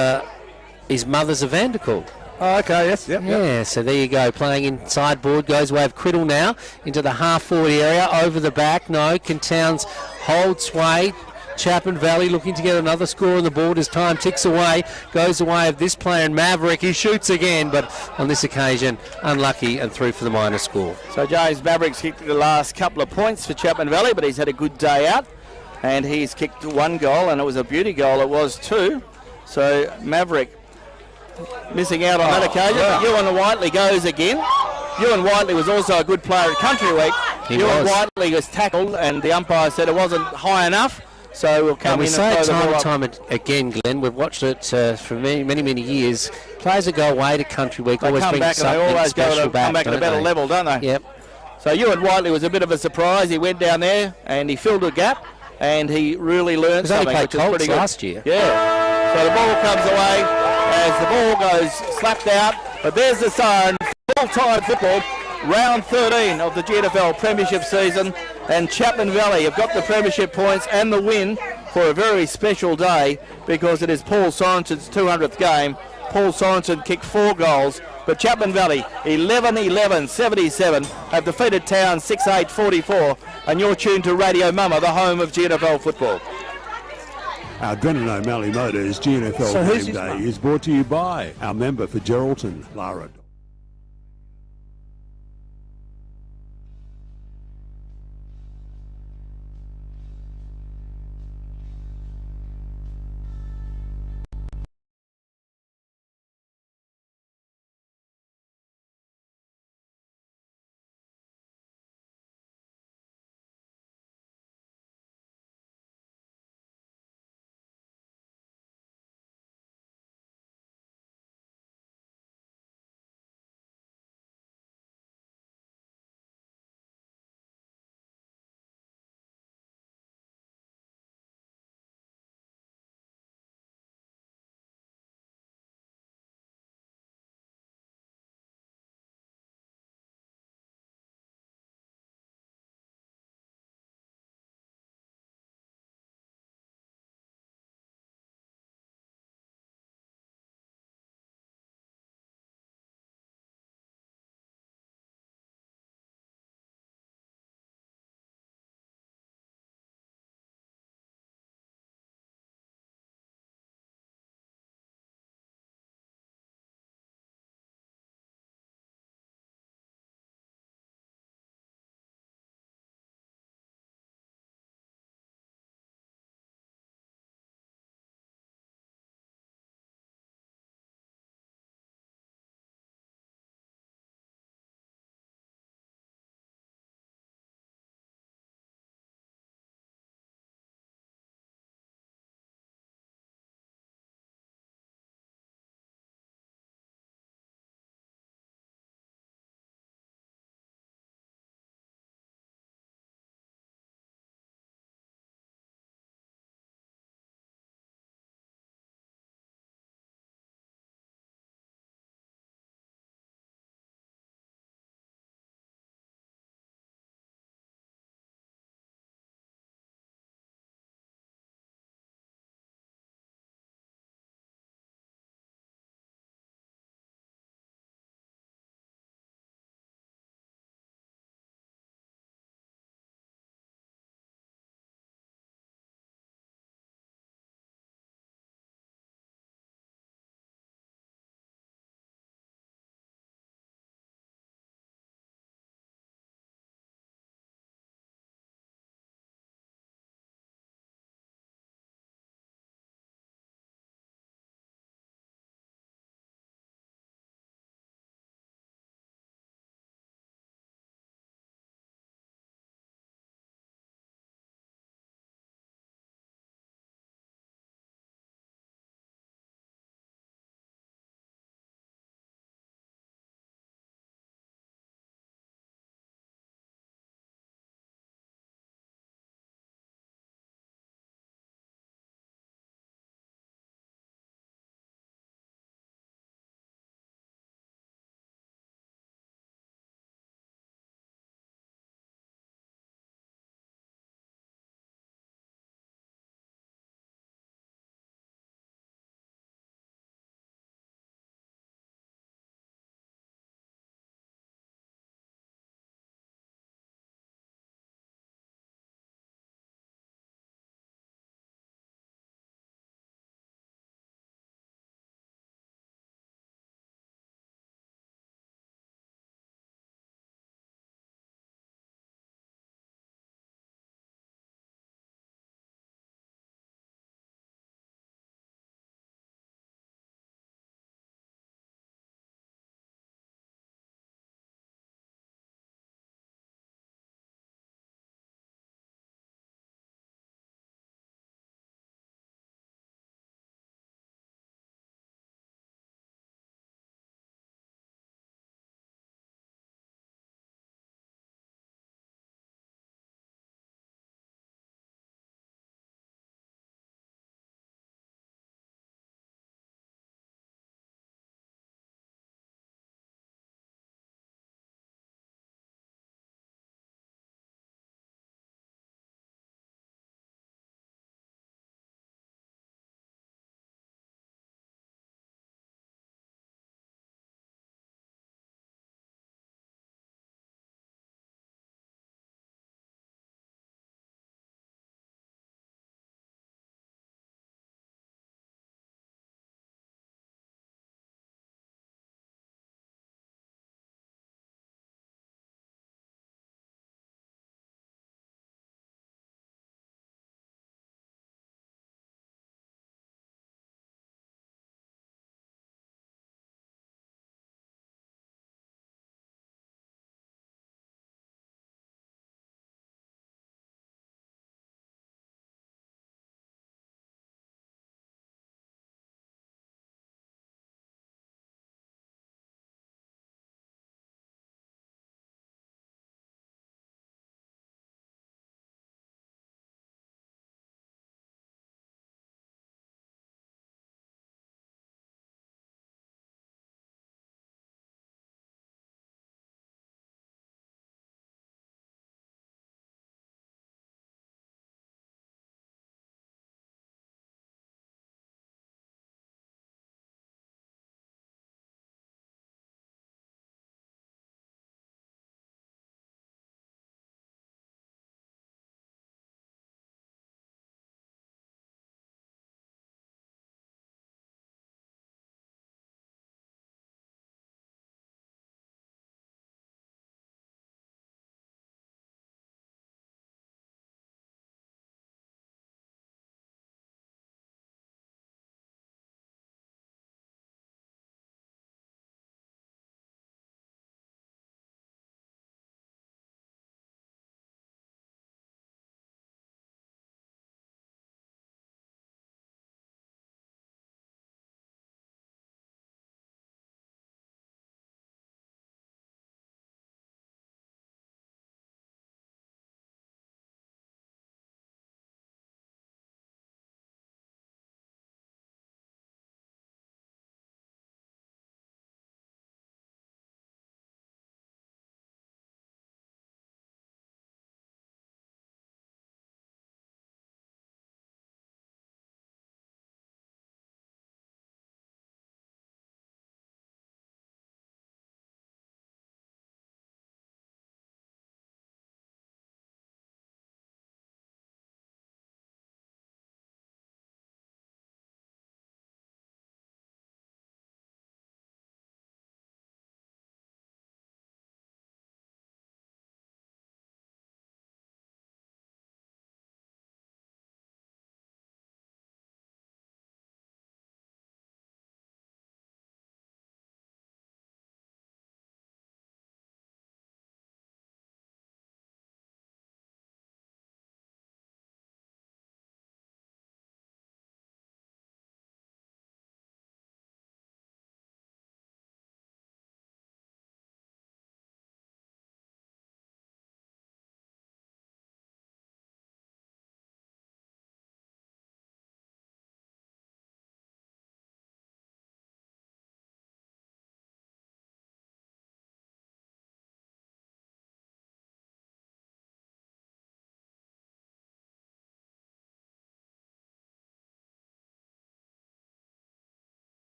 mother's a Vandercool. Oh, okay, yes, yep. Yeah, so there you go, playing inside board, goes away of Criddle now, into the half-forward area, over the back, no, can Towns hold sway. Chapman Valley looking to get another score on the board as time ticks away, goes away of this player in Maverick. He shoots again, but on this occasion, unlucky and through for the minor score. So James Maverick's kicked the last couple of points for Chapman Valley, but he's had a good day out, and he's kicked 1 goal, and it was a beauty goal, it was too. So Maverick missing out on that occasion. Wow. Ewan Whiteley goes again. Ewan Whiteley was also a good player at Country Week. Ewan Whiteley was tackled, and the umpire said it wasn't high enough. So we'll come in and say it time and time again, Glenn. We've watched it for many years. Players that go away to Country Week always bring something special back. Come back at a better level, don't they? Yep. So Ewan Whiteley was a bit of a surprise. He went down there and he filled a gap, and he really learned something. He only played Colts last year. Yeah. So the ball comes away as the ball goes slapped out. But there's the siren. Full-time football. Round 13 of the GNFL Premiership season, and Chapman Valley have got the Premiership points and the win for a very special day because it is Paul Sorensen's 200th game. Paul Sorensen kicked 4 goals, but Chapman Valley 11-11-77 have defeated Towns 6-8-44, and you're tuned to Radio Mumma, the home of GNFL football. Our Drennan O'Malley Motors GNFL Game Day is brought to you by our member for Geraldton, Lara.